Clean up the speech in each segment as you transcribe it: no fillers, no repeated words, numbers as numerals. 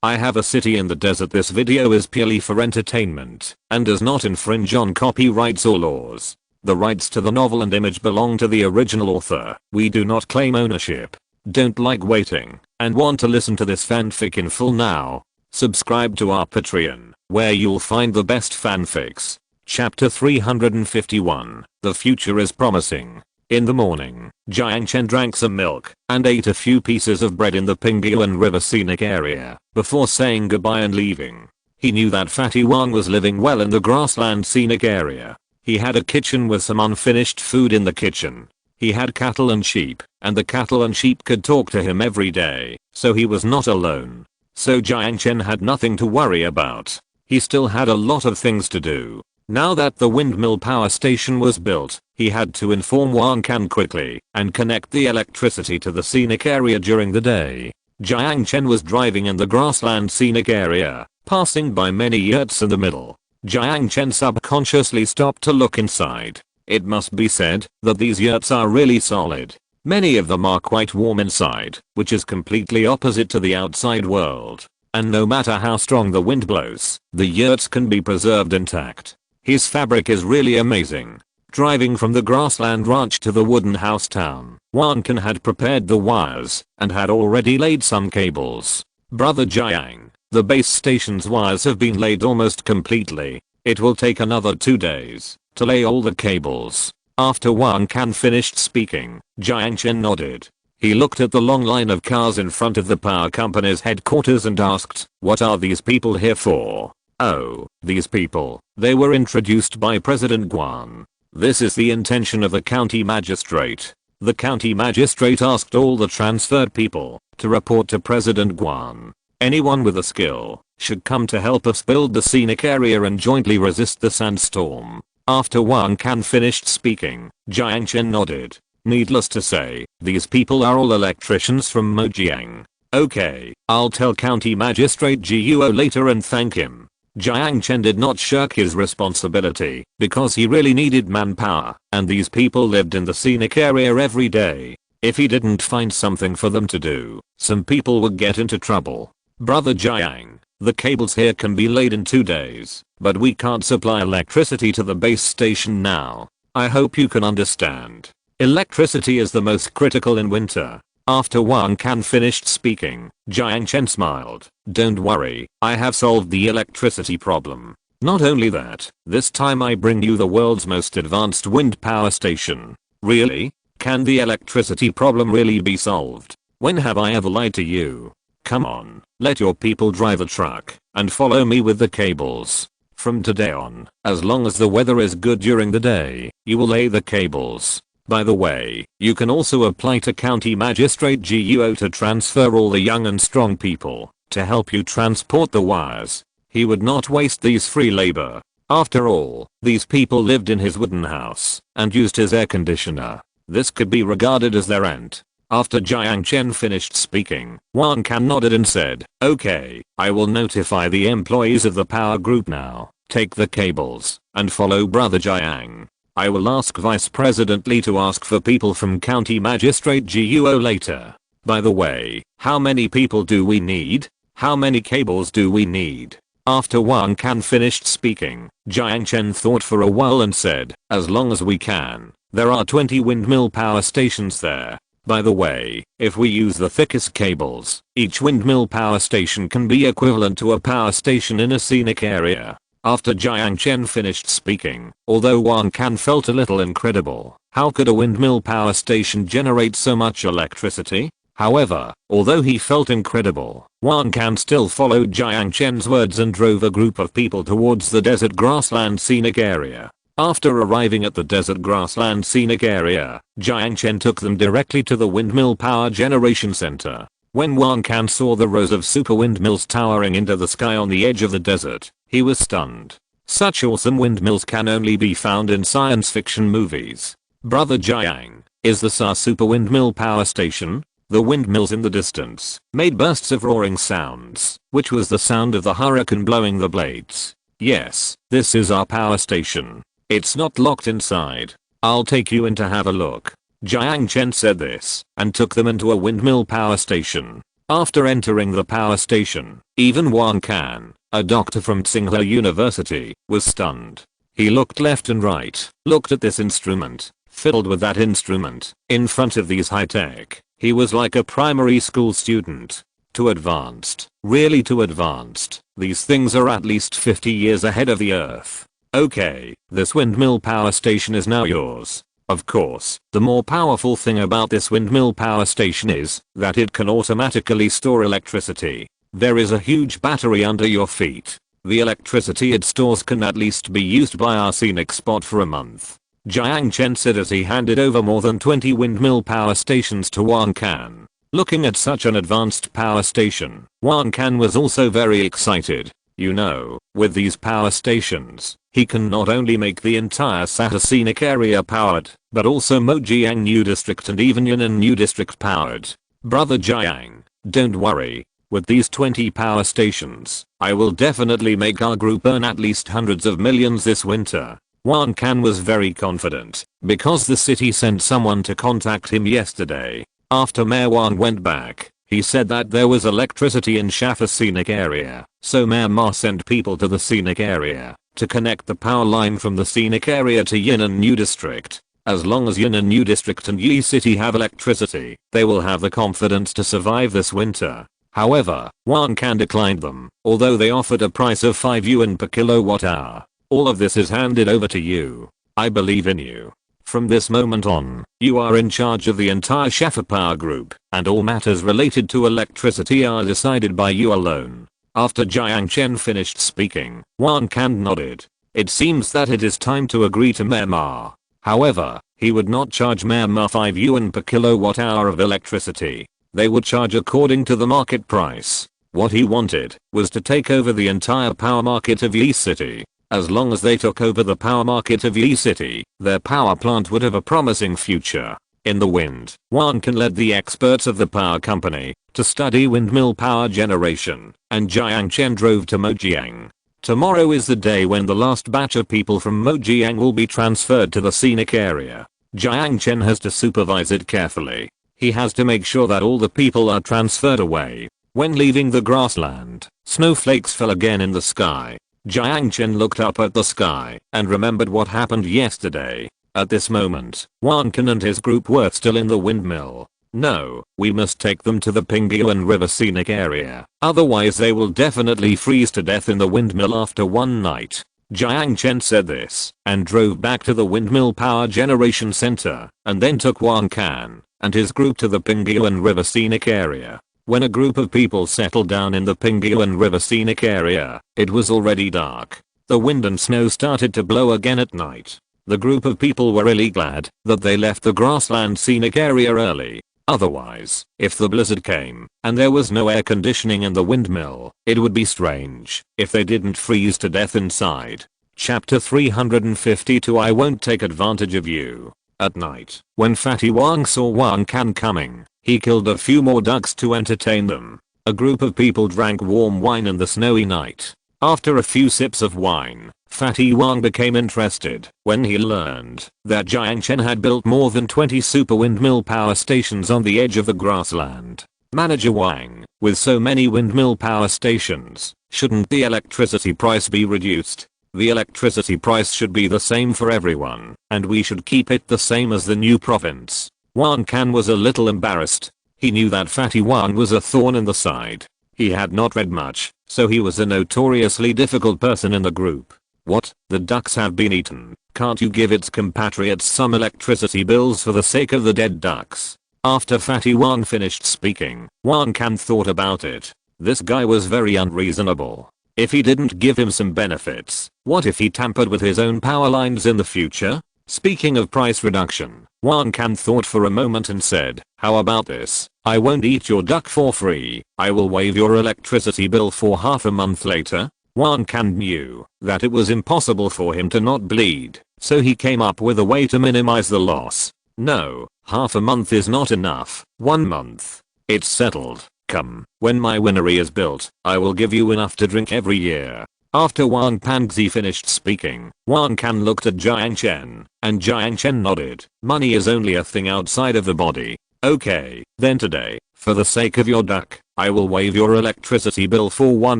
I have a city in the desert. This video is purely for entertainment and does not infringe on copyrights or laws. The rights to the novel and image belong to the original author. We do not claim ownership. Don't like waiting and want to listen to this fanfic in full now? Subscribe to our Patreon, where you'll find the best fanfics. Chapter 351. The future is promising. In the morning, Jiang Chen drank some milk and ate a few pieces of bread in the Pingyuan River scenic area before saying goodbye and leaving. He knew that Fatty Wang was living well in the grassland scenic area. He had a kitchen with some unfinished food in the kitchen. He had cattle and sheep, and the cattle and sheep could talk to him every day, so he was not alone. So Jiang Chen had nothing to worry about. He still had a lot of things to do. Now that the windmill power station was built, he had to inform Wang Can quickly and connect the electricity to the scenic area during the day. Jiang Chen was driving in the grassland scenic area, passing by many yurts in the middle. Jiang Chen subconsciously stopped to look inside. It must be said that these yurts are really solid. Many of them are quite warm inside, which is completely opposite to the outside world. And no matter how strong the wind blows, the yurts can be preserved intact. His fabric is really amazing. Driving from the grassland ranch to the wooden house town, Wang Can had prepared the wires and had already laid some cables. Brother Jiang, the base station's wires have been laid almost completely. It will take another 2 days to lay all the cables. After Wang Can finished speaking, Jiang Chen nodded. He looked at the long line of cars in front of the power company's headquarters and asked, "What are these people here for?" "Oh, these people, they were introduced by President Guan. This is the intention of the county magistrate." The county magistrate asked all the transferred people to report to President Guan. Anyone with a skill should come to help us build the scenic area and jointly resist the sandstorm. After Wang Can finished speaking, Jiang Chen nodded. Needless to say, these people are all electricians from Mojiang. Okay, I'll tell County Magistrate Guo later and thank him. Jiang Chen did not shirk his responsibility because he really needed manpower, and these people lived in the scenic area every day. If he didn't find something for them to do, some people would get into trouble. "Brother Jiang, the cables here can be laid in 2 days, but we can't supply electricity to the base station now. I hope you can understand. Electricity is the most critical in winter." After Wang Can finished speaking, Jiang Chen smiled. "Don't worry, I have solved the electricity problem. Not only that, this time I bring you the world's most advanced wind power station." "Really? Can the electricity problem really be solved? When have I ever lied to you? Come on, let your people drive a truck and follow me with the cables. From today on, as long as the weather is good during the day, you will lay the cables. By the way, you can also apply to County Magistrate Guo to transfer all the young and strong people to help you transport the wires. He would not waste these free labor. After all, these people lived in his wooden house and used his air conditioner. This could be regarded as their rent." After Jiang Chen finished speaking, Wang Can nodded and said, "Okay, I will notify the employees of the power group now. Take the cables and follow Brother Jiang. I will ask Vice President Li to ask for people from County Magistrate Guo later. By the way, how many people do we need? How many cables do we need?" After Wang Can finished speaking, Jiang Chen thought for a while and said, "As long as we can. There are 20 windmill power stations there. By the way, if we use the thickest cables, each windmill power station can be equivalent to a power station in a scenic area." After Jiang Chen finished speaking, although Wang Can felt a little incredible, how could a windmill power station generate so much electricity? However, although he felt incredible, Wang Can still followed Jiang Chen's words and drove a group of people towards the desert grassland scenic area. After arriving at the desert grassland scenic area, Jiang Chen took them directly to the windmill power generation center. When Wang Can saw the rows of super windmills towering into the sky on the edge of the desert, he was stunned. Such awesome windmills can only be found in science fiction movies. "Brother Jiang, is this our super windmill power station?" The windmills in the distance made bursts of roaring sounds, which was the sound of the hurricane blowing the blades. "Yes, this is our power station. It's not locked inside. I'll take you in to have a look." Jiang Chen said this and took them into a windmill power station. After entering the power station, even Wang Can, a doctor from Tsinghua University, was stunned. He looked left and right, looked at this instrument, fiddled with that instrument, in front of these high-tech. He was like a primary school student. Too advanced, really too advanced. These things are at least 50 years ahead of the Earth. Okay, this windmill power station is now yours. Of course, the more powerful thing about this windmill power station is that it can automatically store electricity. There is a huge battery under your feet. The electricity it stores can at least be used by our scenic spot for a month. Jiang Chen said as he handed over more than 20 windmill power stations to Wang Can. Looking at such an advanced power station, Wang Can was also very excited. You know, with these power stations, he can not only make the entire Sahara scenic area powered, but also Mojiang New District and even Yunnan New District powered. Brother Jiang, don't worry. With these 20 power stations, I will definitely make our group earn at least hundreds of millions this winter. Wang Can was very confident, because the city sent someone to contact him yesterday. After Mayor Wang went back, he said that there was electricity in Sahara scenic area, so Mayor Ma sent people to the scenic area to connect the power line from the scenic area to Yunnan New District. As long as Yunnan New District and Yi City have electricity, they will have the confidence to survive this winter. However, Wang Can declined them, although they offered a price of 5 yuan per kilowatt hour. All of this is handed over to you. I believe in you. From this moment on, you are in charge of the entire Sahara power group, and all matters related to electricity are decided by you alone. After Jiang Chen finished speaking, Wang Can nodded. It seems that it is time to agree to Mayor Ma. However, he would not charge Mayor Ma 5 yuan per kilowatt hour of electricity. They would charge according to the market price. What he wanted was to take over the entire power market of Yi City. As long as they took over the power market of Yi City, their power plant would have a promising future. In the wind, Wang Can led the experts of the power company to study windmill power generation, and Jiang Chen drove to Mojiang. Tomorrow is the day when the last batch of people from Mojiang will be transferred to the scenic area. Jiang Chen has to supervise it carefully. He has to make sure that all the people are transferred away. When leaving the grassland, snowflakes fell again in the sky. Jiang Chen looked up at the sky and remembered what happened yesterday. At this moment, Wang Can and his group were still in the windmill. No, we must take them to the Pingyuan River scenic area. Otherwise they will definitely freeze to death in the windmill after one night. Jiang Chen said this and drove back to the windmill power generation center and then took Wang Can and his group to the Pingyuan River scenic area. When a group of people settled down in the Pingyuan River scenic area, it was already dark. The wind and snow started to blow again at night. The group of people were really glad that they left the grassland scenic area early. Otherwise, if the blizzard came and there was no air conditioning in the windmill, it would be strange if they didn't freeze to death inside. Chapter 352 I won't take advantage of you. At night, when Fatty Wang saw Wang Can coming, he killed a few more ducks to entertain them. A group of people drank warm wine in the snowy night. After a few sips of wine, Fatty Wang became interested when he learned that Jiang Chen had built more than 20 super windmill power stations on the edge of the grassland. Manager Wang, with so many windmill power stations, shouldn't the electricity price be reduced? The electricity price should be the same for everyone, and we should keep it the same as the new province. Wang Can was a little embarrassed. He knew that Fatty Wang was a thorn in the side. He had not read much, so he was a notoriously difficult person in the group. What? The ducks have been eaten. Can't you give its compatriots some electricity bills for the sake of the dead ducks? After Fatty Wang finished speaking, Wang Can thought about it. This guy was very unreasonable. If he didn't give him some benefits, what if he tampered with his own power lines in the future? Speaking of price reduction, Wang Can thought for a moment and said, how about this? I won't eat your duck for free. I will waive your electricity bill for half a month later. Wang Can knew that it was impossible for him to not bleed, so he came up with a way to minimize the loss. No, half a month is not enough. 1 month. It's settled. Come, when my winery is built, I will give you enough to drink every year. After Wang Panxi finished speaking, Wang Can looked at Jiang Chen, and Jiang Chen nodded. Money is only a thing outside of the body. Okay, then today, for the sake of your duck, I will waive your electricity bill for 1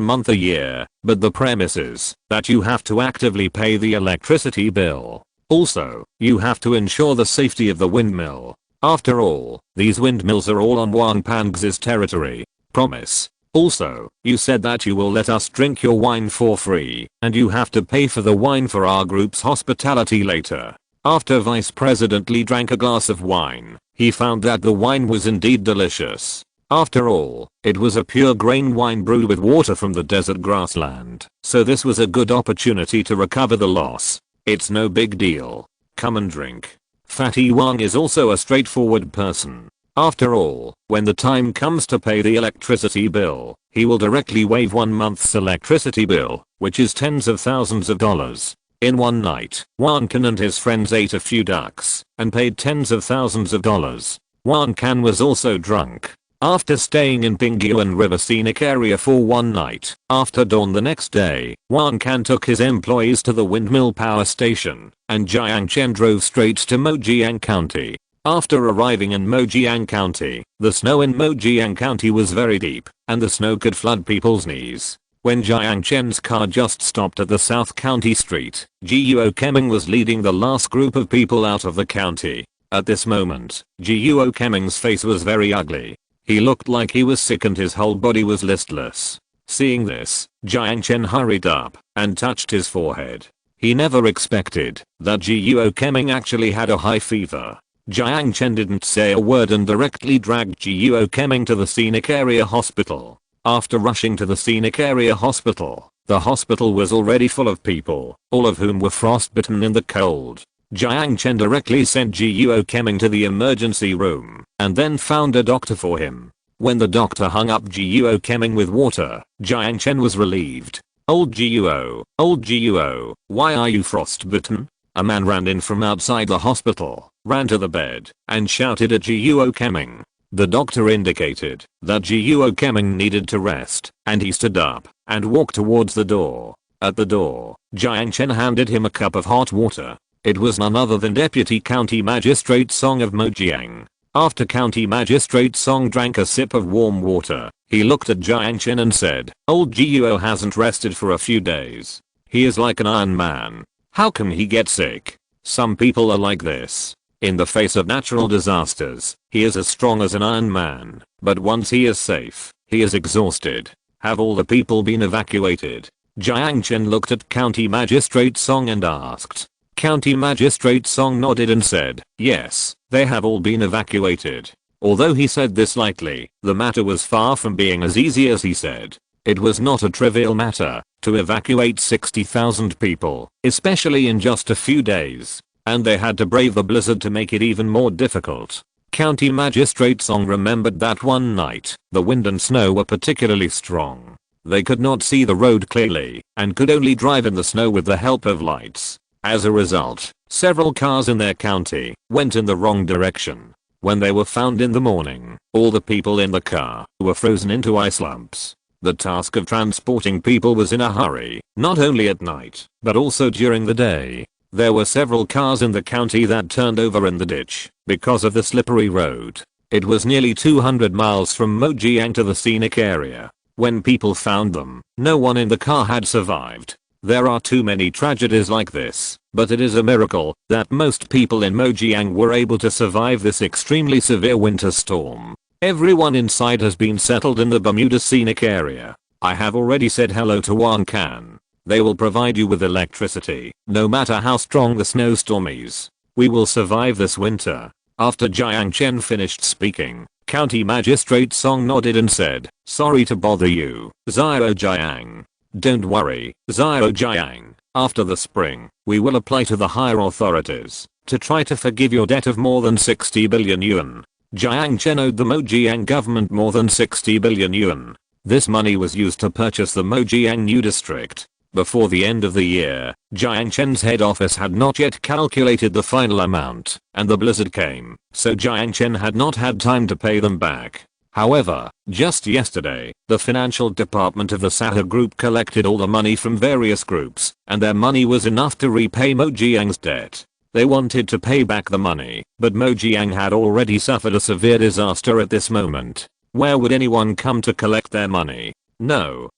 month a year, but the premise is that you have to actively pay the electricity bill. Also, you have to ensure the safety of the windmill. After all, these windmills are all on Wang Pang's territory. Promise. Also, you said that you will let us drink your wine for free, and you have to pay for the wine for our group's hospitality later. After Vice President Lee drank a glass of wine, he found that the wine was indeed delicious. After all, it was a pure grain wine brewed with water from the desert grassland, so this was a good opportunity to recover the loss. It's no big deal. Come and drink. Fatty Wang is also a straightforward person. After all, when the time comes to pay the electricity bill, he will directly waive 1 month's electricity bill, which is tens of thousands of dollars. In one night, Wang Can and his friends ate a few ducks and paid tens of thousands of dollars. Wang Can was also drunk. After staying in Pingyuan River Scenic Area for one night, after dawn the next day, Wang Can took his employees to the windmill power station, and Jiang Chen drove straight to Mojiang County. After arriving in Mojiang County, the snow in Mojiang County was very deep, and the snow could flood people's knees. When Jiang Chen's car just stopped at the South County Street, Guo Keming was leading the last group of people out of the county. At this moment, Guo Keming's face was very ugly. He looked like he was sick and his whole body was listless. Seeing this, Jiang Chen hurried up and touched his forehead. He never expected that Guo Keming actually had a high fever. Jiang Chen didn't say a word and directly dragged Guo Keming to the Scenic Area Hospital. After rushing to the Scenic Area Hospital, the hospital was already full of people, all of whom were frostbitten in the cold. Jiang Chen directly sent Guo Keming to the emergency room and then found a doctor for him. When the doctor hung up Guo Keming with water, Jiang Chen was relieved. Old Guo, why are you frostbitten? A man ran in from outside the hospital, ran to the bed, and shouted at Guo Keming. The doctor indicated that Guo Keming needed to rest, and he stood up and walked towards the door. At the door, Jiang Chen handed him a cup of hot water. It was none other than Deputy County Magistrate Song of Mojiang. After County Magistrate Song drank a sip of warm water, he looked at Jiang Chen and said, "Old Guo hasn't rested for a few days. He is like an Iron Man. How can he get sick? Some people are like this. In the face of natural disasters, he is as strong as an Iron Man, but once he is safe, he is exhausted. Have all the people been evacuated?" Jiang Chen looked at County Magistrate Song and asked. County Magistrate Song nodded and said, "Yes, they have all been evacuated." Although he said this lightly, the matter was far from being as easy as he said. It was not a trivial matter to evacuate 60,000 people, especially in just a few days, and they had to brave the blizzard to make it even more difficult. County Magistrate Song remembered that one night, the wind and snow were particularly strong. They could not see the road clearly, and could only drive in the snow with the help of lights. As a result, several cars in their county went in the wrong direction. When they were found in the morning, all the people in the car were frozen into ice lumps. The task of transporting people was in a hurry, not only at night, but also during the day. There were several cars in the county that turned over in the ditch because of the slippery road. It was nearly 200 miles from Mojiang to the scenic area. When people found them, no one in the car had survived. There are too many tragedies like this, but it is a miracle that most people in Mojiang were able to survive this extremely severe winter storm. Everyone inside has been settled in the Bermuda scenic area. I have already said hello to Wang Can. They will provide you with electricity, no matter how strong the snowstorm is. We will survive this winter. After Jiang Chen finished speaking, County Magistrate Song nodded and said, "Sorry to bother you, Xiao Jiang. Don't worry, Xiao Jiang. After the spring, we will apply to the higher authorities to try to forgive your debt of more than 60 billion yuan. Jiang Chen owed the Mojiang government more than 60 billion yuan. This money was used to purchase the Mojiang New District. Before the end of the year, Jiang Chen's head office had not yet calculated the final amount, and the blizzard came, so Jiang Chen had not had time to pay them back. However, just yesterday, the financial department of the Sahara group collected all the money from various groups, and their money was enough to repay Mojiang's debt. They wanted to pay back the money, but Mojiang had already suffered a severe disaster at this moment. Where would anyone come to collect their money? No,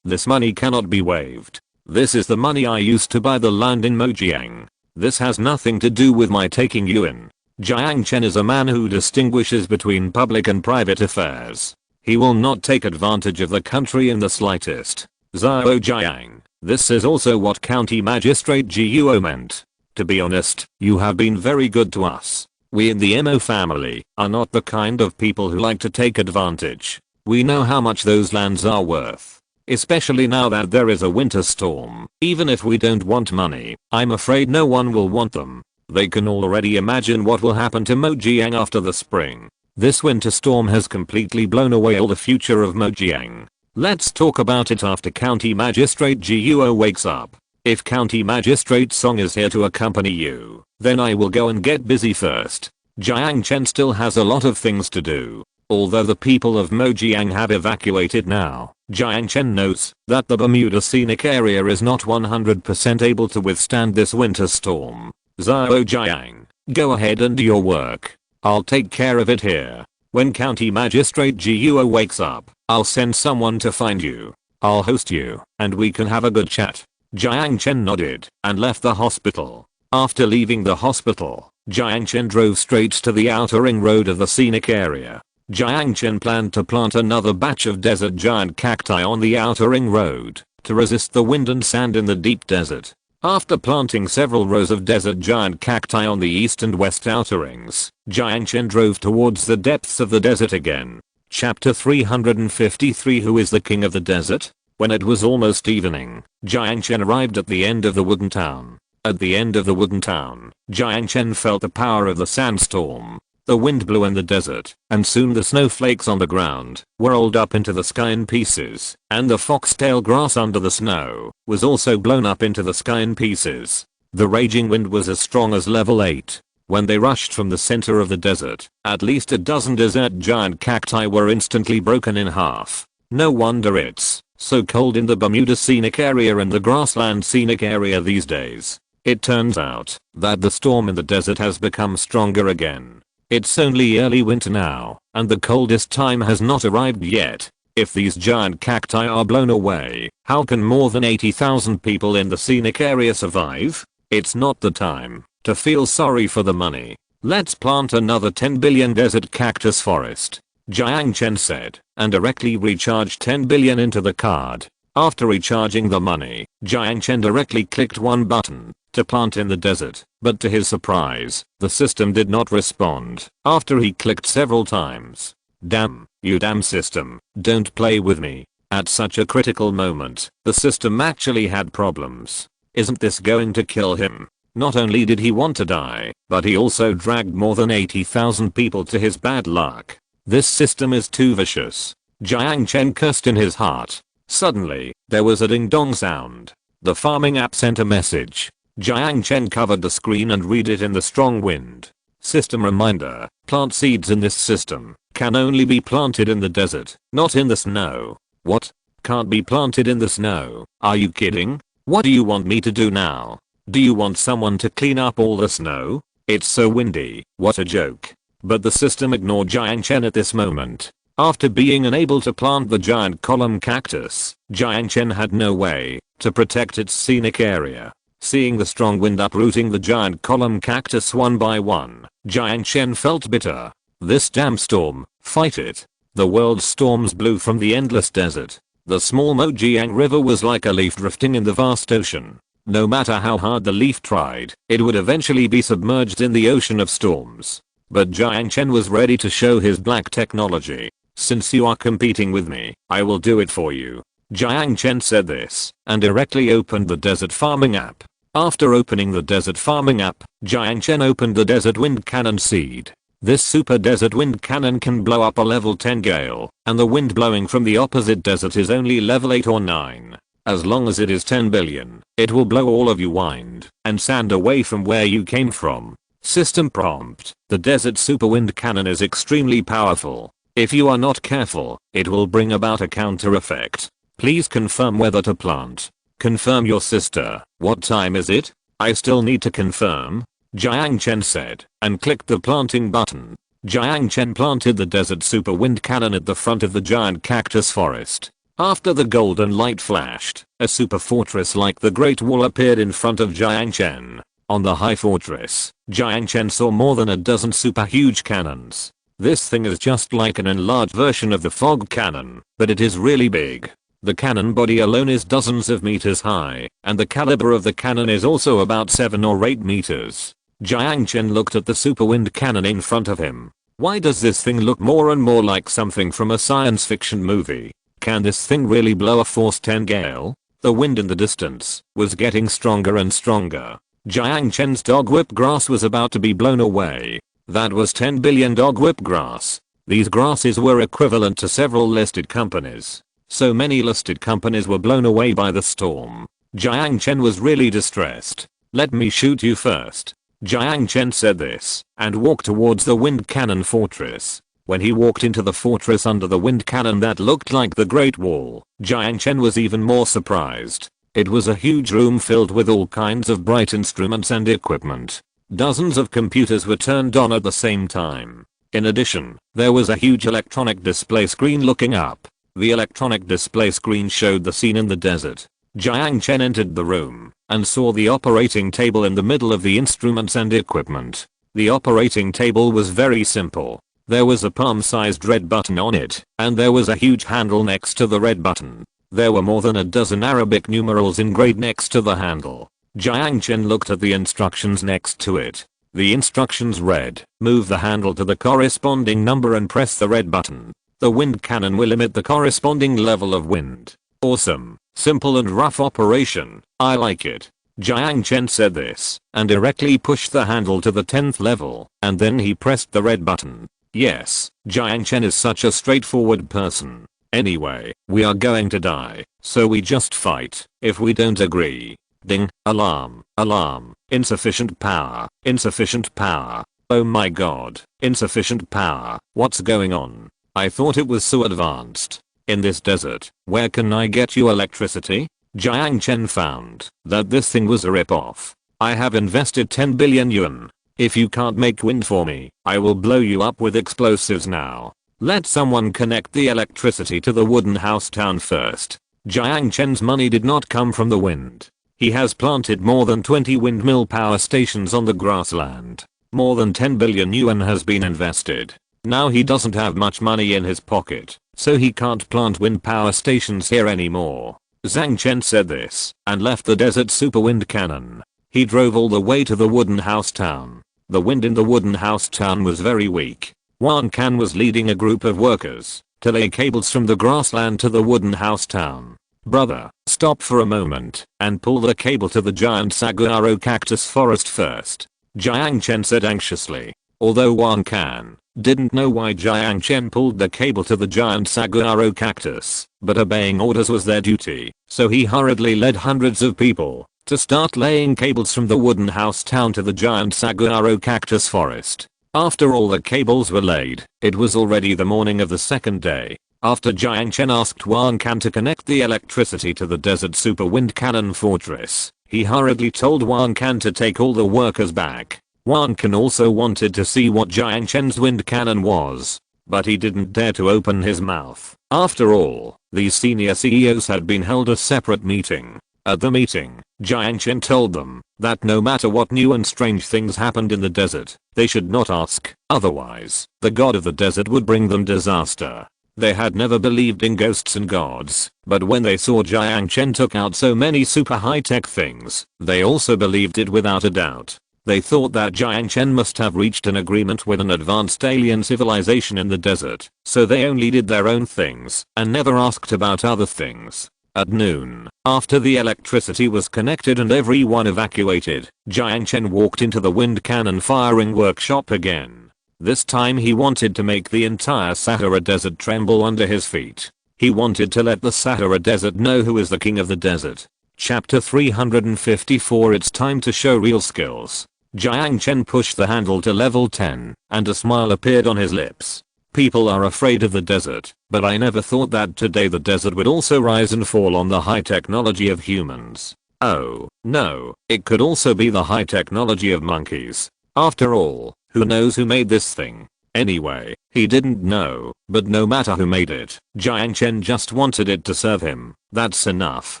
this money cannot be waived. This is the money I used to buy the land in Mojiang. This has nothing to do with my taking you in. Jiang Chen is a man who distinguishes between public and private affairs. He will not take advantage of the country in the slightest. Zhao Jiang. This is also what County Magistrate Guo meant. To be honest, you have been very good to us. We in the Mo family are not the kind of people who like to take advantage. We know how much those lands are worth. Especially now that there is a winter storm. Even if we don't want money, I'm afraid no one will want them. They can already imagine what will happen to Mojiang after the spring. This winter storm has completely blown away all the future of Mojiang. Let's talk about it after County Magistrate Guo wakes up. If County Magistrate Song is here to accompany you, then I will go and get busy first. Jiang Chen still has a lot of things to do. Although the people of Mojiang have evacuated now, Jiang Chen knows that the Bermuda scenic area is not 100% able to withstand this winter storm. Zhao Jiang, go ahead and do your work. I'll take care of it here. When County Magistrate Guo wakes up, I'll send someone to find you. I'll host you, and we can have a good chat. Jiang Chen nodded and left the hospital. After leaving the hospital, Jiang Chen drove straight to the outer ring road of the scenic area. Jiang Chen planned to plant another batch of desert giant cacti on the outer ring road to resist the wind and sand in the deep desert. After planting several rows of desert giant cacti on the east and west outer rings, Jiang Chen drove towards the depths of the desert again. Chapter 353 Who is the king of the desert? When it was almost evening, Jiang Chen arrived at the end of the wooden town. At the end of the wooden town, Jiang Chen felt the power of the sandstorm. The wind blew in the desert, and soon the snowflakes on the ground were rolled up into the sky in pieces, and the foxtail grass under the snow was also blown up into the sky in pieces. The raging wind was as strong as level 8. When they rushed from the center of the desert, at least a dozen desert giant cacti were instantly broken in half. No wonder it's so cold in the Bermuda scenic area and the grassland scenic area these days. It turns out that the storm in the desert has become stronger again. It's only early winter now, and the coldest time has not arrived yet. If these giant cacti are blown away, how can more than 80,000 people in the scenic area survive? It's not the time to feel sorry for the money. Let's plant another 10 billion desert cactus forest, Jiang Chen said, and directly recharged 10 billion into the card. After recharging the money, Jiang Chen directly clicked one button to plant in the desert, but to his surprise, the system did not respond after he clicked several times. Damn, you damn system, don't play with me. At such a critical moment, the system actually had problems. Isn't this going to kill him? Not only did he want to die, but he also dragged more than 80,000 people to his bad luck. This system is too vicious. Jiang Chen cursed in his heart. Suddenly, there was a ding-dong sound. The farming app sent a message. Jiang Chen covered the screen and read it in the strong wind. System reminder, plant seeds in this system can only be planted in the desert, not in the snow. What? Can't be planted in the snow? Are you kidding? What do you want me to do now? Do you want someone to clean up all the snow? It's so windy, what a joke. But the system ignored Jiang Chen at this moment. After being unable to plant the giant column cactus, Jiang Chen had no way to protect its scenic area. Seeing the strong wind uprooting the giant column cactus one by one, Jiang Chen felt bitter. This damn storm, fight it. The world's storms blew from the endless desert. The small Mojiang River was like a leaf drifting in the vast ocean. No matter how hard the leaf tried, it would eventually be submerged in the ocean of storms. But Jiang Chen was ready to show his black technology. Since you are competing with me, I will do it for you. Jiang Chen said this, and directly opened the desert farming app. After opening the desert farming app, Jiang Chen opened the desert wind cannon seed. This super desert wind cannon can blow up a level 10 gale, and the wind blowing from the opposite desert is only level 8 or 9. As long as it is 10 billion, it will blow all of you wind and sand away from where you came from. System prompt. The desert super wind cannon is extremely powerful. If you are not careful, it will bring about a counter effect. Please confirm whether to plant. Confirm your sister. What time is it? I still need to confirm, Jiang Chen said, and clicked the planting button. Jiang Chen planted the desert super wind cannon at the front of the giant cactus forest. After the golden light flashed, a super fortress like the Great Wall appeared in front of Jiang Chen. On the high fortress, Jiang Chen saw more than a dozen super huge cannons. This thing is just like an enlarged version of the fog cannon, but it is really big. The cannon body alone is dozens of meters high, and the caliber of the cannon is also about 7 or 8 meters. Jiang Chen looked at the super wind cannon in front of him. Why does this thing look more and more like something from a science fiction movie? Can this thing really blow a force 10 gale? The wind in the distance was getting stronger and stronger. Jiang Chen's dog whip grass was about to be blown away. That was 10 billion dog whip grass. These grasses were equivalent to several listed companies. So many listed companies were blown away by the storm. Jiang Chen was really distressed. Let me shoot you first. Jiang Chen said this, and walked towards the wind cannon fortress. When he walked into the fortress under the wind cannon that looked like the Great Wall, Jiang Chen was even more surprised. It was a huge room filled with all kinds of bright instruments and equipment. Dozens of computers were turned on at the same time. In addition, there was a huge electronic display screen looking up. The electronic display screen showed the scene in the desert. Jiang Chen entered the room and saw the operating table in the middle of the instruments and equipment. The operating table was very simple. There was a palm-sized red button on it, and there was a huge handle next to the red button. There were more than a dozen Arabic numerals engraved next to the handle. Jiang Chen looked at the instructions next to it. The instructions read, move the handle to the corresponding number and press the red button. The wind cannon will emit the corresponding level of wind. Awesome. Simple and rough operation. I like it. Jiang Chen said this, and directly pushed the handle to the 10th level, and then he pressed the red button. Yes, Jiang Chen is such a straightforward person. Anyway, we are going to die, so we just fight. If we don't agree. Ding, alarm, alarm, insufficient power, insufficient power. Oh my god, insufficient power. What's going on? I thought it was so advanced. In this desert, where can I get you electricity? Jiang Chen found that this thing was a rip-off. I have invested 10 billion yuan. If you can't make wind for me, I will blow you up with explosives now. Let someone connect the electricity to the wooden house town first. Jiang Chen's money did not come from the wind. He has planted more than 20 windmill power stations on the grassland. More than 10 billion yuan has been invested. Now he doesn't have much money in his pocket, so he can't plant wind power stations here anymore. Jiang Chen said this, and left the desert super wind cannon. He drove all the way to the wooden house town. The wind in the wooden house town was very weak. Wang Can was leading a group of workers to lay cables from the grassland to the wooden house town. Brother, stop for a moment and pull the cable to the giant saguaro cactus forest first. Jiang Chen said anxiously. Although Wang Can didn't know why Jiang Chen pulled the cable to the giant saguaro cactus, but obeying orders was their duty, so he hurriedly led hundreds of people to start laying cables from the wooden house town to the giant saguaro cactus forest. After all the cables were laid, it was already the morning of the second day. After Jiang Chen asked Wang Can to connect the electricity to the desert super wind cannon fortress, he hurriedly told Wang Can to take all the workers back. Wang Can also wanted to see what Jiang Chen's wind cannon was, but he didn't dare to open his mouth. After all, these senior CEOs had been held a separate meeting. At the meeting, Jiang Chen told them that no matter what new and strange things happened in the desert, they should not ask, otherwise, the god of the desert would bring them disaster. They had never believed in ghosts and gods, but when they saw Jiang Chen took out so many super high-tech things, they also believed it without a doubt. They thought that Jiang Chen must have reached an agreement with an advanced alien civilization in the desert, so they only did their own things and never asked about other things. At noon, after the electricity was connected and everyone evacuated, Jiang Chen walked into the wind cannon firing workshop again. This time he wanted to make the entire Sahara desert tremble under his feet. He wanted to let the Sahara desert know who is the king of the desert. Chapter 354. It's time to show real skills. Jiang Chen pushed the handle to level 10, and a smile appeared on his lips. People are afraid of the desert, but I never thought that today the desert would also rise and fall on the high technology of humans. Oh, no, it could also be the high technology of monkeys. After all, who knows who made this thing? Anyway, he didn't know, but no matter who made it, Jiang Chen just wanted it to serve him. That's enough.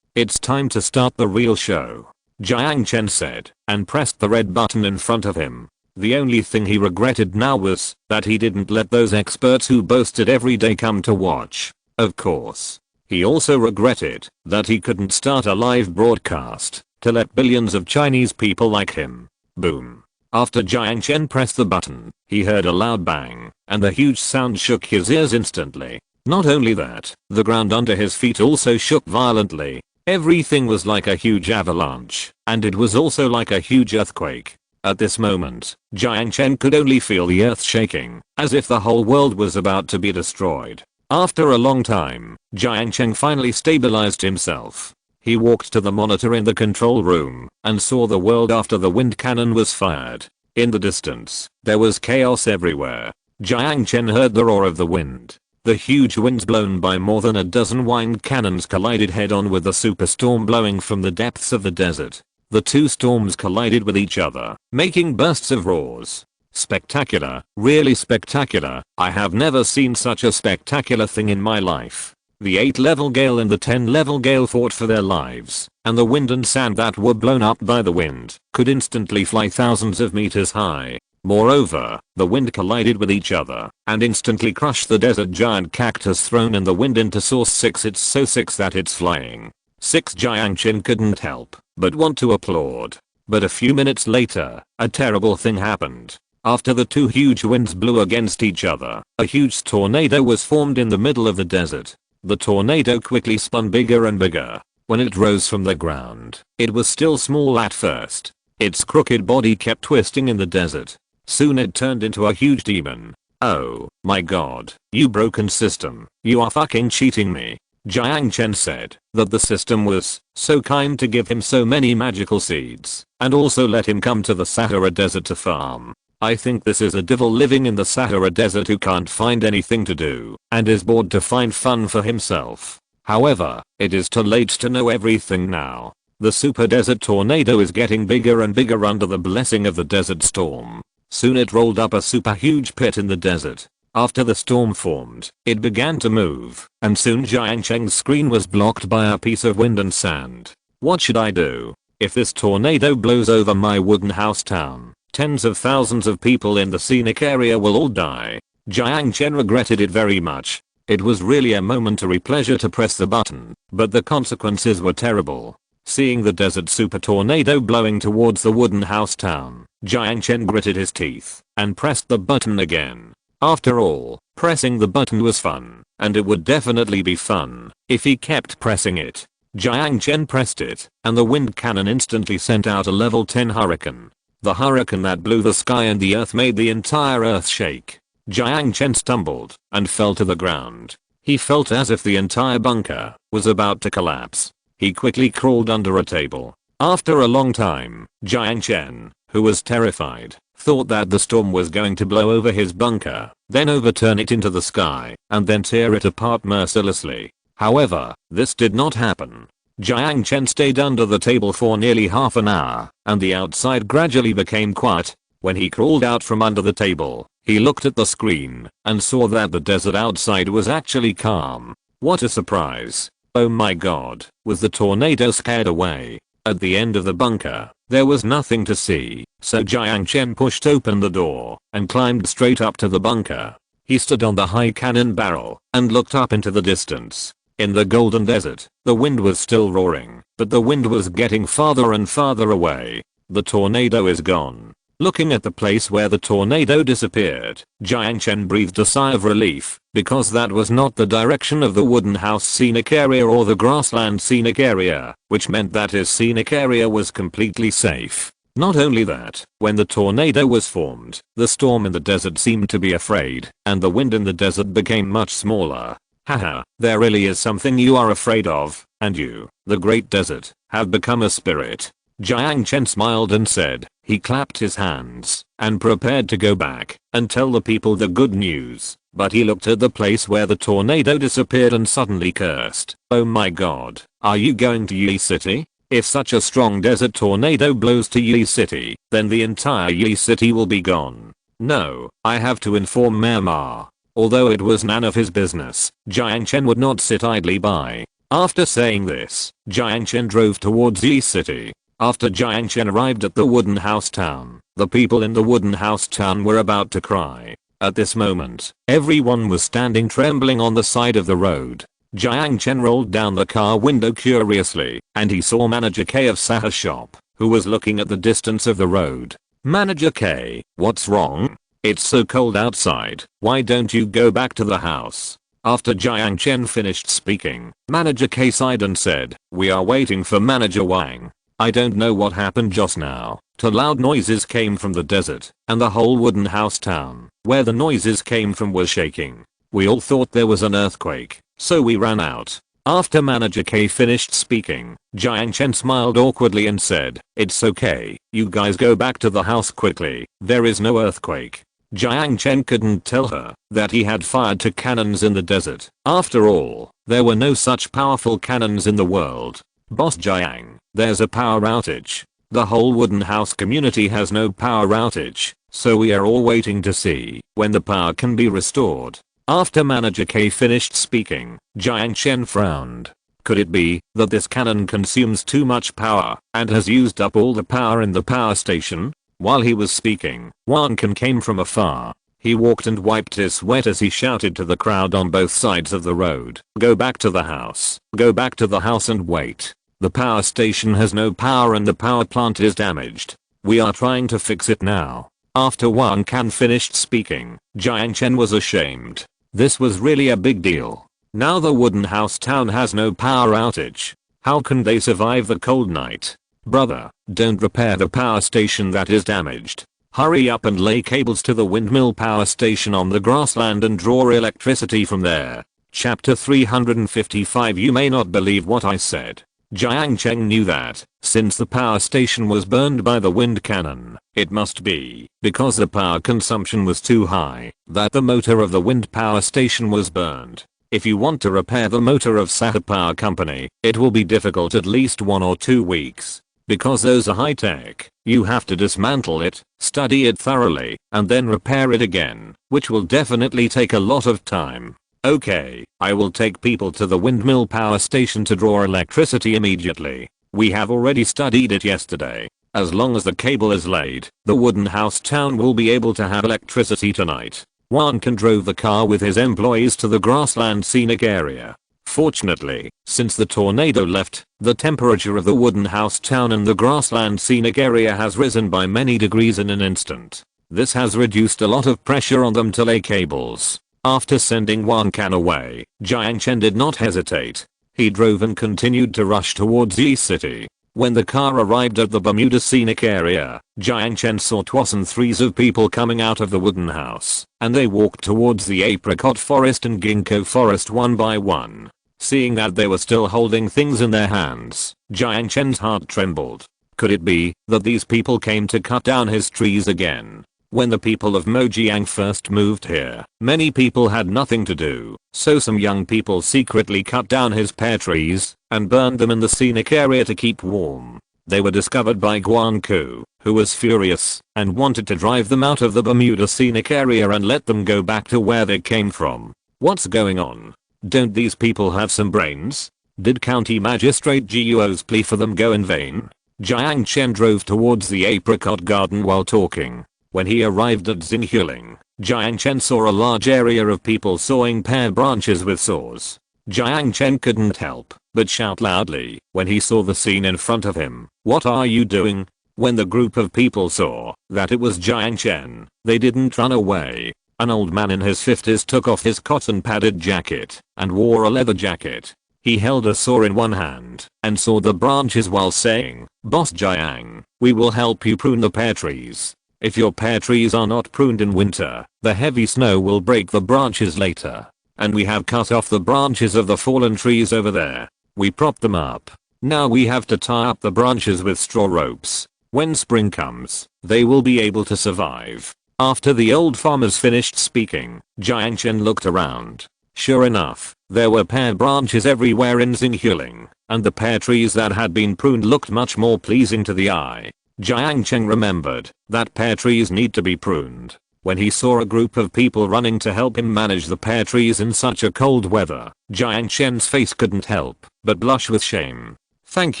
It's time to start the real show, Jiang Chen said, and pressed the red button in front of him. The only thing he regretted now was that he didn't let those experts who boasted every day come to watch. Of course. He also regretted that he couldn't start a live broadcast to let billions of Chinese people like him. Boom. After Jiang Chen pressed the button, he heard a loud bang, and the huge sound shook his ears instantly. Not only that, the ground under his feet also shook violently. Everything was like a huge avalanche, and it was also like a huge earthquake. At this moment, Jiang Chen could only feel the earth shaking, as if the whole world was about to be destroyed. After a long time, Jiang Chen finally stabilized himself. He walked to the monitor in the control room and saw the world after the wind cannon was fired. In the distance, there was chaos everywhere. Jiang Chen heard the roar of the wind. The huge winds blown by more than a dozen wind cannons collided head-on with the superstorm blowing from the depths of the desert. The two storms collided with each other, making bursts of roars. Spectacular, really spectacular. I have never seen such a spectacular thing in my life. The 8-level gale and the 10-level gale fought for their lives, and the wind and sand that were blown up by the wind could instantly fly thousands of meters high. Moreover, the wind collided with each other and instantly crushed the desert giant cactus thrown in the wind into source 6. It's so 6 that it's flying. 6. Jiang Chen couldn't help but want to applaud. But a few minutes later, a terrible thing happened. After the two huge winds blew against each other, a huge tornado was formed in the middle of the desert. The tornado quickly spun bigger and bigger. When it rose from the ground, it was still small at first. Its crooked body kept twisting in the desert. Soon it turned into a huge demon. Oh my god, you broken system, you are fucking cheating me. Jiang Chen said that the system was so kind to give him so many magical seeds and also let him come to the Sahara desert to farm. I think this is a devil living in the Sahara desert who can't find anything to do and is bored to find fun for himself. However, it is too late to know everything now. The super desert tornado is getting bigger and bigger under the blessing of the desert storm. Soon it rolled up a super huge pit in the desert. After the storm formed, it began to move, and soon Jiang Chen's screen was blocked by a piece of wind and sand. What should I do? If this tornado blows over my wooden house town, tens of thousands of people in the scenic area will all die. Jiang Chen regretted it very much. It was really a momentary pleasure to press the button, but the consequences were terrible. Seeing the desert super tornado blowing towards the wooden house town, Jiang Chen gritted his teeth and pressed the button again. After all, pressing the button was fun, and it would definitely be fun if he kept pressing it. Jiang Chen pressed it, and the wind cannon instantly sent out a level 10 hurricane. The hurricane that blew the sky and the earth made the entire earth shake. Jiang Chen stumbled and fell to the ground. He felt as if the entire bunker was about to collapse. He quickly crawled under a table. After a long time, Jiang Chen, who was terrified, thought that the storm was going to blow over his bunker, then overturn it into the sky, and then tear it apart mercilessly. However, this did not happen. Jiang Chen stayed under the table for nearly half an hour, and the outside gradually became quiet. When he crawled out from under the table, he looked at the screen and saw that the desert outside was actually calm. What a surprise. Oh my god, was the tornado scared away? At the end of the bunker, there was nothing to see, so Jiang Chen pushed open the door and climbed straight up to the bunker. He stood on the high cannon barrel and looked up into the distance. In the golden desert, the wind was still roaring, but the wind was getting farther and farther away. The tornado is gone. Looking at the place where the tornado disappeared, Jiang Chen breathed a sigh of relief, because that was not the direction of the wooden house scenic area or the grassland scenic area, which meant that his scenic area was completely safe. Not only that, when the tornado was formed, the storm in the desert seemed to be afraid, and the wind in the desert became much smaller. Haha, there really is something you are afraid of, and you, the great desert, have become a spirit. Jiang Chen smiled and said. He clapped his hands and prepared to go back and tell the people the good news, but he looked at the place where the tornado disappeared and suddenly cursed. Oh my god, are you going to Yi City? If such a strong desert tornado blows to Yi City, then the entire Yi City will be gone. No, I have to inform Mayor Ma. Although it was none of his business, Jiang Chen would not sit idly by. After saying this, Jiang Chen drove towards Yi City. After Jiang Chen arrived at the wooden house town, the people in the wooden house town were about to cry. At this moment, everyone was standing trembling on the side of the road. Jiang Chen rolled down the car window curiously, and he saw Manager K of Sahara shop, who was looking at the distance of the road. Manager K, what's wrong? It's so cold outside, why don't you go back to the house? After Jiang Chen finished speaking, Manager K sighed and said, we are waiting for Manager Wang. I don't know what happened just now. Two loud noises came from the desert, and the whole wooden house town, where the noises came from, was shaking. We all thought there was an earthquake, so we ran out. After Manager K finished speaking, Jiang Chen smiled awkwardly and said, it's okay, you guys go back to the house quickly, there is no earthquake. Jiang Chen couldn't tell her that he had fired two cannons in the desert. After all, there were no such powerful cannons in the world. Boss Jiang, there's a power outage. The whole wooden house community has no power outage, so we are all waiting to see when the power can be restored. After Manager K finished speaking, Jiang Chen frowned. Could it be that this cannon consumes too much power and has used up all the power in the power station? While he was speaking, Wang Can came from afar. He walked and wiped his sweat as he shouted to the crowd on both sides of the road. Go back to the house. Go back to the house and wait. The power station has no power and the power plant is damaged. We are trying to fix it now. After Wang Can finished speaking, Jiang Chen was ashamed. This was really a big deal. Now the wooden house town has no power outage. How can they survive the cold night? Brother, don't repair the power station that is damaged. Hurry up and lay cables to the windmill power station on the grassland and draw electricity from there. Chapter 355. You may not believe what I said. Jiang Chen knew that, since the power station was burned by the wind cannon, it must be because the power consumption was too high that the motor of the wind power station was burned. If you want to repair the motor of Sahara Power Company, it will be difficult, at least 1 or 2 weeks. Because those are high tech, you have to dismantle it, study it thoroughly, and then repair it again, which will definitely take a lot of time. Okay, I will take people to the windmill power station to draw electricity immediately. We have already studied it yesterday. As long as the cable is laid, the wooden house town will be able to have electricity tonight. Wang Can drove the car with his employees to the grassland scenic area. Fortunately, since the tornado left, the temperature of the wooden house town and the grassland scenic area has risen by many degrees in an instant. This has reduced a lot of pressure on them to lay cables. After sending Wang Can away, Jiang Chen did not hesitate. He drove and continued to rush towards Yi City. When the car arrived at the Bermuda scenic area, Jiang Chen saw 2 and 3 of people coming out of the wooden house, and they walked towards the apricot forest and ginkgo forest one by one. Seeing that they were still holding things in their hands, Jiang Chen's heart trembled. Could it be that these people came to cut down his trees again? When the people of Mojiang first moved here, many people had nothing to do, so some young people secretly cut down his pear trees and burned them in the scenic area to keep warm. They were discovered by Guanku, who was furious and wanted to drive them out of the Bermuda scenic area and let them go back to where they came from. What's going on? Don't these people have some brains? Did County Magistrate Guo's plea for them go in vain? Jiang Chen drove towards the apricot garden while talking. When he arrived at Xinhuiling, Jiang Chen saw a large area of people sawing pear branches with saws. Jiang Chen couldn't help but shout loudly when he saw the scene in front of him. What are you doing? When the group of people saw that it was Jiang Chen, they didn't run away. An old man in his 50s took off his cotton padded jacket and wore a leather jacket. He held a saw in one hand and sawed the branches while saying, "Boss Jiang, we will help you prune the pear trees. If your pear trees are not pruned in winter, the heavy snow will break the branches later. And we have cut off the branches of the fallen trees over there. We propped them up. Now we have to tie up the branches with straw ropes. When spring comes, they will be able to survive." After the old farmers finished speaking, Jiang Chen looked around. Sure enough, there were pear branches everywhere in Xinhuiling, and the pear trees that had been pruned looked much more pleasing to the eye. Jiang Chen remembered that pear trees need to be pruned. when he saw a group of people running to help him manage the pear trees in such a cold weather. Jiang Chen's face couldn't help but blush with shame. Thank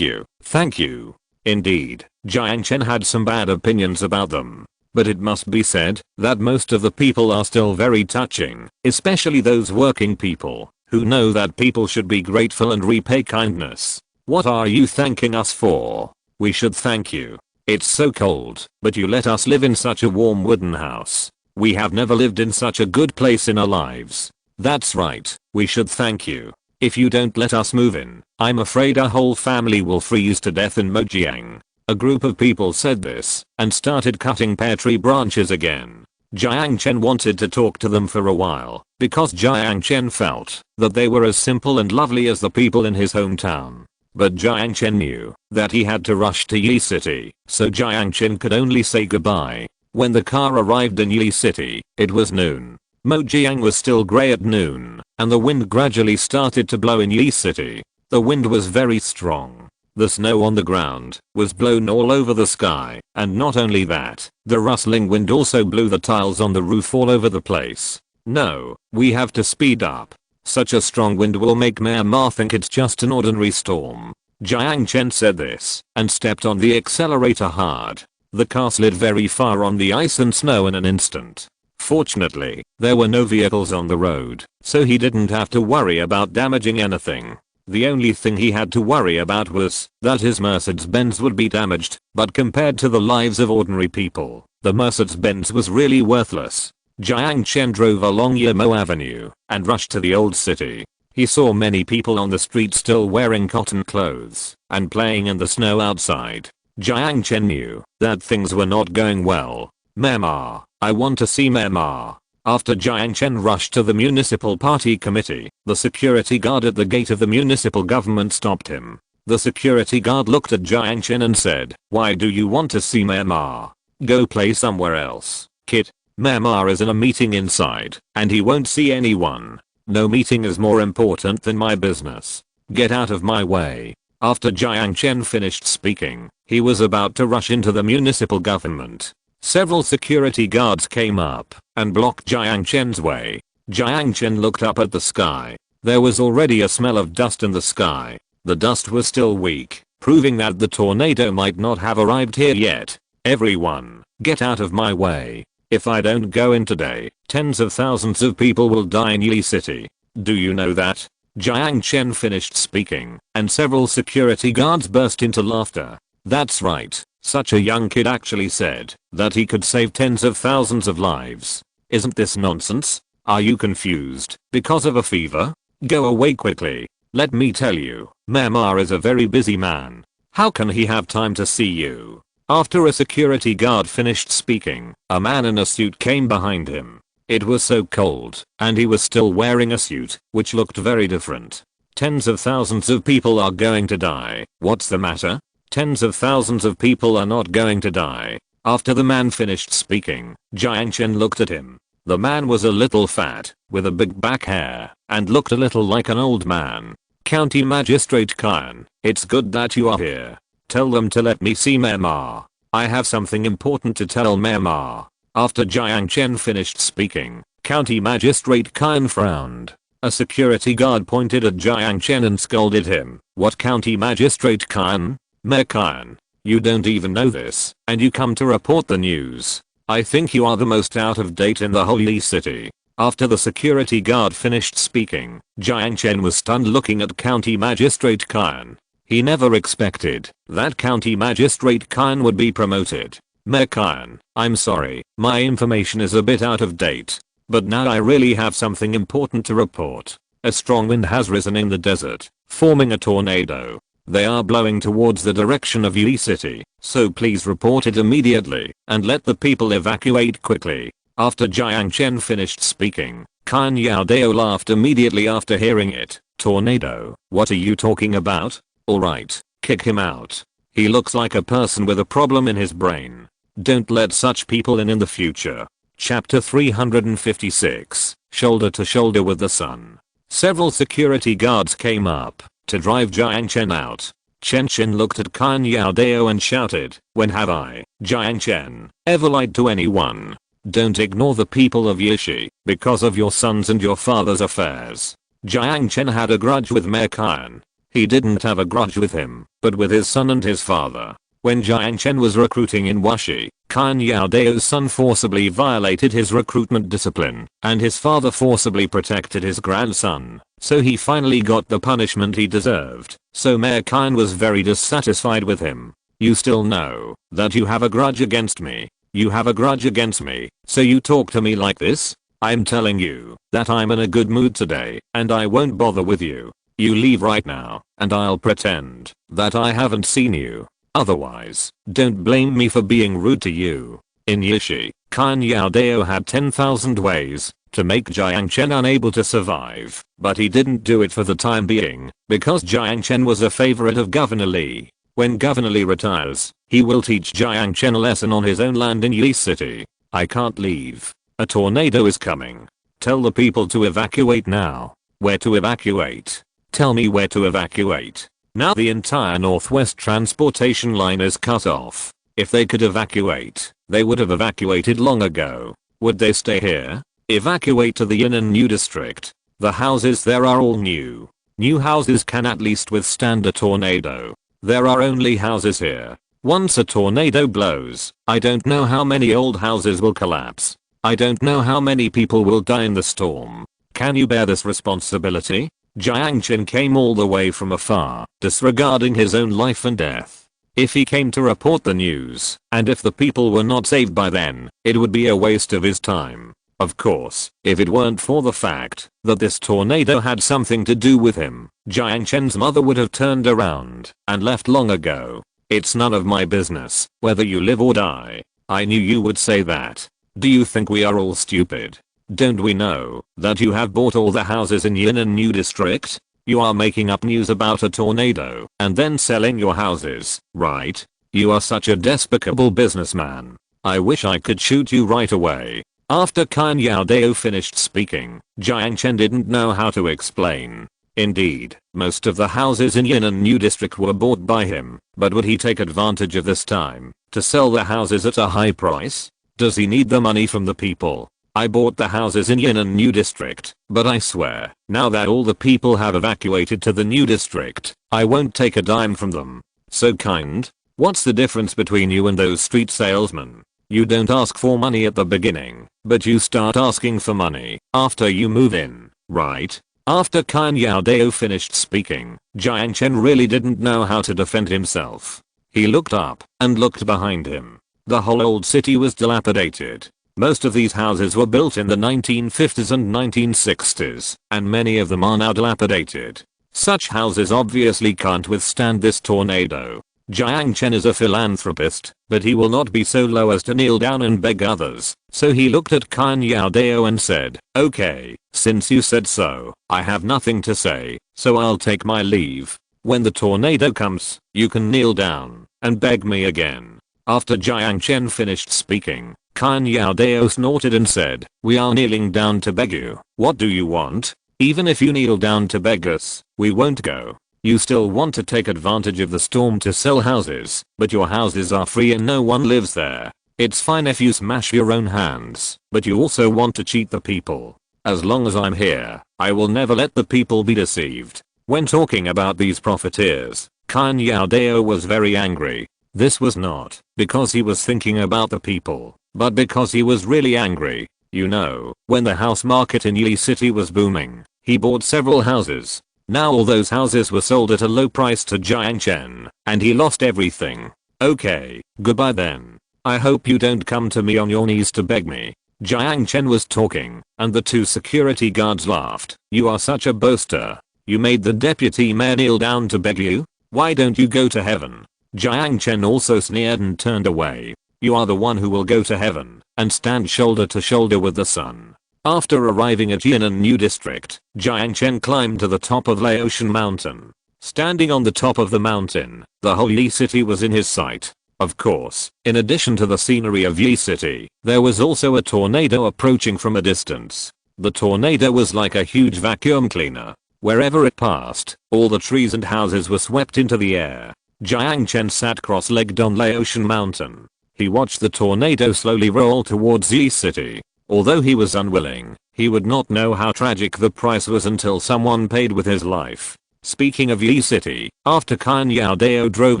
you, thank you. Indeed, Jiang Chen had some bad opinions about them. But it must be said that most of the people are still very touching, especially those working people who know that people should be grateful and repay kindness. What are you thanking us for? We should thank you. It's so cold, but you let us live in such a warm wooden house. We have never lived in such a good place in our lives. That's right, we should thank you. If you don't let us move in, I'm afraid our whole family will freeze to death in Mojiang. A group of people said this and started cutting pear tree branches again. Jiang Chen wanted to talk to them for a while because Jiang Chen felt that they were as simple and lovely as the people in his hometown. But Jiang Chen knew that he had to rush to Yi City, so Jiang Chen could only say goodbye. When the car arrived in Yi City, it was noon. Mojiang was still grey at noon, and the wind gradually started to blow in Yi City. The wind was very strong. The snow on the ground was blown all over the sky, and not only that, the rustling wind also blew the tiles on the roof all over the place. No, we have to speed up. Such a strong wind will make Mayor Ma think it's just an ordinary storm. Jiang Chen said this and stepped on the accelerator hard. The car slid very far on the ice and snow in an instant. Fortunately, there were no vehicles on the road, so he didn't have to worry about damaging anything. The only thing he had to worry about was that his Mercedes-Benz would be damaged, but compared to the lives of ordinary people, the Mercedes-Benz was really worthless. Jiang Chen drove along Yamo Avenue and rushed to the old city. He saw many people on the street still wearing cotton clothes and playing in the snow outside. Jiang Chen knew that things were not going well. Mayor Ma, I want to see Mayor Ma. After Jiang Chen rushed to the municipal party committee, the security guard at the gate of the municipal government stopped him. The security guard looked at Jiang Chen and said, "Why do you want to see Mayor Ma? Go play somewhere else, kid. Mayor Ma is in a meeting inside, and he won't see anyone. No meeting is more important than my business. Get out of my way." After Jiang Chen finished speaking, he was about to rush into the municipal government. Several security guards came up and blocked Jiang Chen's way. Jiang Chen looked up at the sky. There was already a smell of dust in the sky. The dust was still weak, proving that the tornado might not have arrived here yet. Everyone, get out of my way. If I don't go in today, tens of thousands of people will die in Yi City. Do you know that? Jiang Chen finished speaking, and several security guards burst into laughter. That's right, such a young kid actually said that he could save tens of thousands of lives. Isn't this nonsense? Are you confused because of a fever? Go away quickly. Let me tell you, Mayor Ma is a very busy man. How can he have time to see you? After a security guard finished speaking, a man in a suit came behind him. It was so cold, and he was still wearing a suit, which looked very different. Tens of thousands of people are going to die. What's the matter? Tens of thousands of people are not going to die. After the man finished speaking, Jiang Chen looked at him. The man was a little fat, with a big back hair, and looked a little like an old man. County Magistrate Kyan, it's good that you are here. Tell them to let me see Mayor Ma. I have something important to tell Mayor Ma. After Jiang Chen finished speaking, County Magistrate Kyan frowned. A security guard pointed at Jiang Chen and scolded him. What County Magistrate Kyan? Mayor Kyan, you don't even know this, and you come to report the news. I think you are the most out of date in the whole Yi City. After the security guard finished speaking, Jiang Chen was stunned looking at County Magistrate Kyan. He never expected that County Magistrate Kyan would be promoted. Mayor Kyan, I'm sorry, my information is a bit out of date. But now I really have something important to report. A strong wind has risen in the desert, forming a tornado. They are blowing towards the direction of Yi City, so please report it immediately and let the people evacuate quickly. After Jiang Chen finished speaking, Kyan Yaodao laughed immediately after hearing it. Tornado, what are you talking about? Alright, kick him out. He looks like a person with a problem in his brain. Don't let such people in the future. Chapter 356, Shoulder to Shoulder with the Sun. Several security guards came up to drive Jiang Chen out. Chen looked at Kyan Yaodao and shouted, when have I, Jiang Chen, ever lied to anyone? Don't ignore the people of Yishi because of your son's and your father's affairs. Jiang Chen had a grudge with Mayor Qian. He didn't have a grudge with him, but with his son and his father. When Jiang Chen was recruiting in Wuxi, Qian Yaodao's son forcibly violated his recruitment discipline, and his father forcibly protected his grandson, so he finally got the punishment he deserved. So Mayor Qian was very dissatisfied with him. You still know that you have a grudge against me. You have a grudge against me, so you talk to me like this? I'm telling you that I'm in a good mood today, and I won't bother with you. You leave right now, and I'll pretend that I haven't seen you. Otherwise, don't blame me for being rude to you. In Yishi, Qian Yaodao had 10,000 ways to make Jiang Chen unable to survive, but he didn't do it for the time being, because Jiang Chen was a favorite of Governor Li. When Governor Li retires, he will teach Jiang Chen a lesson on his own land in Yi City. I can't leave. A tornado is coming. Tell the people to evacuate now. Where to evacuate? Tell me where to evacuate. Now the entire northwest transportation line is cut off. If they could evacuate, they would have evacuated long ago. Would they stay here? Evacuate to the Yunnan New District. The houses there are all new. New houses can at least withstand a tornado. There are only houses here. Once a tornado blows, I don't know how many old houses will collapse. I don't know how many people will die in the storm. Can you bear this responsibility? Jiang Chen came all the way from afar, disregarding his own life and death. If he came to report the news, and if the people were not saved by then, it would be a waste of his time. Of course, if it weren't for the fact that this tornado had something to do with him, Jiang Chen's mother would have turned around and left long ago. It's none of my business whether you live or die. I knew you would say that. Do you think we are all stupid? Don't we know that you have bought all the houses in Yunnan New District? You are making up news about a tornado and then selling your houses, right? You are such a despicable businessman. I wish I could shoot you right away. After Qian Yaodao finished speaking, Jiang Chen didn't know how to explain. Indeed, most of the houses in Yunnan New District were bought by him, but would he take advantage of this time to sell the houses at a high price? Does he need the money from the people? I bought the houses in Yunnan New District, but I swear, now that all the people have evacuated to the new district, I won't take a dime from them. So kind? What's the difference between you and those street salesmen? You don't ask for money at the beginning, but you start asking for money after you move in, right? After Qian Yaodao finished speaking, Jiang Chen really didn't know how to defend himself. He looked up and looked behind him. The whole old city was dilapidated. Most of these houses were built in the 1950s and 1960s, and many of them are now dilapidated. Such houses obviously can't withstand this tornado. Jiang Chen is a philanthropist, but he will not be so low as to kneel down and beg others, so he looked at Qian Yaodao and said, okay, since you said so, I have nothing to say, so I'll take my leave. When the tornado comes, you can kneel down and beg me again. After Jiang Chen finished speaking, Qian Yaodao snorted and said, we are kneeling down to beg you. What do you want? Even if you kneel down to beg us, we won't go. You still want to take advantage of the storm to sell houses, but your houses are free and no one lives there. It's fine if you smash your own hands, but you also want to cheat the people. As long as I'm here, I will never let the people be deceived. When talking about these profiteers, Qian Yaodao was very angry. This was not because he was thinking about the people, but because he was really angry. You know, when the house market in Yi City was booming, he bought several houses. Now all those houses were sold at a low price to Jiang Chen, and he lost everything. Okay, goodbye then. I hope you don't come to me on your knees to beg me. Jiang Chen was talking, and the two security guards laughed. You are such a boaster. You made the deputy mayor kneel down to beg you? Why don't you go to heaven? Jiang Chen also sneered and turned away. You are the one who will go to heaven and stand shoulder to shoulder with the sun. After arriving at Yunnan New District, Jiang Chen climbed to the top of Laotian Mountain. Standing on the top of the mountain, the whole Yi City was in his sight. Of course, in addition to the scenery of Yi City, there was also a tornado approaching from a distance. The tornado was like a huge vacuum cleaner. Wherever it passed, all the trees and houses were swept into the air. Jiang Chen sat cross-legged on Laotian Mountain. He watched the tornado slowly roll towards Yi City. Although he was unwilling, he would not know how tragic the price was until someone paid with his life. Speaking of Yi City, after Kan Yaodao drove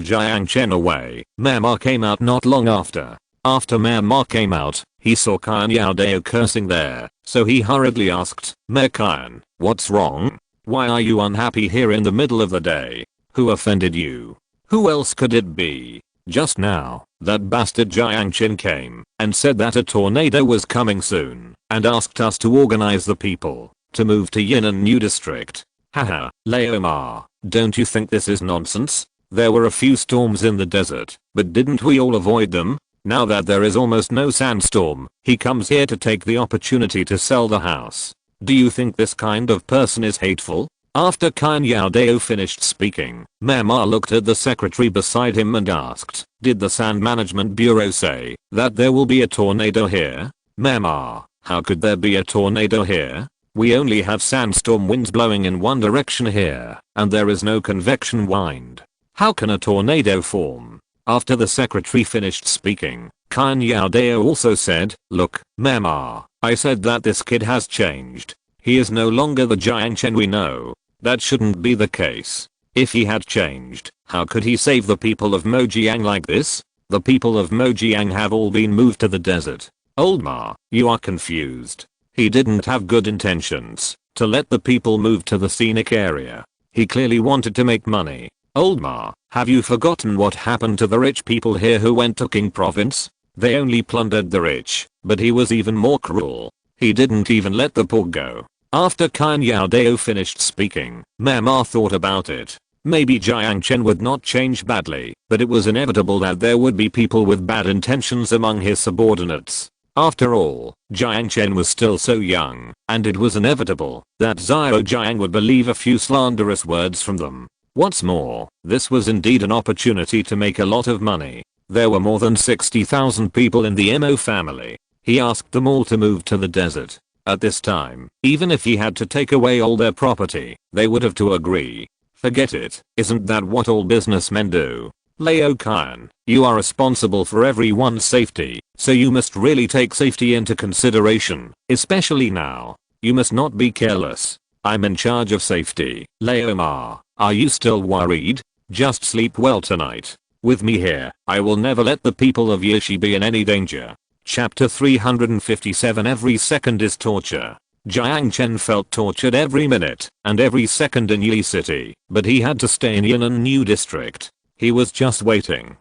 Jiang Chen away, Mama came out not long after. After Mama came out, he saw Kan Yaodao cursing there, so he hurriedly asked, Kan, what's wrong? Why are you unhappy here in the middle of the day? Who offended you? Who else could it be? Just now, that bastard Jiang Chen came and said that a tornado was coming soon and asked us to organize the people to move to Yunnan New District. Haha, Leomar, don't you think this is nonsense? There were a few storms in the desert, but didn't we all avoid them? Now that there is almost no sandstorm, he comes here to take the opportunity to sell the house. Do you think this kind of person is hateful? After Kan Yaodao finished speaking, Mama looked at the secretary beside him and asked, did the Sand Management Bureau say that there will be a tornado here? Mama, how could there be a tornado here? We only have sandstorm winds blowing in one direction here, and there is no convection wind. How can a tornado form? After the secretary finished speaking, Kan Yaodao also said, look, Mama, I said that this kid has changed. He is no longer the Jiang Chen we know. That shouldn't be the case. If he had changed, how could he save the people of Mojiang like this? The people of Mojiang have all been moved to the desert. Old Ma, you are confused. He didn't have good intentions to let the people move to the scenic area. He clearly wanted to make money. Old Ma, have you forgotten what happened to the rich people here who went to King Province? They only plundered the rich, but he was even more cruel. He didn't even let the poor go. After Kan Yaodao finished speaking, Mama thought about it. Maybe Jiang Chen would not change badly, but it was inevitable that there would be people with bad intentions among his subordinates. After all, Jiang Chen was still so young, and it was inevitable that Xiao Jiang would believe a few slanderous words from them. What's more, this was indeed an opportunity to make a lot of money. There were more than 60,000 people in the Mo family. He asked them all to move to the desert. At this time, even if he had to take away all their property, they would have to agree. Forget it, isn't that what all businessmen do? Leo Kan, you are responsible for everyone's safety, so you must really take safety into consideration, especially now. You must not be careless. I'm in charge of safety. Leomar, are you still worried? Just sleep well tonight. With me here, I will never let the people of Yishi be in any danger. Chapter 357 Every second is torture. Jiang Chen felt tortured every minute and every second in Yi City, but he had to stay in Yunnan New District. He was just waiting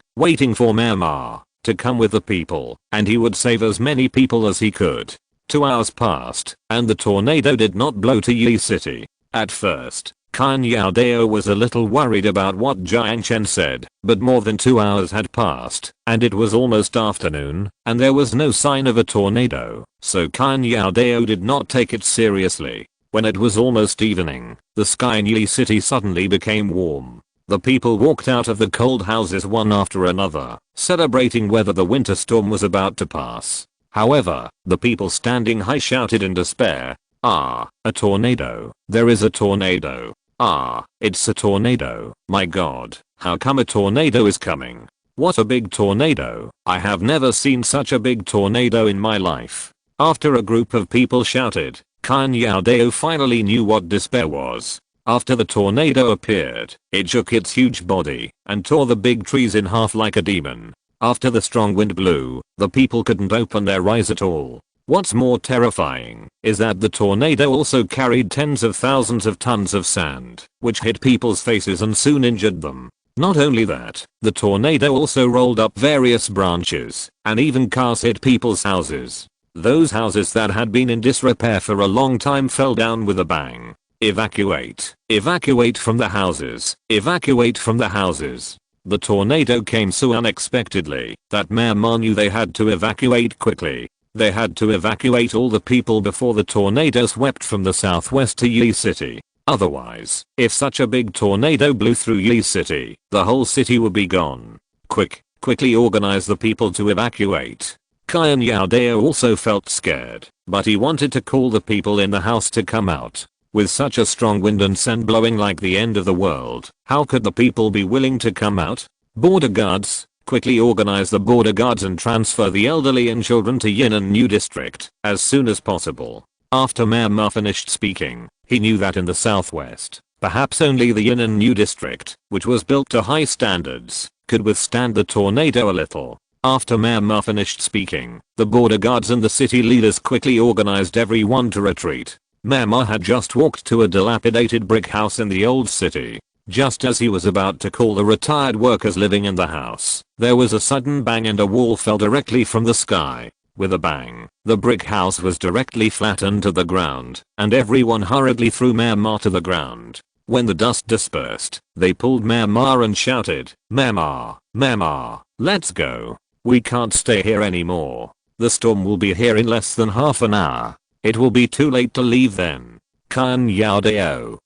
for Mama to come with the people, and he would save as many people as he could. 2 hours passed, and the tornado did not blow to Yi City. At first, Kan Yaodao was a little worried about what Jiang Chen said, but more than 2 hours had passed, and it was almost afternoon, and there was no sign of a tornado, so Kan Yaodao did not take it seriously. When it was almost evening, the sky in Yi City suddenly became warm. The people walked out of the cold houses one after another, celebrating whether the winter storm was about to pass. However, the people standing high shouted in despair, "Ah, a tornado. There is a tornado. Ah, it's a tornado. My god, how come a tornado is coming? What a big tornado. I have never seen such a big tornado in my life." After a group of people shouted, Kan Yaodao finally knew what despair was. After the tornado appeared, it shook its huge body and tore the big trees in half like a demon. After the strong wind blew, the people couldn't open their eyes at all. What's more terrifying is that the tornado also carried tens of thousands of tons of sand, which hit people's faces and soon injured them. Not only that, the tornado also rolled up various branches, and even cars hit people's houses. Those houses that had been in disrepair for a long time fell down with a bang. Evacuate. Evacuate from the houses. Evacuate from the houses. The tornado came so unexpectedly that Mama knew they had to evacuate quickly. They had to evacuate all the people before the tornado swept from the southwest to Yi City. Otherwise, if such a big tornado blew through Yi City, the whole city would be gone. Quickly organize the people to evacuate. Kan Yaodao also felt scared, but he wanted to call the people in the house to come out. With such a strong wind and sand blowing like the end of the world, how could the people be willing to come out? Border guards, quickly organize the border guards and transfer the elderly and children to Yin'an New District as soon as possible. After Mayor Ma finished speaking, he knew that in the southwest, perhaps only the Yin'an New District, which was built to high standards, could withstand the tornado a little. After Mayor Ma finished speaking, the border guards and the city leaders quickly organized everyone to retreat. Mayor Ma had just walked to a dilapidated brick house in the old city. Just as he was about to call the retired workers living in the house, there was a sudden bang and a wall fell directly from the sky. With a bang, the brick house was directly flattened to the ground, and everyone hurriedly threw Mayor Ma to the ground. When the dust dispersed, they pulled Mayor Ma and shouted, "Mayor Ma, let's go. We can't stay here anymore. The storm will be here in less than half an hour. It will be too late to leave then. Kan Yao Deo,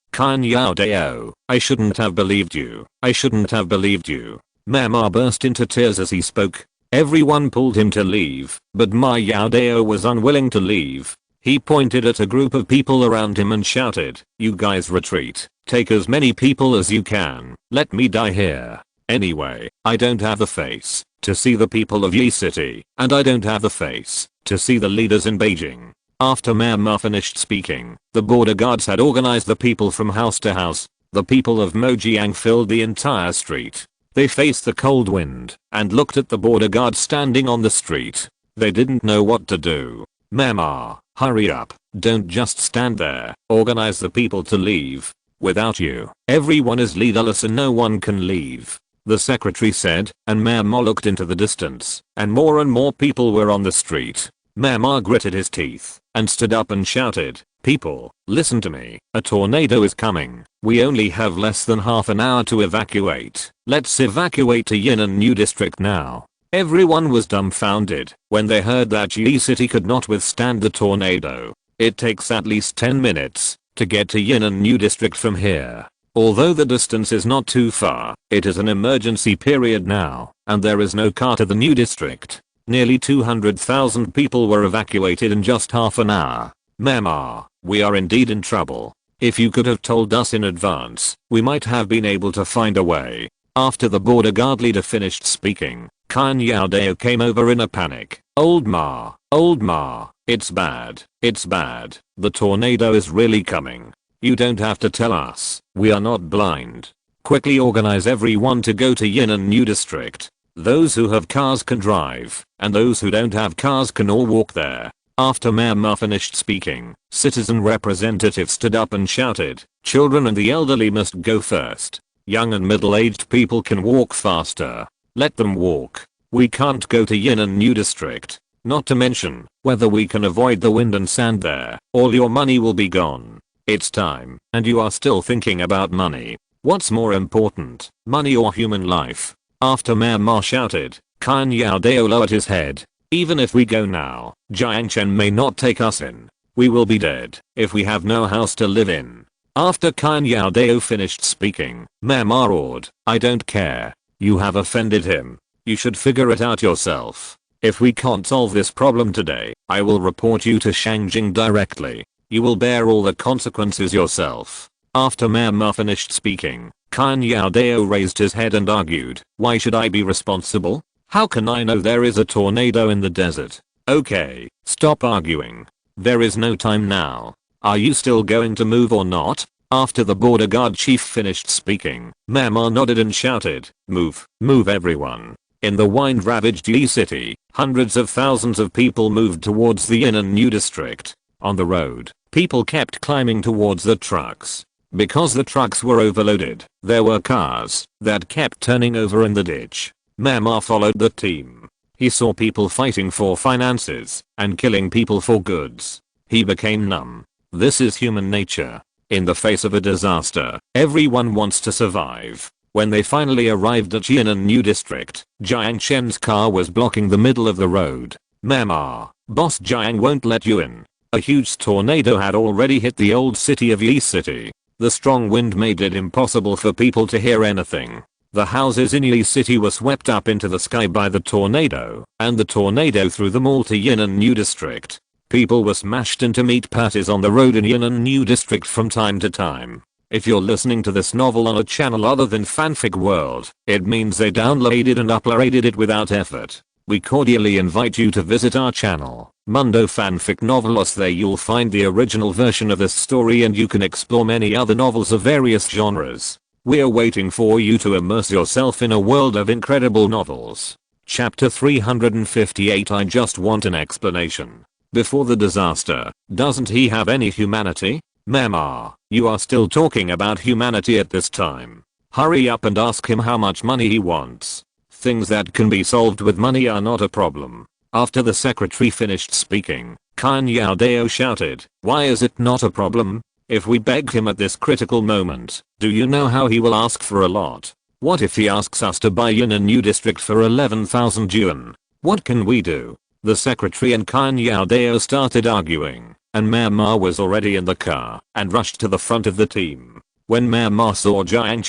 I shouldn't have believed you. Mayor Ma burst into tears as he spoke. Everyone pulled him to leave, but Ma Yao Deo was unwilling to leave. He pointed at a group of people around him and shouted, "You guys retreat. Take as many people as you can. Let me die here. Anyway, I don't have the face to see the people of Yi City, and I don't have the face to see the leaders in Beijing." After Mayor Ma finished speaking, the border guards had organized the people from house to house. The people of Mojiang filled the entire street. They faced the cold wind and looked at the border guards standing on the street. They didn't know what to do. "Mayor Ma, hurry up. Don't just stand there. Organize the people to leave. Without you, everyone is leaderless and no one can leave," the secretary said, and Mayor Ma looked into the distance, and more people were on the street. Mayor Ma gritted his teeth and stood up and shouted, "People, listen to me. A tornado is coming. We only have less than half an hour to evacuate. Let's evacuate to Yin'an New District now." Everyone was dumbfounded when they heard that Yi City could not withstand the tornado. It takes at least 10 minutes to get to Yin'an New District from here. Although the distance is not too far, it is an emergency period now, and there is no car to the new district. Nearly 200,000 people were evacuated in just half an hour. "Mayor Ma, we are indeed in trouble. If you could have told us in advance, we might have been able to find a way." After the border guard leader finished speaking, Kan Yao Deo came over in a panic. Old Ma, it's bad. The tornado is really coming. You don't have to tell us. We are not blind. Quickly organize everyone to go to Yin'an New District. Those who have cars can drive, and those who don't have cars can all walk there. After Mayor Ma finished speaking, citizen representatives stood up and shouted, "Children and the elderly must go first. Young and middle-aged people can walk faster. Let them walk. We can't go to Yin'an New District. Not to mention, whether we can avoid the wind and sand there, all your money will be gone. It's time, and you are still thinking about money. What's more important, money or human life?" After Mayor Ma shouted, Kan Yao Deo lowered his head. "Even if we go now, Jiang Chen may not take us in. We will be dead if we have no house to live in." After Kan Yao Deo finished speaking, Mayor Ma roared, "I don't care. You have offended him. You should figure it out yourself. If we can't solve this problem today, I will report you to Shangjing directly. You will bear all the consequences yourself." After Mayor Ma finished speaking, Kan Yao Deo raised his head and argued, "Why should I be responsible? How can I know there is a tornado in the desert?" "Okay, stop arguing. There is no time now. Are you still going to move or not?" After the border guard chief finished speaking, Mayor Ma nodded and shouted, "Move everyone." In the wind-ravaged Yi City, hundreds of thousands of people moved towards the Yin'an New District. On the road, people kept climbing towards the trucks. Because the trucks were overloaded, there were cars that kept turning over in the ditch. Mayor Ma followed the team. He saw people fighting for finances and killing people for goods. He became numb. This is human nature. In the face of a disaster, everyone wants to survive. When they finally arrived at Yin'an New District, Jiang Chen's car was blocking the middle of the road. "Mayor Ma, Boss Jiang won't let you in." A huge tornado had already hit the old city of Yi City. The strong wind made it impossible for people to hear anything. The houses in Yi City were swept up into the sky by the tornado, and the tornado threw them all to Yin'an New District. People were smashed into meat patties on the road in Yin'an New District from time to time. If you're listening to this novel on a channel other than Fanfic World, it means they downloaded and uploaded it without effort. We cordially invite you to visit our channel, Mundo Fanfic Novelos. There you'll find the original version of this story and you can explore many other novels of various genres. We're waiting for you to immerse yourself in a world of incredible novels. Chapter 358. I just want an explanation. Before the disaster, doesn't he have any humanity? Mama, you are still talking about humanity at this time. Hurry up and ask him how much money he wants. Things that can be solved with money are not a problem. After the secretary finished speaking, Kan Yaodao shouted, why is it not a problem? If we beg him at this critical moment, do you know how he will ask for a lot? What if he asks us to buy Yunnan New District for 11,000 yuan? What can we do? The secretary and Kan Yaodao started arguing, and Mama was already in the car and rushed to the front of the team. When Mama saw Jiang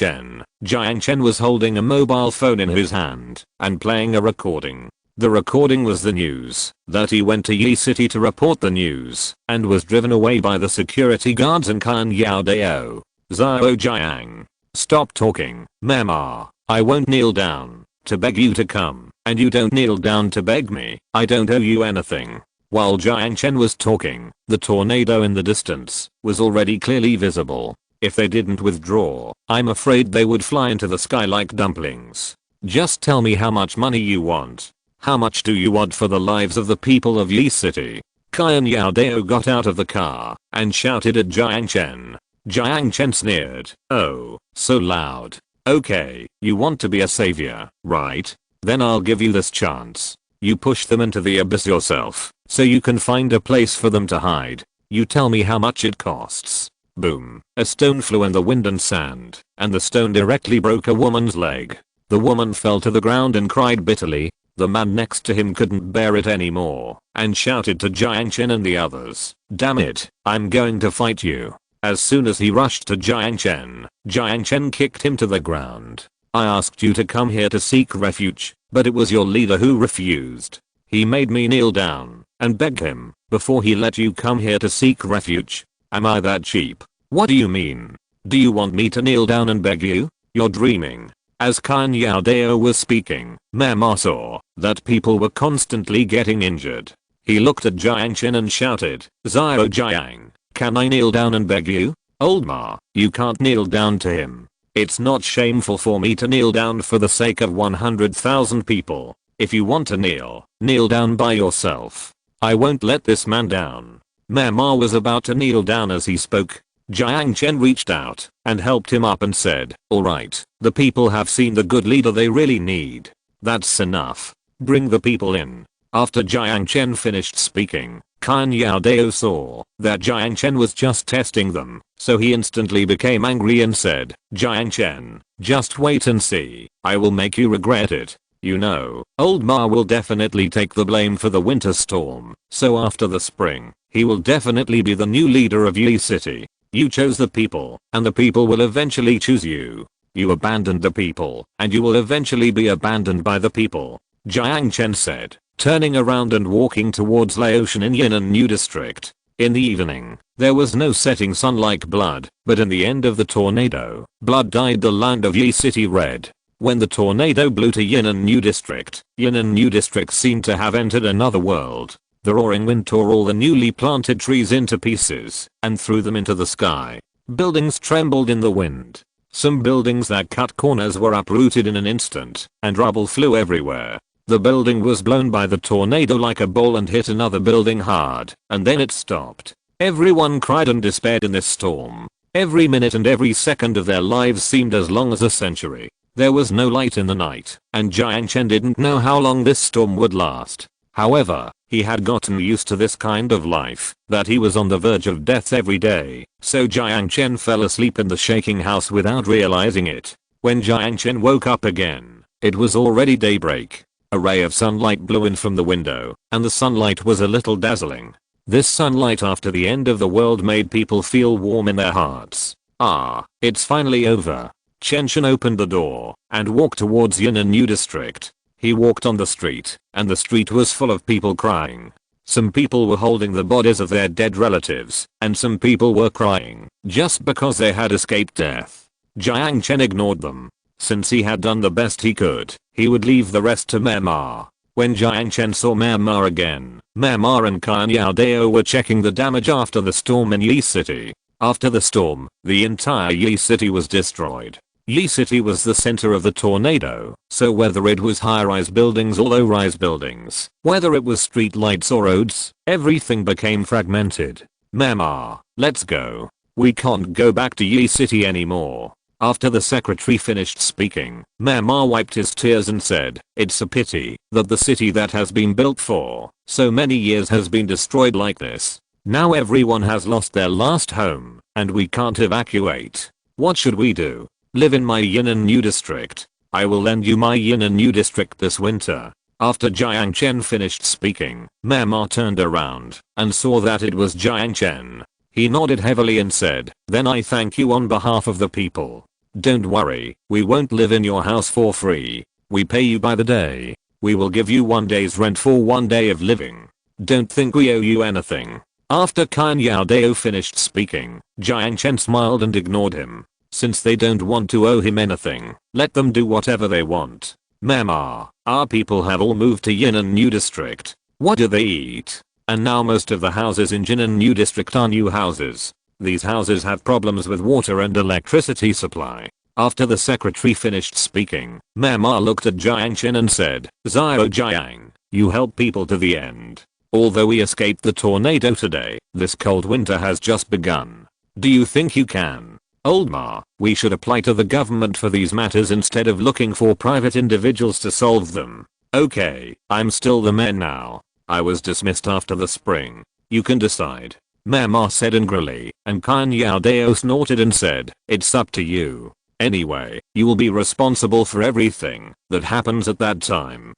Chen was holding a mobile phone in his hand and playing a recording. The recording was the news that he went to Yi City to report the news and was driven away by the security guards and Kan Yaodao. Zhao Jiang, stop talking, Mama. I won't kneel down to beg you to come, and you don't kneel down to beg me. I don't owe you anything. While Jiang Chen was talking, the tornado in the distance was already clearly visible. If they didn't withdraw, I'm afraid they would fly into the sky like dumplings. Just tell me how much money you want. How much do you want for the lives of the people of Yi City? Kan Yaodao got out of the car and shouted at Jiang Chen. Jiang Chen sneered. Oh, so loud. Okay, you want to be a savior, right? Then I'll give you this chance. You push them into the abyss yourself, so you can find a place for them to hide. You tell me how much it costs. Boom. A stone flew in the wind and sand, and the stone directly broke a woman's leg. The woman fell to the ground and cried bitterly. The man next to him couldn't bear it anymore and shouted to Jiang Chen and the others, damn it, I'm going to fight you. As soon as he rushed to Jiang Chen kicked him to the ground. I asked you to come here to seek refuge, but it was your leader who refused. He made me kneel down and beg him before he let you come here to seek refuge. Am I that cheap? What do you mean? Do you want me to kneel down and beg you? You're dreaming. As Kan Yaodao was speaking, Mama saw that people were constantly getting injured. He looked at Jiang Chen and shouted, Zhao Jiang, can I kneel down and beg you? Old Ma, you can't kneel down to him. It's not shameful for me to kneel down for the sake of 100,000 people. If you want to kneel down by yourself. I won't let this man down. Mama was about to kneel down as he spoke. Jiang Chen reached out and helped him up and said, alright, the people have seen the good leader they really need. That's enough. Bring the people in. After Jiang Chen finished speaking, Kan Yaodao saw that Jiang Chen was just testing them, so he instantly became angry and said, Jiang Chen, just wait and see. I will make you regret it. You know, old Ma will definitely take the blame for the winter storm, so after the spring, he will definitely be the new leader of Yi City. You chose the people, and the people will eventually choose you. You abandoned the people, and you will eventually be abandoned by the people. Jiang Chen said, turning around and walking towards Laotian in Yunnan New District. In the evening, there was no setting sun like blood, but in the end of the tornado, blood dyed the land of Yi City red. When the tornado blew to Yunnan New District seemed to have entered another world. The roaring wind tore all the newly planted trees into pieces and threw them into the sky. Buildings trembled in the wind. Some buildings that cut corners were uprooted in an instant, and rubble flew everywhere. The building was blown by the tornado like a ball and hit another building hard, and then it stopped. Everyone cried and despaired in this storm. Every minute and every second of their lives seemed as long as a century. There was no light in the night, and Jiang Chen didn't know how long this storm would last. However, he had gotten used to this kind of life, that he was on the verge of death every day, so Jiang Chen fell asleep in the shaking house without realizing it. When Jiang Chen woke up again, it was already daybreak. A ray of sunlight blew in from the window, and the sunlight was a little dazzling. This sunlight after the end of the world made people feel warm in their hearts. Ah, it's finally over. Chen opened the door and walked towards Yunnan New District. He walked on the street, and the street was full of people crying. Some people were holding the bodies of their dead relatives, and some people were crying just because they had escaped death. Jiang Chen ignored them. Since he had done the best he could, he would leave the rest to Ma. When Jiang Chen saw Ma again, Ma and Kan Yaodao were checking the damage after the storm in Yi City. After the storm, the entire Yi City was destroyed. Yi City was the center of the tornado, so whether it was high-rise buildings or low-rise buildings, whether it was street lights or roads, everything became fragmented. Ma, let's go. We can't go back to Yi City anymore. After the secretary finished speaking, Ma wiped his tears and said, "It's a pity that the city that has been built for so many years has been destroyed like this. Now everyone has lost their last home, and we can't evacuate. What should we do? Live in my Yinanyu district. I will lend you my Yinanyu district this winter." After Jiang Chen finished speaking, Ma turned around and saw that it was Jiang Chen. He nodded heavily and said, "Then I thank you on behalf of the people. Don't worry, we won't live in your house for free. We pay you by the day. We will give you 1 day's rent for 1 day of living. Don't think we owe you anything." After Kan Yaodao finished speaking, Jiang Chen smiled and ignored him. Since they don't want to owe him anything, let them do whatever they want. "Ma, our people have all moved to Yinanyu district. What do they eat? And now most of the houses in Yinanyu district are new houses. These houses have problems with water and electricity supply." After the secretary finished speaking, Ma looked at Jiang Chen and said, "Xiao Jiang, you help people to the end. Although we escaped the tornado today, this cold winter has just begun. Do you think you can? Old Ma, we should apply to the government for these matters instead of looking for private individuals to solve them." "Okay, I'm still the mayor now. I was dismissed after the spring. You can decide," Ma said angrily, and Kan Yaodao snorted and said, "It's up to you. Anyway, you will be responsible for everything that happens at that time."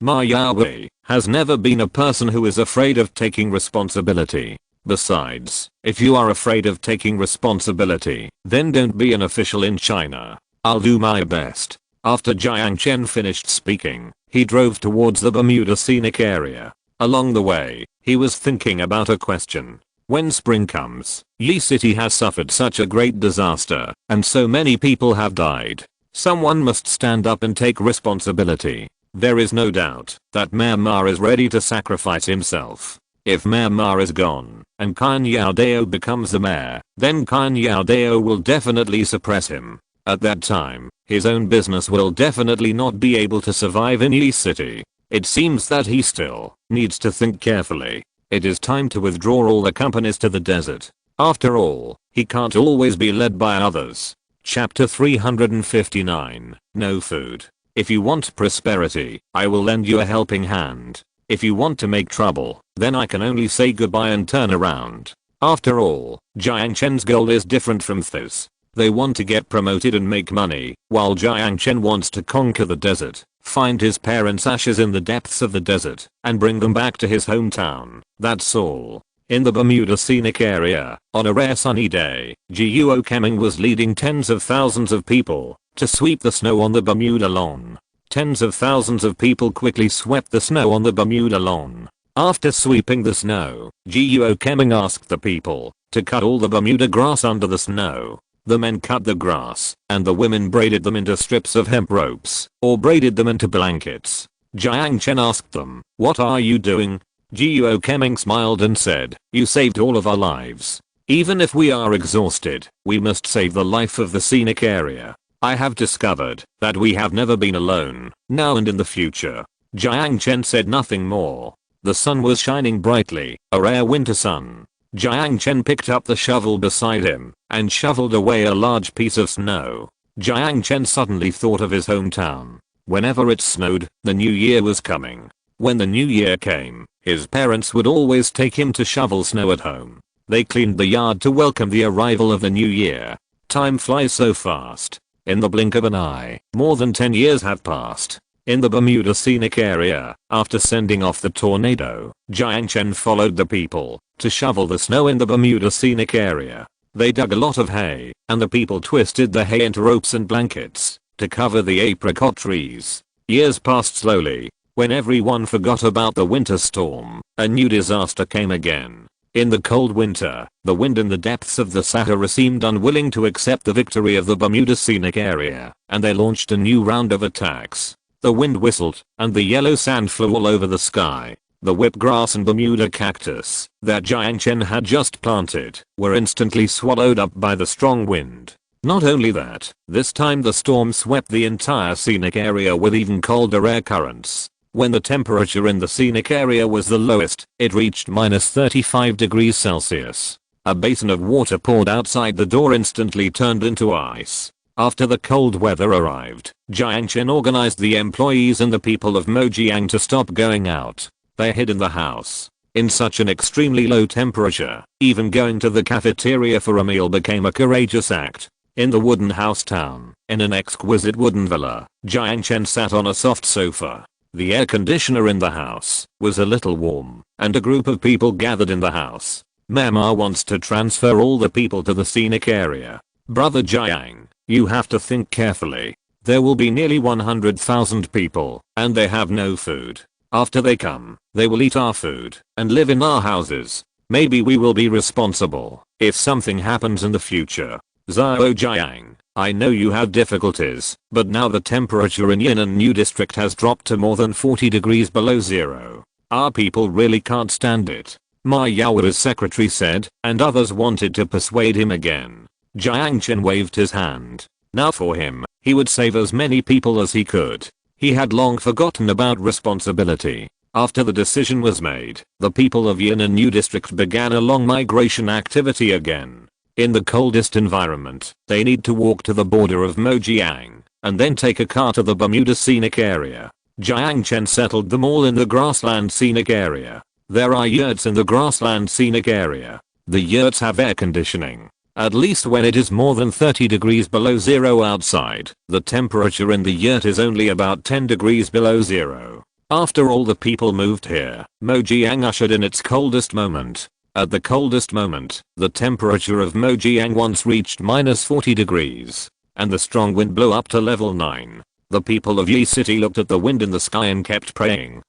Ma Yaoi has never been a person who is afraid of taking responsibility. Besides, if you are afraid of taking responsibility, then don't be an official in China. I'll do my best. After Jiang Chen finished speaking, he drove towards the Bermuda scenic area. Along the way, he was thinking about a question. When spring comes, Yi City has suffered such a great disaster, and so many people have died. Someone must stand up and take responsibility. There is no doubt that Ma is ready to sacrifice himself. If Ma is gone, and Kan Yaodao becomes the mayor, then Kan Yaodao will definitely suppress him. At that time, his own business will definitely not be able to survive in Yi City. It seems that he still needs to think carefully. It is time to withdraw all the companies to the desert. After all, he can't always be led by others. Chapter 359, No Food. If you want prosperity, I will lend you a helping hand. If you want to make trouble, then I can only say goodbye and turn around. After all, Jiang Chen's goal is different from Thos. They want to get promoted and make money, while Jiang Chen wants to conquer the desert, find his parents' ashes in the depths of the desert, and bring them back to his hometown. That's all. In the Bermuda scenic area, on a rare sunny day, Jiuo Keming was leading tens of thousands of people to sweep the snow on the Bermuda lawn. Tens of thousands of people quickly swept the snow on the Bermuda lawn. After sweeping the snow, Jiuo Keming asked the people to cut all the Bermuda grass under the snow. The men cut the grass, and the women braided them into strips of hemp ropes, or braided them into blankets. Jiang Chen asked them, "What are you doing?" Jiuo Keming smiled and said, "You saved all of our lives. Even if we are exhausted, we must save the life of the scenic area. I have discovered that we have never been alone, now and in the future." Jiang Chen said nothing more. The sun was shining brightly, a rare winter sun. Jiang Chen picked up the shovel beside him and shoveled away a large piece of snow. Jiang Chen suddenly thought of his hometown. Whenever it snowed, the new year was coming. When the new year came, his parents would always take him to shovel snow at home. They cleaned the yard to welcome the arrival of the new year. Time flies so fast. In the blink of an eye, more than 10 years have passed. In the Bermuda scenic area, after sending off the tornado, Jiang Chen followed the people to shovel the snow in the Bermuda scenic area. They dug a lot of hay, and the people twisted the hay into ropes and blankets to cover the apricot trees. Years passed slowly. When everyone forgot about the winter storm, a new disaster came again. In the cold winter, the wind in the depths of the Sahara seemed unwilling to accept the victory of the Bermuda scenic area, and they launched a new round of attacks. The wind whistled, and the yellow sand flew all over the sky. The whipgrass and Bermuda cactus that Jiang Chen had just planted were instantly swallowed up by the strong wind. Not only that, this time the storm swept the entire scenic area with even colder air currents. When the temperature in the scenic area was the lowest, it reached -35 degrees Celsius. A basin of water poured outside the door instantly turned into ice. After the cold weather arrived, Jiang Chen organized the employees and the people of Mojiang to stop going out. They hid in the house. In such an extremely low temperature, even going to the cafeteria for a meal became a courageous act. In the wooden house town, in an exquisite wooden villa, Jiang Chen sat on a soft sofa. The air conditioner in the house was a little warm, and a group of people gathered in the house. Mama wants to transfer all the people to the scenic area. Brother Jiang, you have to think carefully. There will be nearly 100,000 people, and they have no food. After they come, they will eat our food and live in our houses. Maybe we will be responsible if something happens in the future. Zhao Jiang, I know you have difficulties, but now the temperature in Yunnan New District has dropped to more than 40 degrees below zero. Our people really can't stand it. Ma Yao's secretary said, and others wanted to persuade him again. Jiang Chen waved his hand. Now for him, he would save as many people as he could. He had long forgotten about responsibility. After the decision was made, the people of Yunnan New District began a long migration activity again. In the coldest environment, they need to walk to the border of Mojiang, and then take a car to the Bermuda scenic area. Jiang Chen settled them all in the grassland scenic area. There are yurts in the grassland scenic area. The yurts have air conditioning. At least when it is more than 30 degrees below zero outside, the temperature in the yurt is only about 10 degrees below zero. After all the people moved here, Mojiang ushered in its coldest moment. At the coldest moment, the temperature of Mojiang once reached -40 degrees, and the strong wind blew up to level 9. The people of Yi City looked at the wind in the sky and kept praying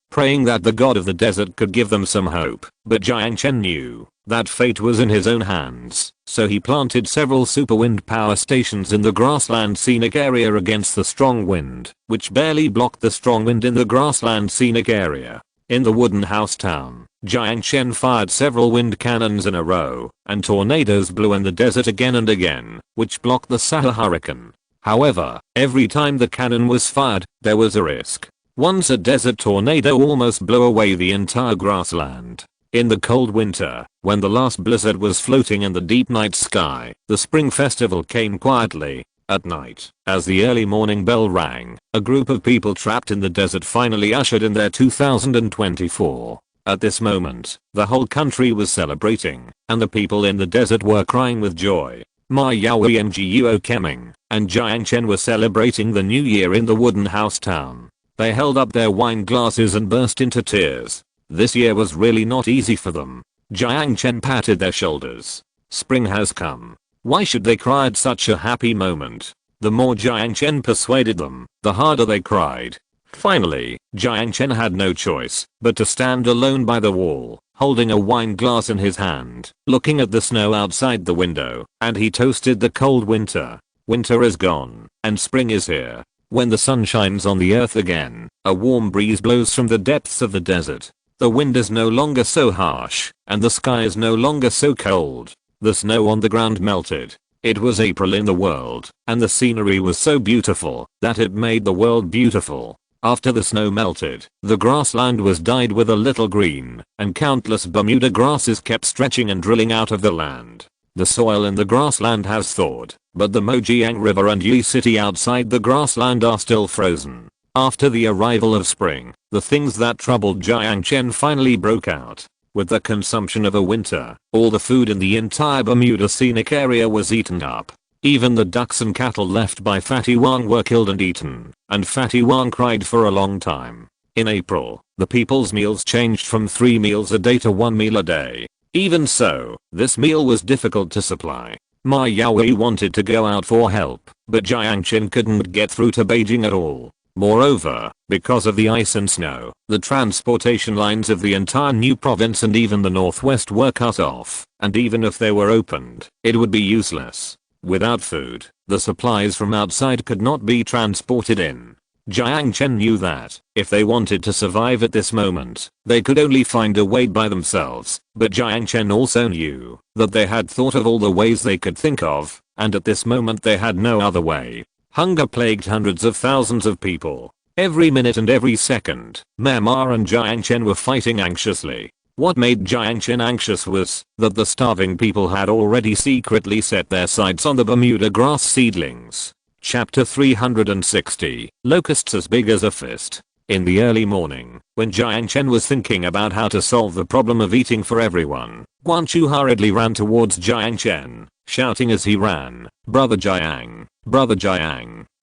that the god of the desert could give them some hope, but Jiang Chen knew that fate was in his own hands, so he planted several super wind power stations in the grassland scenic area against the strong wind, which barely blocked the strong wind in the grassland scenic area. In the wooden house town, Jiang Chen fired several wind cannons in a row, and tornadoes blew in the desert again and again, which blocked the Sahara hurricane. However, every time the cannon was fired, there was a risk. Once a desert tornado almost blew away the entire grassland. In the cold winter, when the last blizzard was floating in the deep night sky, the spring festival came quietly. At night, as the early morning bell rang, a group of people trapped in the desert finally ushered in their 2024. At this moment, the whole country was celebrating, and the people in the desert were crying with joy. Ma Yao and Guo Keming and Jiang Chen were celebrating the new year in the wooden house town. They held up their wine glasses and burst into tears. This year was really not easy for them. Jiang Chen patted their shoulders. Spring has come. Why should they cry at such a happy moment? The more Jiang Chen persuaded them, the harder they cried. Finally, Jiang Chen had no choice but to stand alone by the wall, holding a wine glass in his hand, looking at the snow outside the window, and he toasted the cold winter. Winter is gone, and spring is here. When the sun shines on the earth again, a warm breeze blows from the depths of the desert. The wind is no longer so harsh, and the sky is no longer so cold. The snow on the ground melted. It was April in the world, and the scenery was so beautiful that it made the world beautiful. After the snow melted, the grassland was dyed with a little green, and countless Bermuda grasses kept stretching and drilling out of the land. The soil in the grassland has thawed, but the Mojiang River and Yi City outside the grassland are still frozen. After the arrival of spring, the things that troubled Jiang Chen finally broke out. With the consumption of a winter, all the food in the entire Bermuda scenic area was eaten up. Even the ducks and cattle left by Fatty Wang were killed and eaten, and Fatty Wang cried for a long time. In April, the people's meals changed from 3 meals a day to 1 meal a day. Even so, this meal was difficult to supply. Ma Yaoi wanted to go out for help, but Jiang Chen couldn't get through to Beijing at all. Moreover, Because of the ice and snow, the transportation lines of the entire new province and even the northwest were cut off, and even if they were opened, it would be useless. Without food, the supplies from outside could not be transported in. Jiang Chen knew that, if they wanted to survive at this moment, they could only find a way by themselves, but Jiang Chen also knew that they had thought of all the ways they could think of, and at this moment they had no other way. Hunger plagued hundreds of thousands of people. Every minute and every second, Mama and Jiang Chen were fighting anxiously. What made Jiang Chen anxious was that the starving people had already secretly set their sights on the Bermuda grass seedlings. Chapter 360, Locusts as Big as a Fist. In the early morning, when Jiang Chen was thinking about how to solve the problem of eating for everyone, Guanchu hurriedly ran towards Jiang Chen, shouting as he ran, Brother Jiang,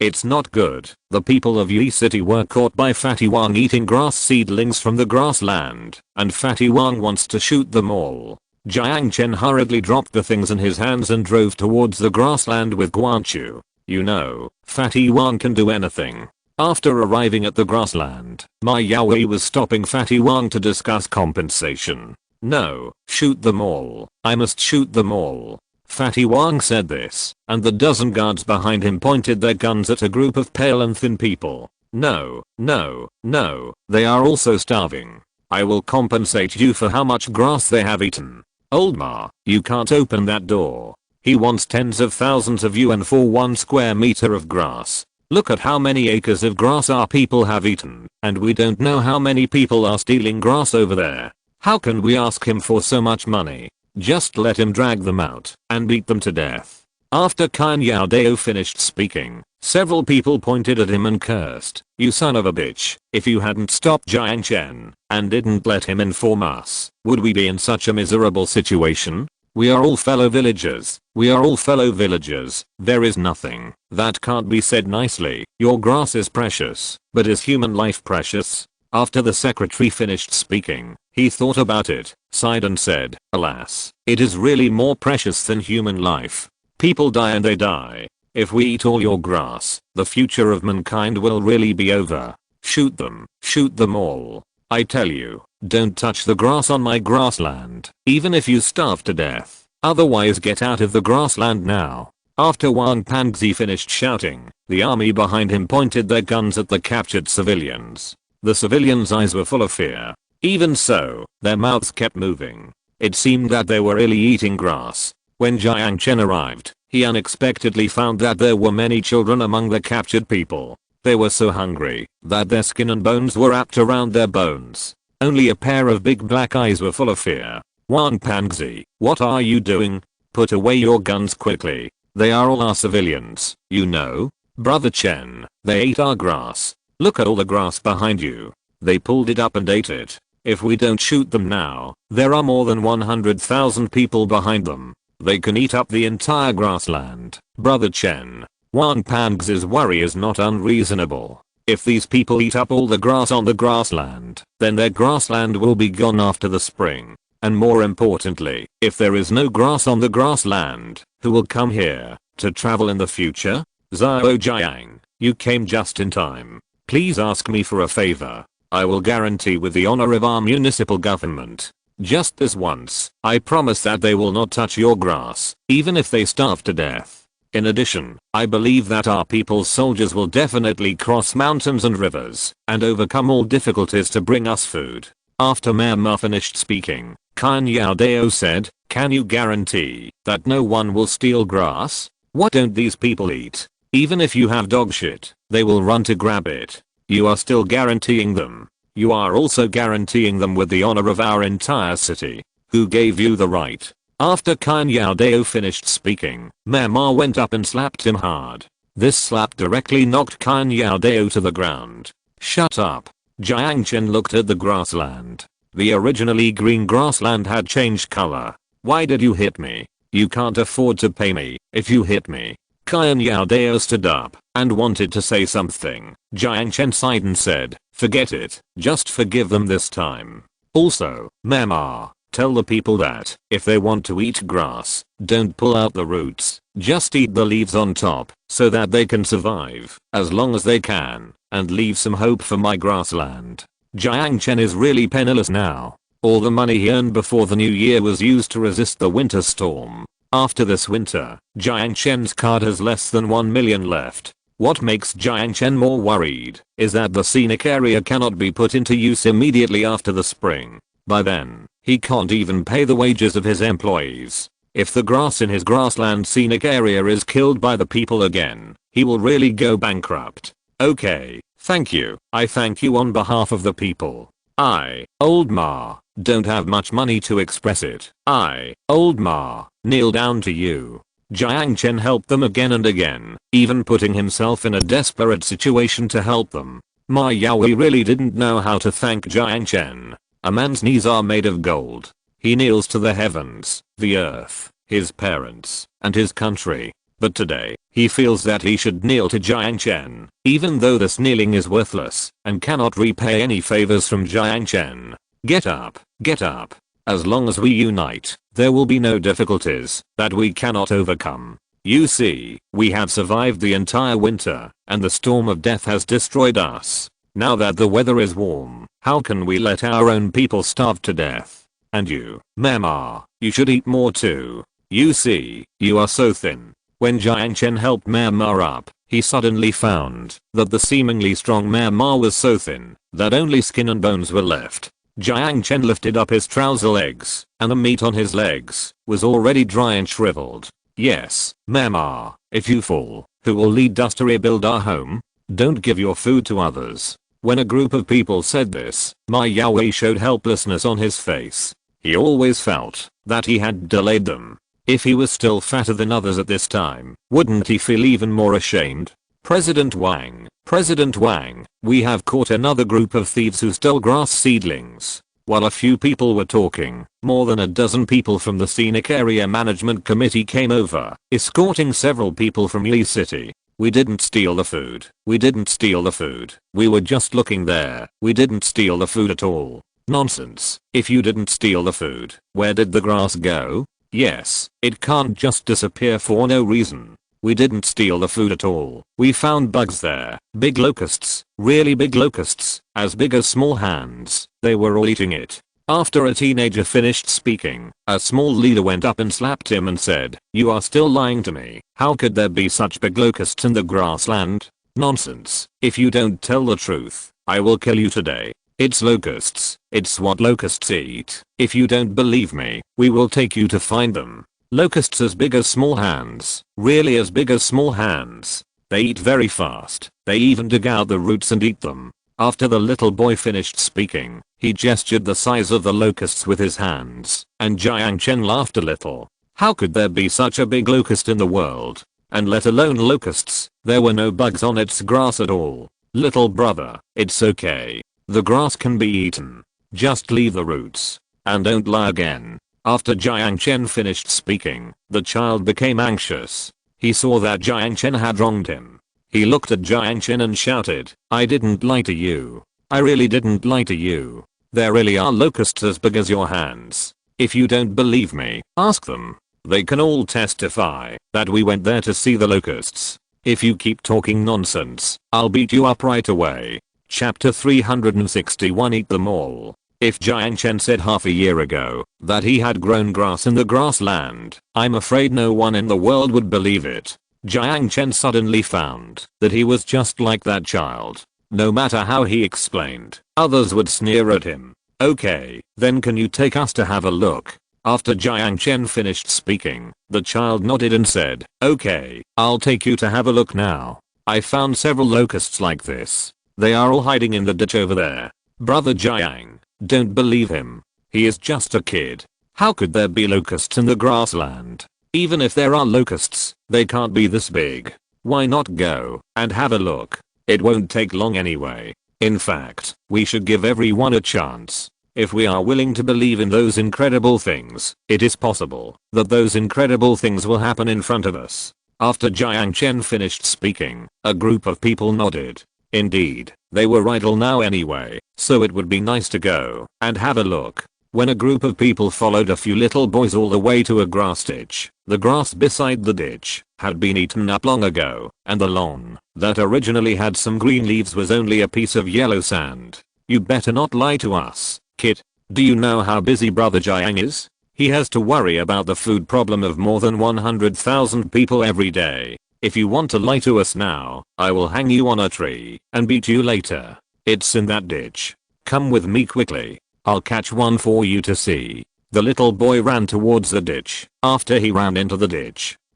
it's not good. The people of Yi City were caught by Fatty Wang eating grass seedlings from the grassland, and Fatty Wang wants to shoot them all. Jiang Chen hurriedly dropped the things in his hands and drove towards the grassland with Guanchu. You know, Fatty Wang can do anything. After arriving at the grassland, Ma Yaoi was stopping Fatty Wang to discuss compensation. No, shoot them all. I must shoot them all. Fatty Wang said this, and the dozen guards behind him pointed their guns at a group of pale and thin people. No, they are also starving. I will compensate you for how much grass they have eaten. Old Ma, you can't open that door. He wants tens of thousands of yuan for 1 square meter of grass. Look at how many acres of grass our people have eaten, and we don't know how many people are stealing grass over there. How can we ask him for so much money? Just let him drag them out and beat them to death. After Kan Yao Dao finished speaking, several people pointed at him and cursed, you son of a bitch, if you hadn't stopped Jiang Chen and didn't let him inform us, would we be in such a miserable situation? We are all fellow villagers. There is nothing that can't be said nicely. Your grass is precious, but is human life precious? After the secretary finished speaking, he thought about it, sighed and said, alas, it is really more precious than human life. People die and they die. If we eat all your grass, the future of mankind will really be over. Shoot them all. I tell you, don't touch the grass on my grassland, even if you starve to death. Otherwise get out of the grassland now. After Wang Panzi finished shouting, the army behind him pointed their guns at the captured civilians. The civilians' eyes were full of fear. Even so, their mouths kept moving. It seemed that they were really eating grass. When Jiang Chen arrived, he unexpectedly found that there were many children among the captured people. They were so hungry that their skin and bones were wrapped around their bones. Only a pair of big black eyes were full of fear. Wang Panzi, what are you doing? Put away your guns quickly. They are all our civilians, you know. Brother Chen, they ate our grass. Look at all the grass behind you. They pulled it up and ate it. If we don't shoot them now, there are more than 100,000 people behind them. They can eat up the entire grassland. Brother Chen, Wang Panzi's worry is not unreasonable. If these people eat up all the grass on the grassland, then their grassland will be gone after the spring. And more importantly, if there is no grass on the grassland, who will come here to travel in the future? Zhao Jiang, you came just in time. Please ask me for a favor. I will guarantee with the honor of our municipal government. Just this once, I promise that they will not touch your grass, even if they starve to death. In addition, I believe that our people's soldiers will definitely cross mountains and rivers and overcome all difficulties to bring us food. After Mama finished speaking, Kan Yao Dao said, can you guarantee that no one will steal grass? What don't these people eat? Even if you have dog shit, they will run to grab it. You are still guaranteeing them. You are also guaranteeing them with the honor of our entire city. Who gave you the right? After Kan Yao Dao finished speaking, Mama went up and slapped him hard. This slap directly knocked Kan Yao Dao to the ground. Shut up. Jiang Chen looked at the grassland. The originally green grassland had changed color. Why did you hit me? You can't afford to pay me if you hit me. Kan Yao Dao stood up and wanted to say something. Jiang Chen sighed and said, forget it, just forgive them this time. Also, Mama, Tell the people that, if they want to eat grass, don't pull out the roots, just eat the leaves on top, so that they can survive, as long as they can, and leave some hope for my grassland. Jiang Chen is really penniless now. All the money he earned before the new year was used to resist the winter storm. After this winter, Jiang Chen's card has less than 1 million left. What makes Jiang Chen more worried is that the scenic area cannot be put into use immediately after the spring. By then, he can't even pay the wages of his employees. If the grass in his grassland scenic area is killed by the people again, he will really go bankrupt. Okay, thank you. I thank you on behalf of the people. I, Old Ma, don't have much money to express it. I, Old Ma, kneel down to you. Jiang Chen helped them again and again, even putting himself in a desperate situation to help them. Ma Yaoi really didn't know how to thank Jiang Chen. A man's knees are made of gold. He kneels to the heavens, the earth, his parents, and his country. But today, he feels that he should kneel to Jiang Chen, even though this kneeling is worthless and cannot repay any favors from Jiang Chen. Get up, get up. As long as we unite, there will be no difficulties that we cannot overcome. You see, we have survived the entire winter, and the storm of death has destroyed us. Now that the weather is warm, how can we let our own people starve to death? And you, Mama, you should eat more too. You see, you are so thin. When Jiang Chen helped Mama up, he suddenly found that the seemingly strong Mama was so thin that only skin and bones were left. Jiang Chen lifted up his trouser legs, and the meat on his legs was already dry and shriveled. Yes, Mama, if you fall, who will lead us to rebuild our home? Don't give your food to others. When a group of people said this, Ma Yaoi showed helplessness on his face. He always felt that he had delayed them. If he was still fatter than others at this time, wouldn't he feel even more ashamed? President Wang, we have caught another group of thieves who stole grass seedlings. While a few people were talking, more than a dozen people from the Scenic Area Management Committee came over, escorting several people from Yi City. We didn't steal the food. We didn't steal the food. We were just looking there. We didn't steal the food at all. Nonsense. If you didn't steal the food, where did the grass go? Yes, it can't just disappear for no reason. We didn't steal the food at all. We found bugs there. Big locusts. Really big locusts. As big as small hands. They were all eating it. After a teenager finished speaking, a small leader went up and slapped him and said, "You are still lying to me. How could there be such big locusts in the grassland? Nonsense. If you don't tell the truth, I will kill you today. It's locusts. It's what locusts eat. If you don't believe me, we will take you to find them. Locusts as big as small hands. Really as big as small hands. They eat very fast. They even dig out the roots and eat them." After the little boy finished speaking, he gestured the size of the locusts with his hands, and Jiang Chen laughed a little. How could there be such a big locust in the world? And let alone locusts, there were no bugs on its grass at all. Little brother, it's okay. The grass can be eaten. Just leave the roots. And don't lie again. After Jiang Chen finished speaking, the child became anxious. He saw that Jiang Chen had wronged him. He looked at Jiang Chen and shouted, "I didn't lie to you. I really didn't lie to you. There really are locusts as big as your hands. If you don't believe me, ask them. They can all testify that we went there to see the locusts. If you keep talking nonsense, I'll beat you up right away." Chapter 361 Eat them all. If Jiang Chen said half a year ago that he had grown grass in the grassland, I'm afraid no one in the world would believe it. Jiang Chen suddenly found that he was just like that child. No matter how he explained, others would sneer at him. "Okay, then can you take us to have a look?" After Jiang Chen finished speaking, the child nodded and said, "Okay, I'll take you to have a look now. I found several locusts like this. They are all hiding in the ditch over there." Brother Jiang, don't believe him. He is just a kid. How could there be locusts in the grassland? Even if there are locusts, they can't be this big. Why not go and have a look? It won't take long anyway. In fact, we should give everyone a chance. If we are willing to believe in those incredible things, it is possible that those incredible things will happen in front of us. After Jiang Chen finished speaking, a group of people nodded. Indeed, they were idle now anyway, so it would be nice to go and have a look. when a group of people followed a few little boys all the way to a grass ditch. The grass beside the ditch had been eaten up long ago, and the lawn that originally had some green leaves was only a piece of yellow sand. You better not lie to us, kid. Do you know how busy Brother Jiang is? He has to worry about the food problem of more than 100,000 people every day. If you want to lie to us now, I will hang you on a tree and beat you later. It's in that ditch. Come with me quickly. I'll catch one for you to see. The little boy ran towards the ditch. After he ran into the ditch,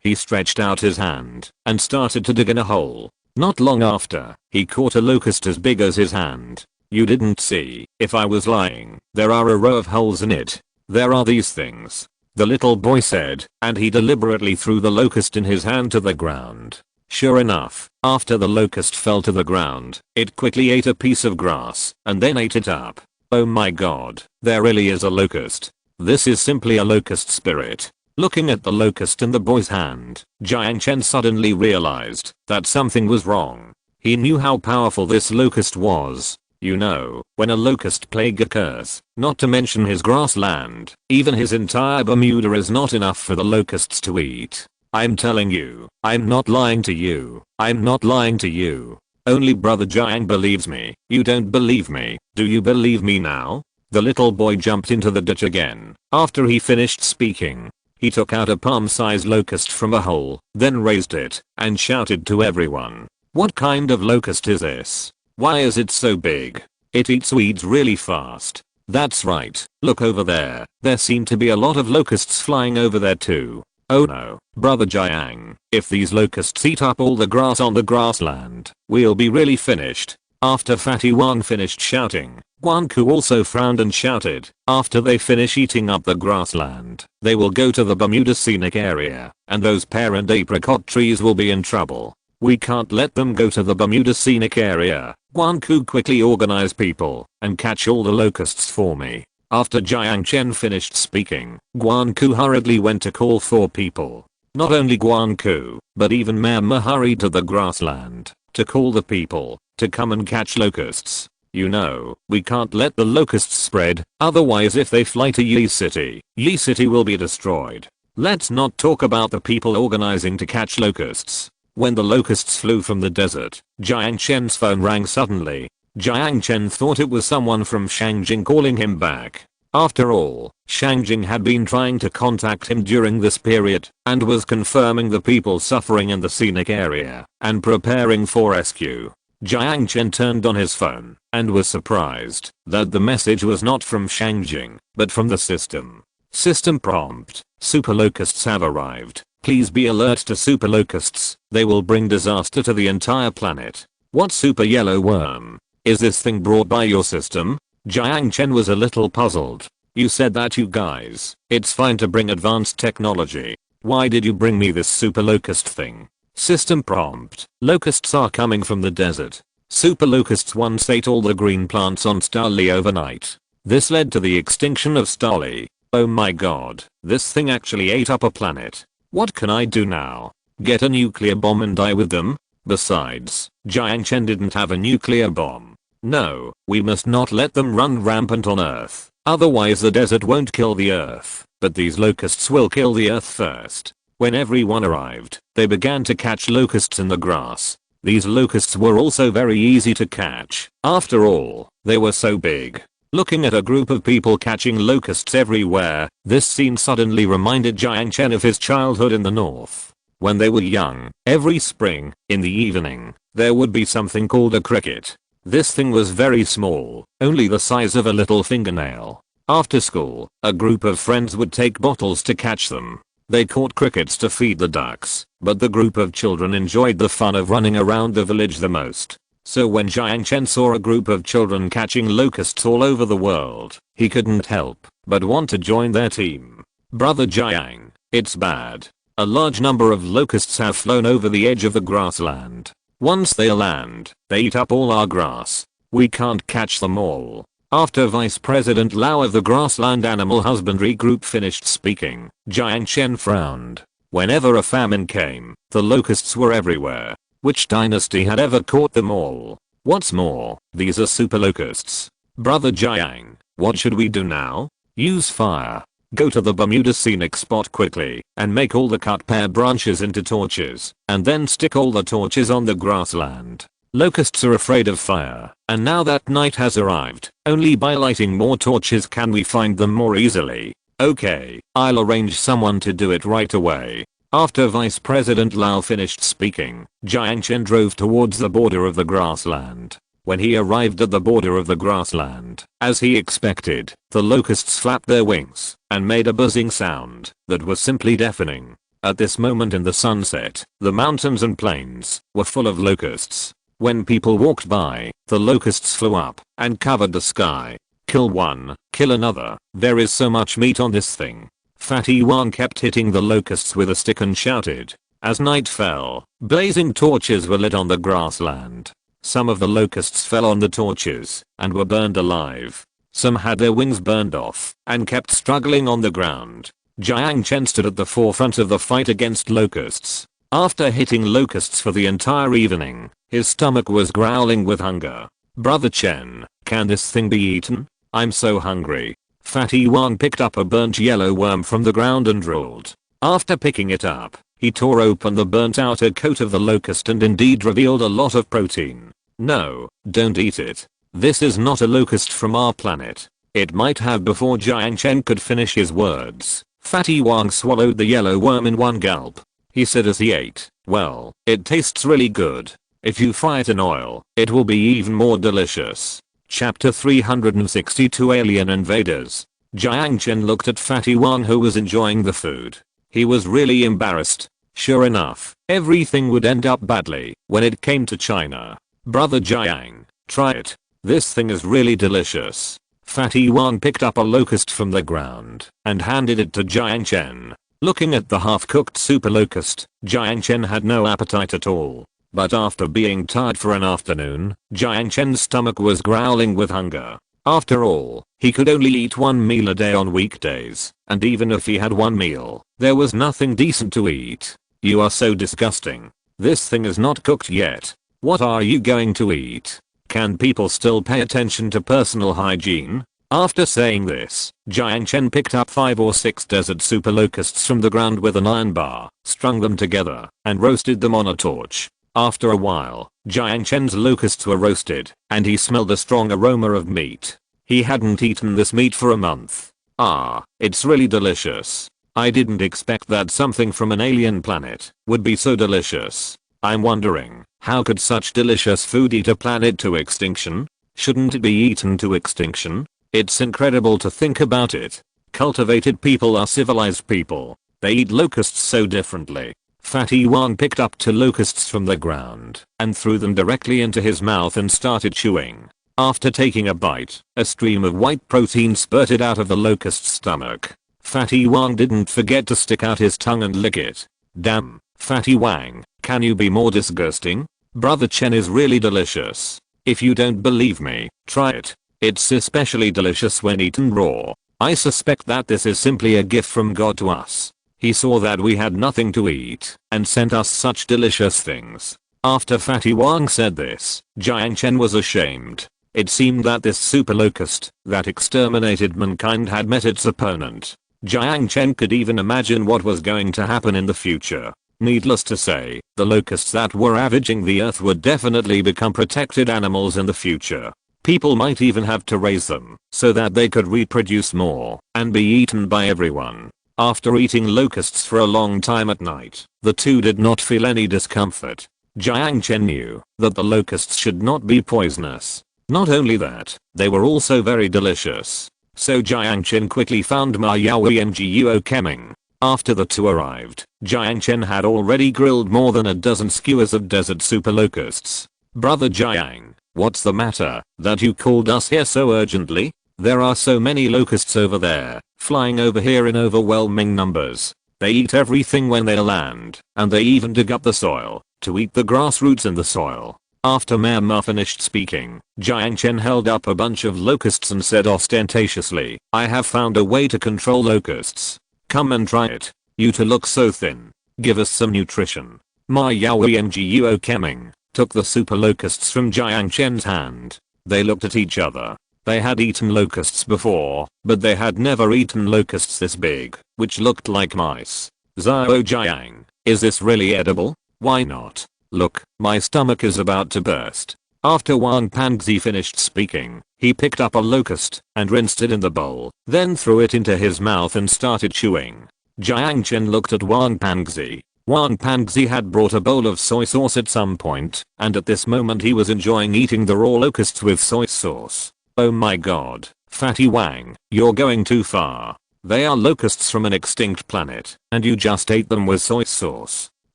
he stretched out his hand and started to dig in a hole. Not long after, he caught a locust as big as his hand. You didn't see. If I was lying, there are a row of holes in it. There are these things, the little boy said, and he deliberately threw the locust in his hand to the ground. Sure enough, after the locust fell to the ground, it quickly ate a piece of grass and then ate it up. Oh my god, there really is a locust. This is simply a locust spirit. Looking at the locust in the boy's hand, Jiang Chen suddenly realized that something was wrong. He knew how powerful this locust was. You know, when a locust plague occurs, not to mention his grassland, even his entire Bermuda is not enough for the locusts to eat. I'm telling you, I'm not lying to you. I'm not lying to you. Only Brother Jiang believes me. You don't believe me. Do you believe me now? The little boy jumped into the ditch again. After he finished speaking, he took out a palm-sized locust from a hole, then raised it, and shouted to everyone. What kind of locust is this? Why is it so big? It eats weeds really fast. That's right, look over there. There seem to be a lot of locusts flying over there too. Oh no, Brother Jiang, if these locusts eat up all the grass on the grassland, we'll be really finished. After Fatty Wang finished shouting, Guanku also frowned and shouted, after they finish eating up the grassland, they will go to the Bermuda scenic area, and those parent apricot trees will be in trouble. We can't let them go to the Bermuda scenic area. Guanku quickly organize people and catch all the locusts for me. After Jiang Chen finished speaking, Guanku hurriedly went to call for people. Not only Guanku, but even Mama hurried to the grassland to call the people to come and catch locusts. You know, we can't let the locusts spread, otherwise if they fly to Yi City will be destroyed. Let's not talk about the people organizing to catch locusts. When the locusts flew from the desert, Jiang Chen's phone rang suddenly. Jiang Chen thought it was someone from Shangjing calling him back. After all, Shangjing had been trying to contact him during this period and was confirming the people suffering in the scenic area and preparing for rescue. Jiang Chen turned on his phone and was surprised that the message was not from Shangjing, but from the system. System prompt: super locusts have arrived. Please be alert to super locusts. They will bring disaster to the entire planet. What super yellow worm? Is this thing brought by your system? Jiang Chen was a little puzzled. You said that, you guys. It's fine to bring advanced technology. Why did you bring me this super locust thing? System prompt: locusts are coming from the desert. Super locusts once ate all the green plants on Starly overnight. This led to the extinction of Starly. Oh my god, this thing actually ate up a planet. What can I do now? Get a nuclear bomb and die with them? Besides, Jiang Chen didn't have a nuclear bomb. No, we must not let them run rampant on Earth. Otherwise the desert won't kill the Earth, but these locusts will kill the Earth first. When everyone arrived, they began to catch locusts in the grass. These locusts were also very easy to catch. After all, they were so big. Looking at a group of people catching locusts everywhere, this scene suddenly reminded Jiang Chen of his childhood in the north. When they were young, every spring, in the evening, there would be something called a cricket. This thing was very small, only the size of a little fingernail. After school, a group of friends would take bottles to catch them. They caught crickets to feed the ducks, but the group of children enjoyed the fun of running around the village the most. So when Jiang Chen saw a group of children catching locusts all over the world, he couldn't help but want to join their team. Brother Jiang, it's bad. A large number of locusts have flown over the edge of the grassland. Once they land, they eat up all our grass. We can't catch them all. After Vice President Lau of the Grassland Animal Husbandry Group finished speaking, Jiang Chen frowned. Whenever a famine came, the locusts were everywhere. Which dynasty had ever caught them all? What's more, these are super locusts. Brother Jiang, what should we do now? Use fire. Go to the Bermuda scenic spot quickly and make all the cut pear branches into torches and then stick all the torches on the grassland. Locusts are afraid of fire, and now that night has arrived, only by lighting more torches can we find them more easily. Okay, I'll arrange someone to do it right away. After Vice President Lau finished speaking, Jiang Chen drove towards the border of the grassland. When he arrived at the border of the grassland, as he expected, the locusts flapped their wings and made a buzzing sound that was simply deafening. At this moment in the sunset, the mountains and plains were full of locusts. When people walked by, the locusts flew up and covered the sky. Kill one, kill another, there is so much meat on this thing. Fatty Wang kept hitting the locusts with a stick and shouted. As night fell, blazing torches were lit on the grassland. Some of the locusts fell on the torches and were burned alive. Some had their wings burned off and kept struggling on the ground. Jiang Chen stood at the forefront of the fight against locusts. After hitting locusts for the entire evening, his stomach was growling with hunger. Brother Chen, can this thing be eaten? I'm so hungry. Fatty Wang picked up a burnt yellow worm from the ground and rolled. After picking it up, he tore open the burnt outer coat of the locust and indeed revealed a lot of protein. No, don't eat it. This is not a locust from our planet. It might have. Before Jiang Chen could finish his words, Fatty Wang swallowed the yellow worm in one gulp. He said as he ate, well, it tastes really good. If you fry it in oil, it will be even more delicious. Chapter 362 Alien Invaders. Jiang Chen looked at Fatty Wang, who was enjoying the food. He was really embarrassed. Sure enough, everything would end up badly when it came to China. Brother Jiang, try it. This thing is really delicious. Fatty Wang picked up a locust from the ground and handed it to Jiang Chen. Looking at the half-cooked super locust, Jiang Chen had no appetite at all. But after being tired for an afternoon, Jiang Chen's stomach was growling with hunger. After all, he could only eat one meal a day on weekdays, and even if he had one meal, there was nothing decent to eat. You are so disgusting. This thing is not cooked yet. What are you going to eat? Can people still pay attention to personal hygiene? After saying this, Jiang Chen picked up 5 or 6 desert super locusts from the ground with an iron bar, strung them together, and roasted them on a torch. After a while, Jiang Chen's locusts were roasted, and he smelled a strong aroma of meat. He hadn't eaten this meat for a month. Ah, it's really delicious. I didn't expect that something from an alien planet would be so delicious. I'm wondering, how could such delicious food eat a planet to extinction? Shouldn't it be eaten to extinction? It's incredible to think about it. Cultivated people are civilized people. They eat locusts so differently. Fatty Wang picked up 2 locusts from the ground and threw them directly into his mouth and started chewing. After taking a bite, a stream of white protein spurted out of the locust's stomach. Fatty Wang didn't forget to stick out his tongue and lick it. Damn, Fatty Wang, can you be more disgusting? Brother Chen is really delicious. If you don't believe me, try it. It's especially delicious when eaten raw. I suspect that this is simply a gift from God to us. He saw that we had nothing to eat and sent us such delicious things. After Fatty Wang said this, Jiang Chen was ashamed. It seemed that this super locust that exterminated mankind had met its opponent. Jiang Chen could even imagine what was going to happen in the future. Needless to say, the locusts that were ravaging the earth would definitely become protected animals in the future. People might even have to raise them so that they could reproduce more and be eaten by everyone. After eating locusts for a long time at night, the two did not feel any discomfort. Jiang Chen knew that the locusts should not be poisonous. Not only that, they were also very delicious. So Jiang Chen quickly found Ma Yaoi and Jiuo Keming. After the two arrived, Jiang Chen had already grilled more than a dozen skewers of desert super locusts. Brother Jiang, what's the matter that you called us here so urgently? There are so many locusts over there, flying over here in overwhelming numbers. They eat everything when they land, and they even dig up the soil to eat the grass roots in the soil. After Ma finished speaking, Jiang Chen held up a bunch of locusts and said ostentatiously, I have found a way to control locusts. Come and try it. You two look so thin. Give us some nutrition. Ma Yaoi and Jiuo Keming took the super locusts from Jiang Chen's hand. They looked at each other. They had eaten locusts before, but they had never eaten locusts this big, which looked like mice. Zhao Jiang, is this really edible? Why not? Look, my stomach is about to burst. After Wang Pangzi finished speaking, he picked up a locust and rinsed it in the bowl, then threw it into his mouth and started chewing. Jiang Chen looked at Wang Pangzi. Wang Pangzi had brought a bowl of soy sauce at some point, and at this moment he was enjoying eating the raw locusts with soy sauce. Oh my god, Fatty Wang, you're going too far. They are locusts from an extinct planet, and you just ate them with soy sauce.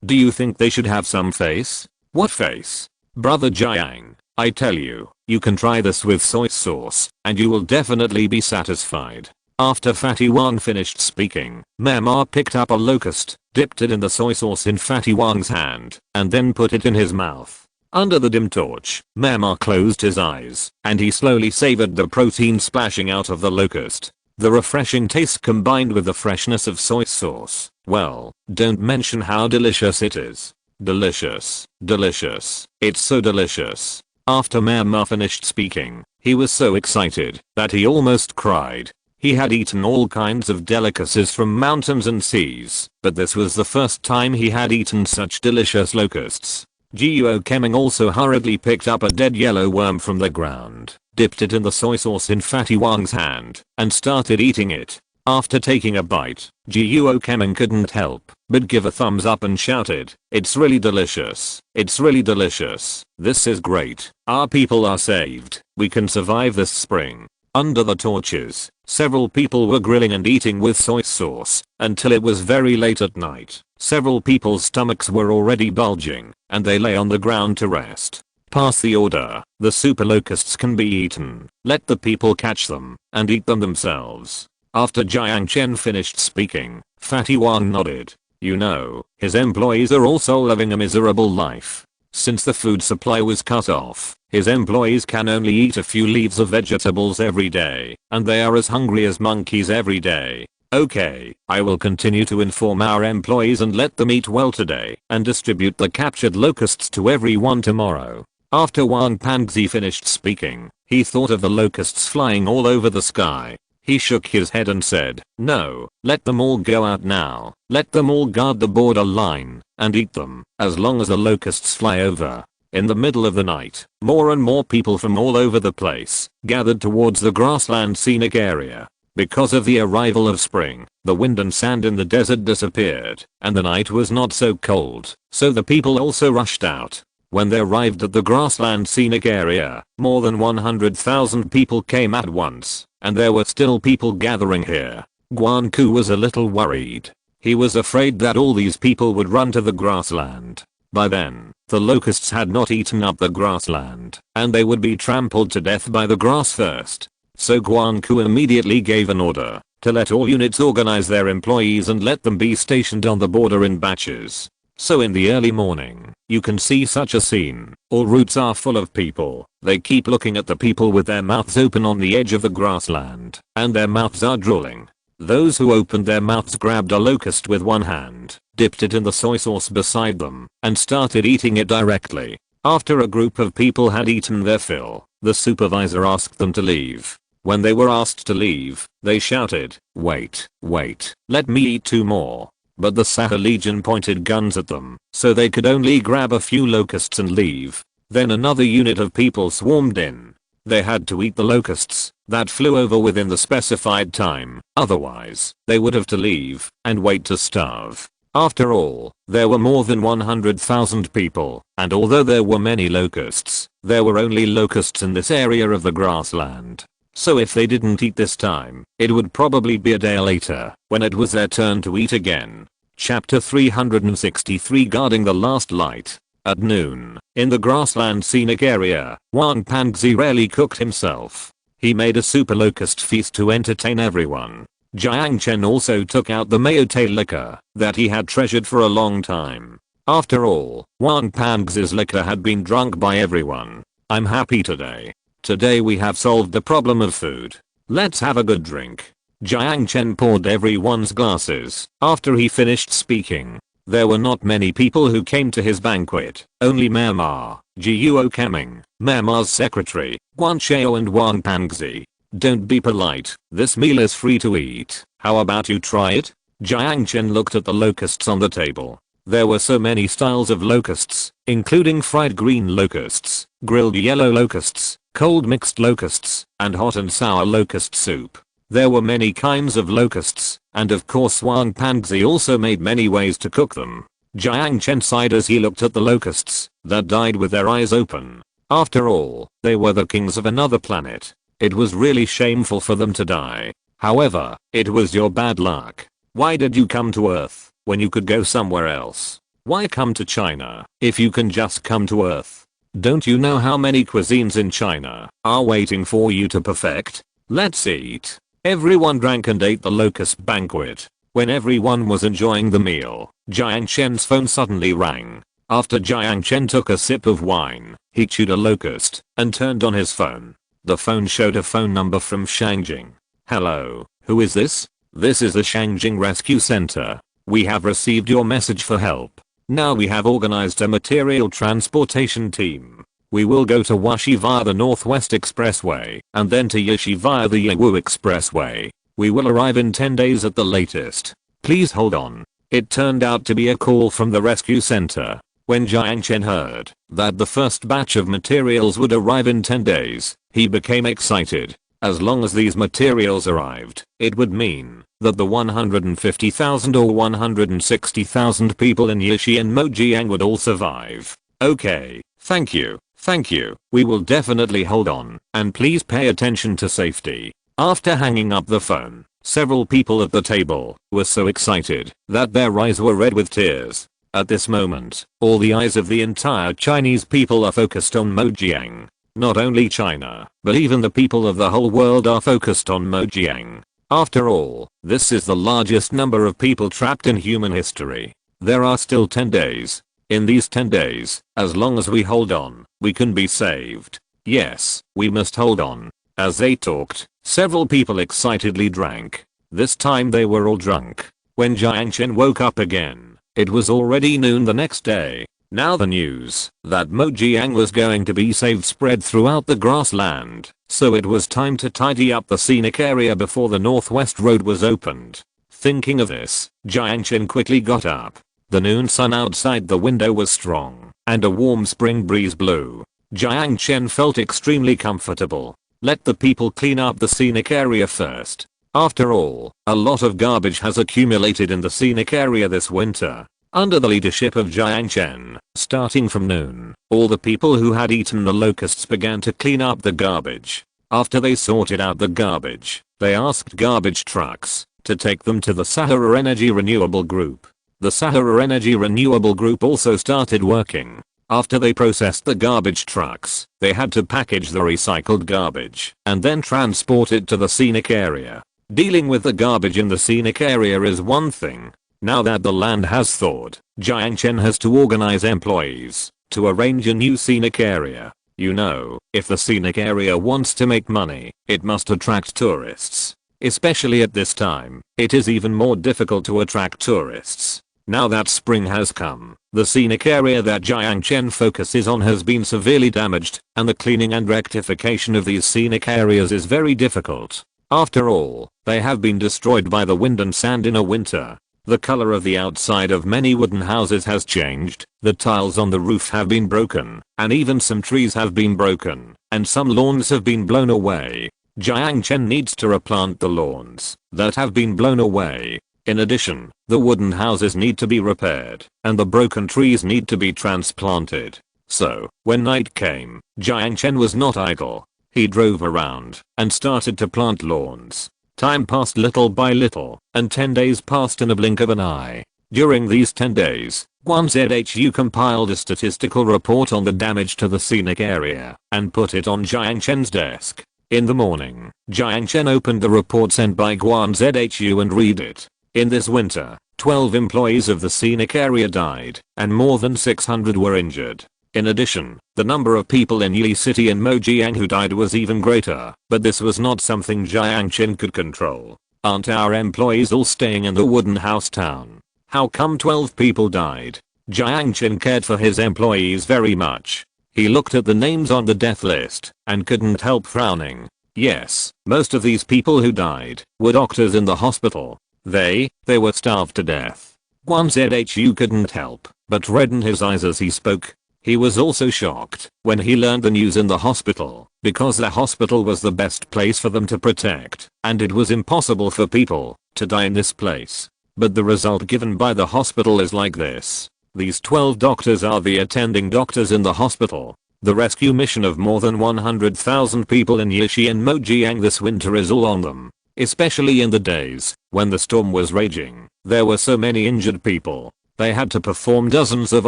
Do you think they should have some face? What face? Brother Jiang, I tell you, you can try this with soy sauce, and you will definitely be satisfied. After Fatty Wang finished speaking, Mama picked up a locust, dipped it in the soy sauce in Fatty Wang's hand, and then put it in his mouth. Under the dim torch, Mama closed his eyes, and he slowly savored the protein splashing out of the locust. The refreshing taste combined with the freshness of soy sauce. Well, don't mention how delicious it is. Delicious. Delicious. It's so delicious. After Mama finished speaking, he was so excited that he almost cried. He had eaten all kinds of delicacies from mountains and seas, but this was the first time he had eaten such delicious locusts. Jiao Keming also hurriedly picked up a dead yellow worm from the ground, dipped it in the soy sauce in Fatty Wang's hand, and started eating it. After taking a bite, Jiao Keming couldn't help but give a thumbs up and shouted, "It's really delicious. It's really delicious. This is great. Our people are saved. We can survive this spring." Under the torches, several people were grilling and eating with soy sauce until it was very late at night. Several people's stomachs were already bulging, and they lay on the ground to rest. Pass the order. The super locusts can be eaten. Let the people catch them and eat them themselves. After Jiang Chen finished speaking, Fatty Wang nodded. You know, his employees are also living a miserable life. Since the food supply was cut off, his employees can only eat a few leaves of vegetables every day, and they are as hungry as monkeys every day. Okay, I will continue to inform our employees and let them eat well today and distribute the captured locusts to everyone tomorrow. After Wang Pangzi finished speaking, he thought of the locusts flying all over the sky. He shook his head and said, "No, let them all go out now. Let them all guard the border line and eat them as long as the locusts fly over." In the middle of the night, more and more people from all over the place gathered towards the grassland scenic area. Because of the arrival of spring, the wind and sand in the desert disappeared, and the night was not so cold, so the people also rushed out. When they arrived at the grassland scenic area, more than 100,000 people came at once, and there were still people gathering here. Guan Ku was a little worried. He was afraid that all these people would run to the grassland. By then, the locusts had not eaten up the grassland, and they would be trampled to death by the grass first. So Guan Ku immediately gave an order to let all units organize their employees and let them be stationed on the border in batches. So in the early morning, you can see such a scene. All routes are full of people. They keep looking at the people with their mouths open on the edge of the grassland, and their mouths are drooling. Those who opened their mouths grabbed a locust with one hand, dipped it in the soy sauce beside them, and started eating it directly. After a group of people had eaten their fill, the supervisor asked them to leave. When they were asked to leave, they shouted, "Wait, wait, let me eat 2 more." But the Sahara Legion pointed guns at them, so they could only grab a few locusts and leave. Then another unit of people swarmed in. They had to eat the locusts that flew over within the specified time, otherwise, they would have to leave and wait to starve. After all, there were more than 100,000 people, and although there were many locusts, there were only locusts in this area of the grassland. So if they didn't eat this time, it would probably be a day later, when it was their turn to eat again. Chapter 363 Guarding the Last Light. At noon, in the grassland scenic area, Wang Pangzi rarely cooked himself. He made a super locust feast to entertain everyone. Jiang Chen also took out the Mayote liquor that he had treasured for a long time. After all, Wang Pangzi's liquor had been drunk by everyone. I'm happy today. Today we have solved the problem of food. Let's have a good drink. Jiang Chen poured everyone's glasses after he finished speaking. There were not many people who came to his banquet, only Mayor Ma, Jiuo Keming, Mayor Ma's secretary, Guan Chao and Wang Pangzi. Don't be polite, this meal is free to eat, how about you try it? Jiang Chen looked at the locusts on the table. There were so many styles of locusts, including fried green locusts, grilled yellow locusts, cold mixed locusts, and hot and sour locust soup. There were many kinds of locusts, and of course Wang Pangzi also made many ways to cook them. Jiang Chen sighed as he looked at the locusts that died with their eyes open. After all, they were the kings of another planet. It was really shameful for them to die. However, it was your bad luck. Why did you come to Earth when you could go somewhere else? Why come to China if you can just come to Earth? Don't you know how many cuisines in China are waiting for you to perfect? Let's eat. Everyone drank and ate the locust banquet. When everyone was enjoying the meal, Jiang Chen's phone suddenly rang. After Jiang Chen took a sip of wine, he chewed a locust and turned on his phone. The phone showed a phone number from Shangjing. Hello, who is this? This is the Shangjing Rescue Center. We have received your message for help. Now we have organized a material transportation team. We will go to Washi via the Northwest Expressway and then to Yishi via the Yawu Expressway. We will arrive in 10 days at the latest. Please hold on. It turned out to be a call from the rescue center. When Jiang Chen heard that the first batch of materials would arrive in 10 days, he became excited. As long as these materials arrived, it would mean that the 150,000 or 160,000 people in Yishi and Mojiang would all survive. Okay, thank you. Thank you. We will definitely hold on, and please pay attention to safety. After hanging up the phone, several people at the table were so excited that their eyes were red with tears. At this moment, all the eyes of the entire Chinese people are focused on Mojiang. Not only China, but even the people of the whole world are focused on Mojiang. After all, this is the largest number of people trapped in human history. There are still 10 days. In these 10 days, as long as we hold on, we can be saved. Yes, we must hold on. As they talked, several people excitedly drank. This time they were all drunk. When Jiang Chen woke up again, it was already noon the next day. Now the news that Mojiang was going to be saved spread throughout the grassland, so it was time to tidy up the scenic area before the Northwest Road was opened. Thinking of this, Jiang Chen quickly got up. The noon sun outside the window was strong, and a warm spring breeze blew. Jiang Chen felt extremely comfortable. Let the people clean up the scenic area first. After all, a lot of garbage has accumulated in the scenic area this winter. Under the leadership of Jiang Chen, starting from noon, all the people who had eaten the locusts began to clean up the garbage. After they sorted out the garbage, they asked garbage trucks to take them to the Sahara Energy Renewable Group. The Sahara Energy Renewable Group also started working. After they processed the garbage trucks, they had to package the recycled garbage and then transport it to the scenic area. Dealing with the garbage in the scenic area is one thing. Now that the land has thawed, Jiang Chen has to organize employees to arrange a new scenic area. You know, if the scenic area wants to make money, it must attract tourists. Especially at this time, it is even more difficult to attract tourists. Now that spring has come, the scenic area that Jiang Chen focuses on has been severely damaged, and the cleaning and rectification of these scenic areas is very difficult. After all, they have been destroyed by the wind and sand in a winter. The color of the outside of many wooden houses has changed, the tiles on the roof have been broken, and even some trees have been broken, and some lawns have been blown away. Jiang Chen needs to replant the lawns that have been blown away. In addition, the wooden houses need to be repaired, and the broken trees need to be transplanted. So, when night came, Jiang Chen was not idle. He drove around and started to plant lawns. Time passed little by little, and 10 days passed in a blink of an eye. During these 10 days, Guan Zhu compiled a statistical report on the damage to the scenic area and put it on Jiang Chen's desk. In the morning, Jiang Chen opened the report sent by Guan Zhu and read it. In this winter, 12 employees of the scenic area died, and more than 600 were injured. In addition, the number of people in Yi City and Mojiang who died was even greater, but this was not something Jiang Chen could control. Aren't our employees all staying in the wooden house town? How come 12 people died? Jiang Chen cared for his employees very much. He looked at the names on the death list and couldn't help frowning. Yes, most of these people who died were doctors in the hospital. They were starved to death. Guan Zhu couldn't help but redden his eyes as he spoke. He was also shocked when he learned the news in the hospital, because the hospital was the best place for them to protect, and it was impossible for people to die in this place. But the result given by the hospital is like this. These 12 doctors are the attending doctors in the hospital. The rescue mission of more than 100,000 people in Yishi and Mojiang this winter is all on them. Especially in the days when the storm was raging, there were so many injured people. They had to perform dozens of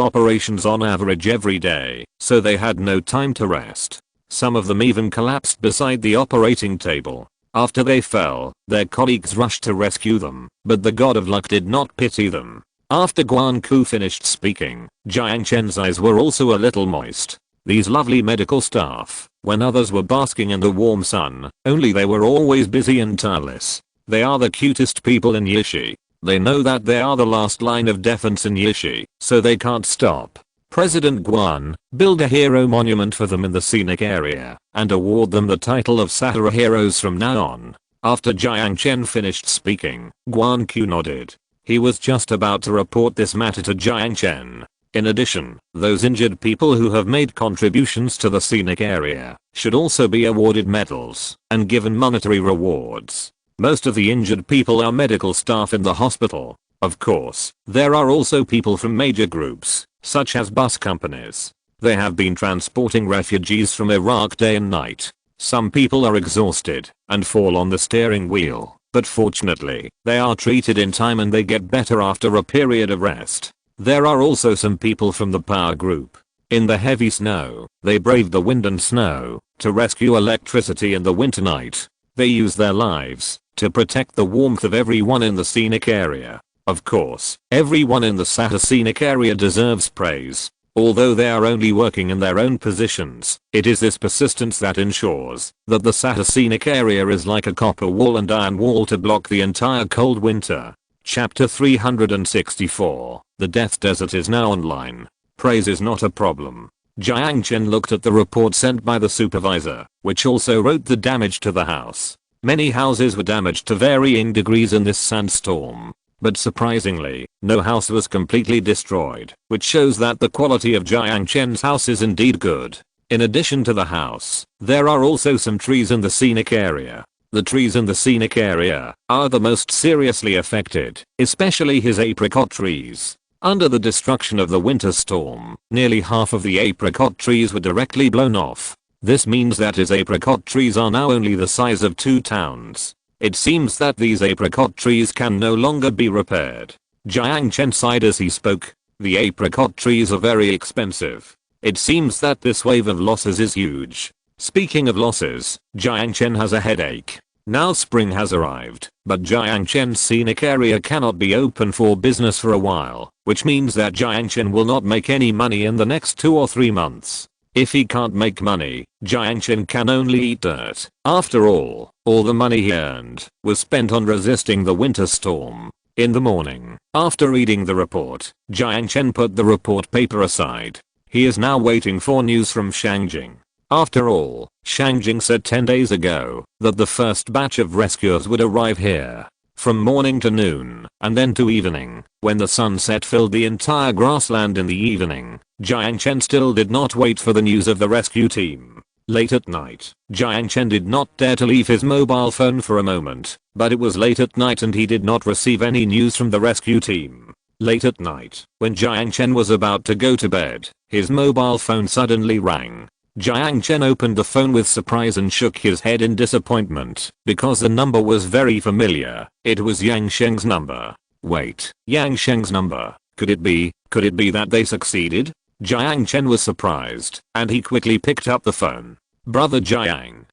operations on average every day, so they had no time to rest. Some of them even collapsed beside the operating table. After they fell, their colleagues rushed to rescue them, but the god of luck did not pity them. After Guan Ku finished speaking, Jiang Chen's eyes were also a little moist. These lovely medical staff, when others were basking in the warm sun, only they were always busy and tireless. They are the cutest people in Yishi. They know that they are the last line of defense in Yishi, so they can't stop. President Guan, build a hero monument for them in the scenic area, and award them the title of Sahara heroes from now on. After Jiang Chen finished speaking, Guan Ku nodded. He was just about to report this matter to Jiang Chen. In addition, those injured people who have made contributions to the scenic area should also be awarded medals and given monetary rewards. Most of the injured people are medical staff in the hospital. Of course, there are also people from major groups, such as bus companies. They have been transporting refugees from Iraq day and night. Some people are exhausted and fall on the steering wheel, but fortunately, they are treated in time and they get better after a period of rest. There are also some people from the power group. In the heavy snow, they brave the wind and snow to rescue electricity in the winter night. They use their lives to protect the warmth of everyone in the scenic area. Of course, everyone in the Sahara scenic area deserves praise. Although they are only working in their own positions, it is this persistence that ensures that the Sahara scenic area is like a copper wall and iron wall to block the entire cold winter. Chapter 364. The Death Desert is now online. Praise is not a problem. Jiang Chen looked at the report sent by the supervisor, which also wrote the damage to the house. Many houses were damaged to varying degrees in this sandstorm. But surprisingly, no house was completely destroyed, which shows that the quality of Jiang Chen's house is indeed good. In addition to the house, there are also some trees in the scenic area. The trees in the scenic area are the most seriously affected, especially his apricot trees. Under the destruction of the winter storm, nearly half of the apricot trees were directly blown off. This means that his apricot trees are now only the size of 2 towns. It seems that these apricot trees can no longer be repaired. Jiang Chen sighed as he spoke. The apricot trees are very expensive. It seems that this wave of losses is huge. Speaking of losses, Jiang Chen has a headache. Now spring has arrived, but Jiang Chen's scenic area cannot be open for business for a while, which means that Jiang Chen will not make any money in the next 2 or 3 months. If he can't make money, Jiang Chen can only eat dirt. After all the money he earned was spent on resisting the winter storm. In the morning, after reading the report, Jiang Chen put the report paper aside. He is now waiting for news from Shangjing. After all, Shangjing said 10 days ago that the first batch of rescuers would arrive here. From morning to noon, and then to evening, when the sunset filled the entire grassland in the evening, Jiang Chen still did not wait for the news of the rescue team. Late at night, Jiang Chen did not dare to leave his mobile phone for a moment, but it was late at night and he did not receive any news from the rescue team. Late at night, when Jiang Chen was about to go to bed, his mobile phone suddenly rang. Jiang Chen opened the phone with surprise and shook his head in disappointment, because the number was very familiar. It was Yang Sheng's number. Wait, Yang Sheng's number? Could it be that they succeeded? Jiang Chen was surprised, and he quickly picked up the phone. Brother Jiang,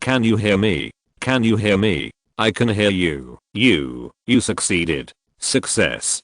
can you hear me? Can you hear me? I can hear you. You succeeded. Success.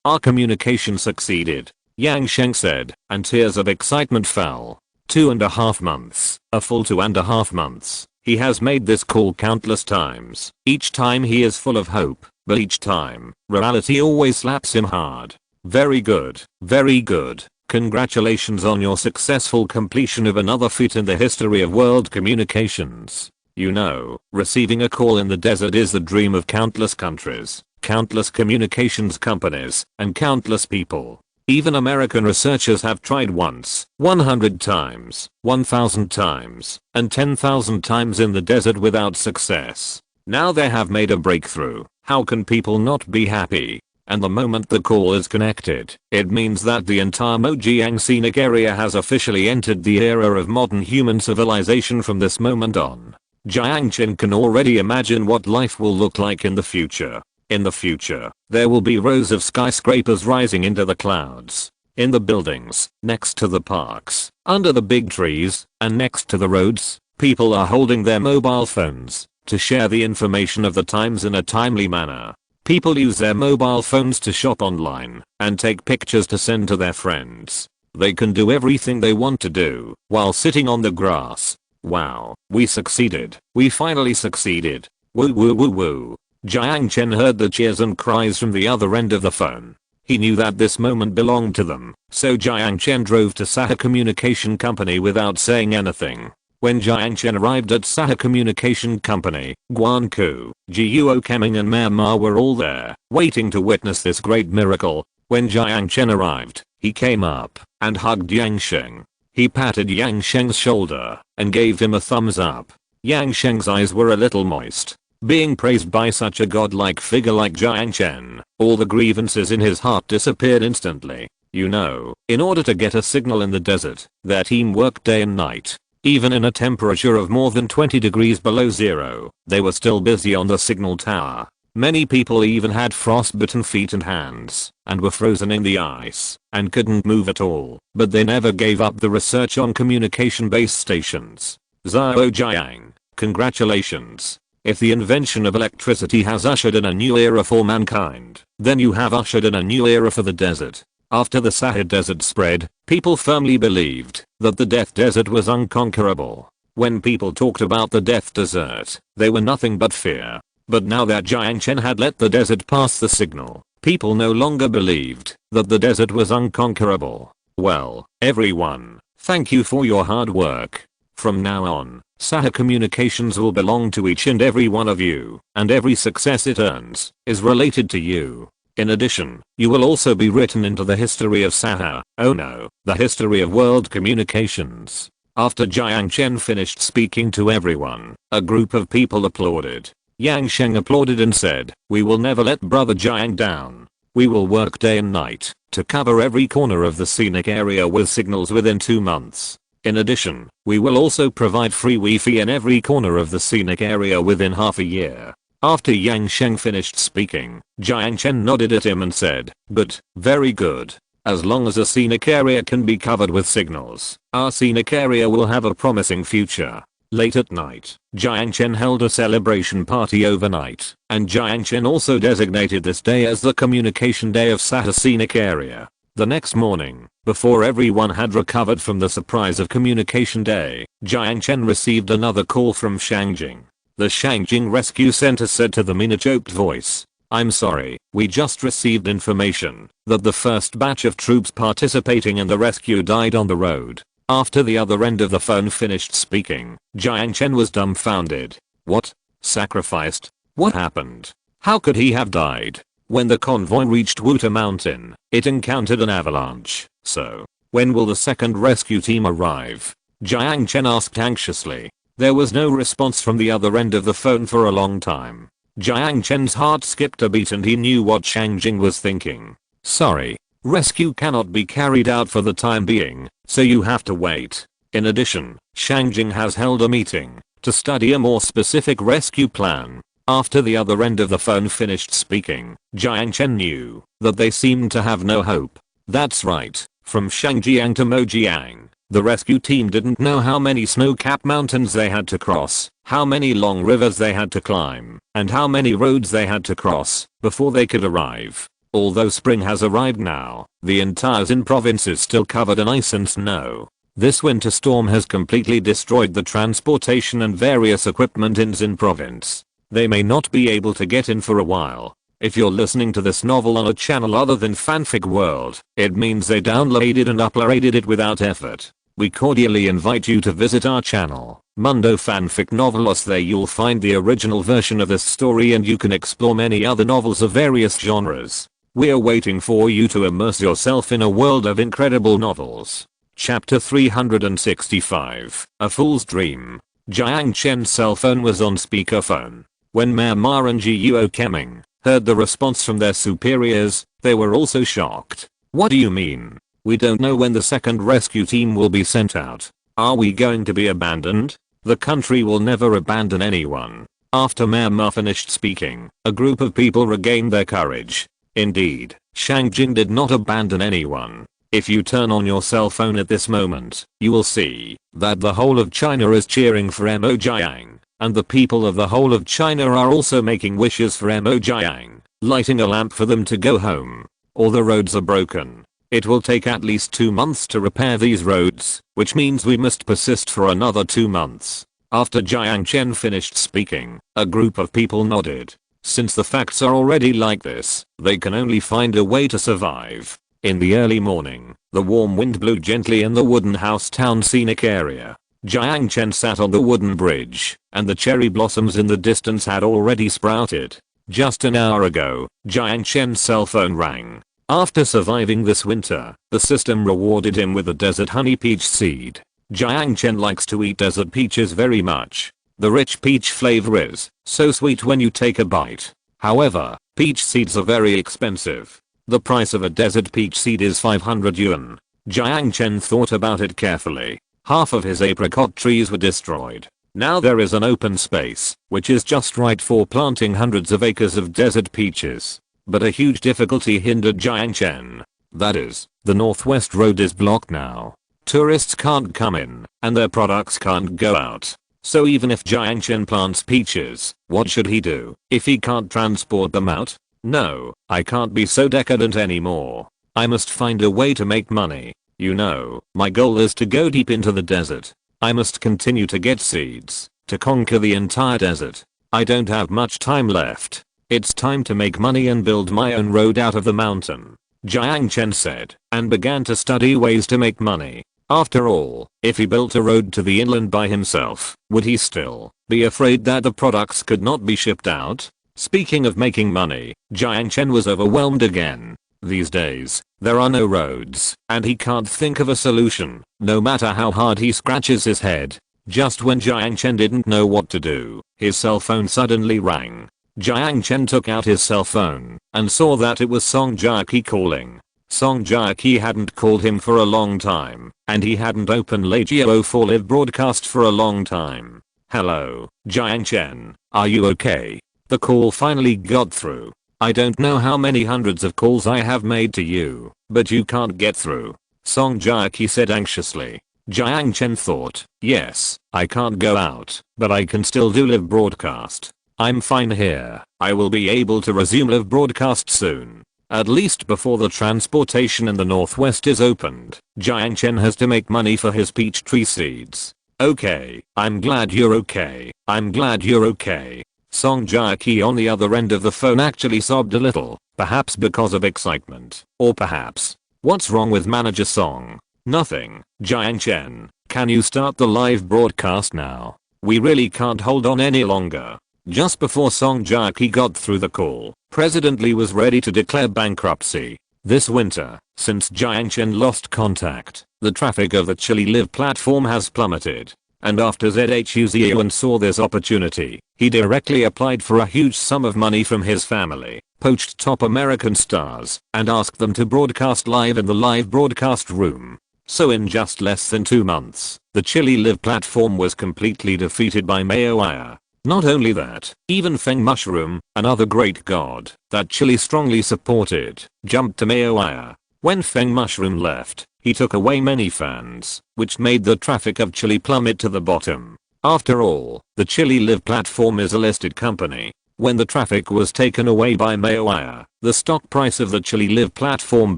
Our communication succeeded. Yang Sheng said, and tears of excitement fell. 2.5 months, a full 2.5 months. He has made this call countless times. Each time he is full of hope, but each time, reality always slaps him hard. Very good, very good. Congratulations on your successful completion of another feat in the history of world communications. You know, receiving a call in the desert is the dream of countless countries, countless communications companies, and countless people. Even American researchers have tried once, 100 times, 1,000 times, and 10,000 times in the desert without success. Now they have made a breakthrough. How can people not be happy? And the moment the call is connected, it means that the entire Mojiang scenic area has officially entered the era of modern human civilization from this moment on. Jiang Chen can already imagine what life will look like in the future. In the future, there will be rows of skyscrapers rising into the clouds. In the buildings, next to the parks, under the big trees, and next to the roads, people are holding their mobile phones to share the information of the times in a timely manner. People use their mobile phones to shop online and take pictures to send to their friends. They can do everything they want to do while sitting on the grass. Wow, we succeeded. We finally succeeded. Woo woo woo woo. Jiang Chen heard the cheers and cries from the other end of the phone. He knew that this moment belonged to them, so Jiang Chen drove to Sahara Communication Company without saying anything. When Jiang Chen arrived at Sahara Communication Company, Guanku, Guo Keming and Myanmar were all there, waiting to witness this great miracle. When Jiang Chen arrived, he came up and hugged Yang Sheng. He patted Yang Sheng's shoulder and gave him a thumbs up. Yang Sheng's eyes were a little moist. Being praised by such a godlike figure like Jiang Chen, all the grievances in his heart disappeared instantly. You know, in order to get a signal in the desert, their team worked day and night. Even in a temperature of more than 20 degrees below zero, they were still busy on the signal tower. Many people even had frostbitten feet and hands, and were frozen in the ice, and couldn't move at all, but they never gave up the research on communication base stations. Zhao Jiang, congratulations. If the invention of electricity has ushered in a new era for mankind, then you have ushered in a new era for the desert. After the Sahara Desert spread, people firmly believed that the Death Desert was unconquerable. When people talked about the Death Desert, they were nothing but fear. But now that Jiang Chen had let the desert pass the signal, people no longer believed that the desert was unconquerable. Well, everyone, thank you for your hard work. From now on, Sahara Communications will belong to each and every one of you, and every success it earns is related to you. In addition, you will also be written into the history of Sahara, oh no, the history of world communications. After Jiang Chen finished speaking to everyone, a group of people applauded. Yang Sheng applauded and said, "We will never let Brother Jiang down. We will work day and night to cover every corner of the scenic area with signals within 2 months. In addition, we will also provide free Wi-Fi in every corner of the scenic area within half a year." After Yang Sheng finished speaking, Jiang Chen nodded at him and said, "Good, very good. As long as a scenic area can be covered with signals, our scenic area will have a promising future." Late at night, Jiang Chen held a celebration party overnight, and Jiang Chen also designated this day as the Communication Day of Sahara Scenic Area. The next morning, before everyone had recovered from the surprise of Communication Day, Jiang Chen received another call from Shangjing. The Shangjing Rescue Center said to them in a choked voice, "I'm sorry, we just received information that the first batch of troops participating in the rescue died on the road." After the other end of the phone finished speaking, Jiang Chen was dumbfounded. What? Sacrificed? What happened? How could he have died? When the convoy reached Wuta Mountain, it encountered an avalanche. So, when will the second rescue team arrive? Jiang Chen asked anxiously. There was no response from the other end of the phone for a long time. Jiang Chen's heart skipped a beat and he knew what Shangjing was thinking. "Sorry. Rescue cannot be carried out for the time being, so you have to wait." In addition, Shangjing has held a meeting to study a more specific rescue plan. After the other end of the phone finished speaking, Jiang Chen knew that they seemed to have no hope. That's right, from Shangjiang to Mojiang, the rescue team didn't know how many snow-capped mountains they had to cross, how many long rivers they had to climb, and how many roads they had to cross before they could arrive. Although spring has arrived now, the entire Xin province is still covered in ice and snow. This winter storm has completely destroyed the transportation and various equipment in Xin province. They may not be able to get in for a while. If you're listening to this novel on a channel other than Fanfic World, it means they downloaded and uploaded it without effort. We cordially invite you to visit our channel, Mundo Fanfic Novelos. There you'll find the original version of this story and you can explore many other novels of various genres. We're waiting for you to immerse yourself in a world of incredible novels. Chapter 365, A Fool's Dream. Jiang Chen's cell phone was on speakerphone. When Ma and Guo Keming heard the response from their superiors, they were also shocked. What do you mean? We don't know when the second rescue team will be sent out. Are we going to be abandoned? The country will never abandon anyone. After Ma finished speaking, a group of people regained their courage. Indeed, Shang Jing did not abandon anyone. If you turn on your cell phone at this moment, you will see that the whole of China is cheering for Mo Jiang, and the people of the whole of China are also making wishes for Mo Jiang, lighting a lamp for them to go home. All the roads are broken. It will take at least 2 months to repair these roads, which means we must persist for another 2 months. After Jiang Chen finished speaking, a group of people nodded. Since the facts are already like this, they can only find a way to survive. In the early morning, the warm wind blew gently in the wooden house town scenic area. Jiang Chen sat on the wooden bridge, and the cherry blossoms in the distance had already sprouted. Just an hour ago, Jiang Chen's cell phone rang. After surviving this winter, the system rewarded him with a desert honey peach seed. Jiang Chen likes to eat desert peaches very much. The rich peach flavor is so sweet when you take a bite. However, peach seeds are very expensive. The price of a desert peach seed is 500 yuan. Jiang Chen thought about it carefully. Half of his apricot trees were destroyed. Now there is an open space, which is just right for planting hundreds of acres of desert peaches. But a huge difficulty hindered Jiang Chen. That is, the northwest road is blocked now. Tourists can't come in, and their products can't go out. So even if Jiang Chen plants peaches, what should he do if he can't transport them out? No, I can't be so decadent anymore. I must find a way to make money. You know, my goal is to go deep into the desert. I must continue to get seeds, to conquer the entire desert. I don't have much time left. It's time to make money and build my own road out of the mountain. Jiang Chen said, and began to study ways to make money. After all, if he built a road to the inland by himself, would he still be afraid that the products could not be shipped out? Speaking of making money, Jiang Chen was overwhelmed again. These days, there are no roads, and he can't think of a solution, no matter how hard he scratches his head. Just when Jiang Chen didn't know what to do, his cell phone suddenly rang. Jiang Chen took out his cell phone and saw that it was Song Jiaqi calling. Song Jiaqi hadn't called him for a long time, and he hadn't opened Legio for live broadcast for a long time. Hello, Jiang Chen, are you okay? The call finally got through. I don't know how many hundreds of calls I have made to you, but you can't get through. Song Jiaqi said anxiously. Jiang Chen thought, yes, I can't go out, but I can still do live broadcast. I'm fine here. I will be able to resume live broadcast soon. At least before the transportation in the northwest is opened. Jiang Chen has to make money for his peach tree seeds. Okay, I'm glad you're okay. I'm glad you're okay. Song Jiaqi on the other end of the phone actually sobbed a little, perhaps because of excitement, or perhaps, what's wrong with Manager Song? Nothing. Jiang Chen, can you start the live broadcast now? We really can't hold on any longer. Just before Song Jiaqi got through the call, President Li was ready to declare bankruptcy. This winter, since Jiang Chen lost contact, the traffic of the Chile Live platform has plummeted. And after Zhu Ziyuan saw this opportunity, he directly applied for a huge sum of money from his family, poached top American stars, and asked them to broadcast live in the live broadcast room. So in just less than 2 months, the Chile Live platform was completely defeated by Mayoaya. Not only that, even Feng Mushroom, another great god that Chile strongly supported, jumped to Mayoaya. When Feng Mushroom left, he took away many fans, which made the traffic of Chile plummet to the bottom. After all, the Chile Live platform is a listed company. When the traffic was taken away by Mayoaya, the stock price of the Chile Live platform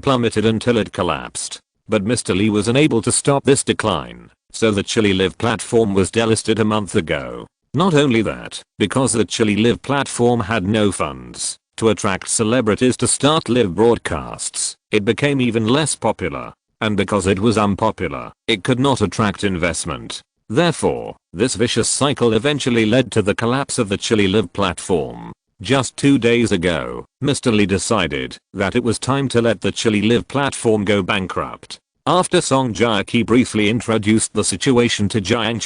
plummeted until it collapsed. But Mr. Li was unable to stop this decline, so the Chile Live platform was delisted a month ago. Not only that, because the Chile Live platform had no funds to attract celebrities to start live broadcasts, it became even less popular. And because it was unpopular, it could not attract investment. Therefore, this vicious cycle eventually led to the collapse of the Chili Live platform. Just 2 days ago, Mr. Lee decided that it was time to let the Chili Live platform go bankrupt. After Song Jiang briefly introduced the situation to Jiang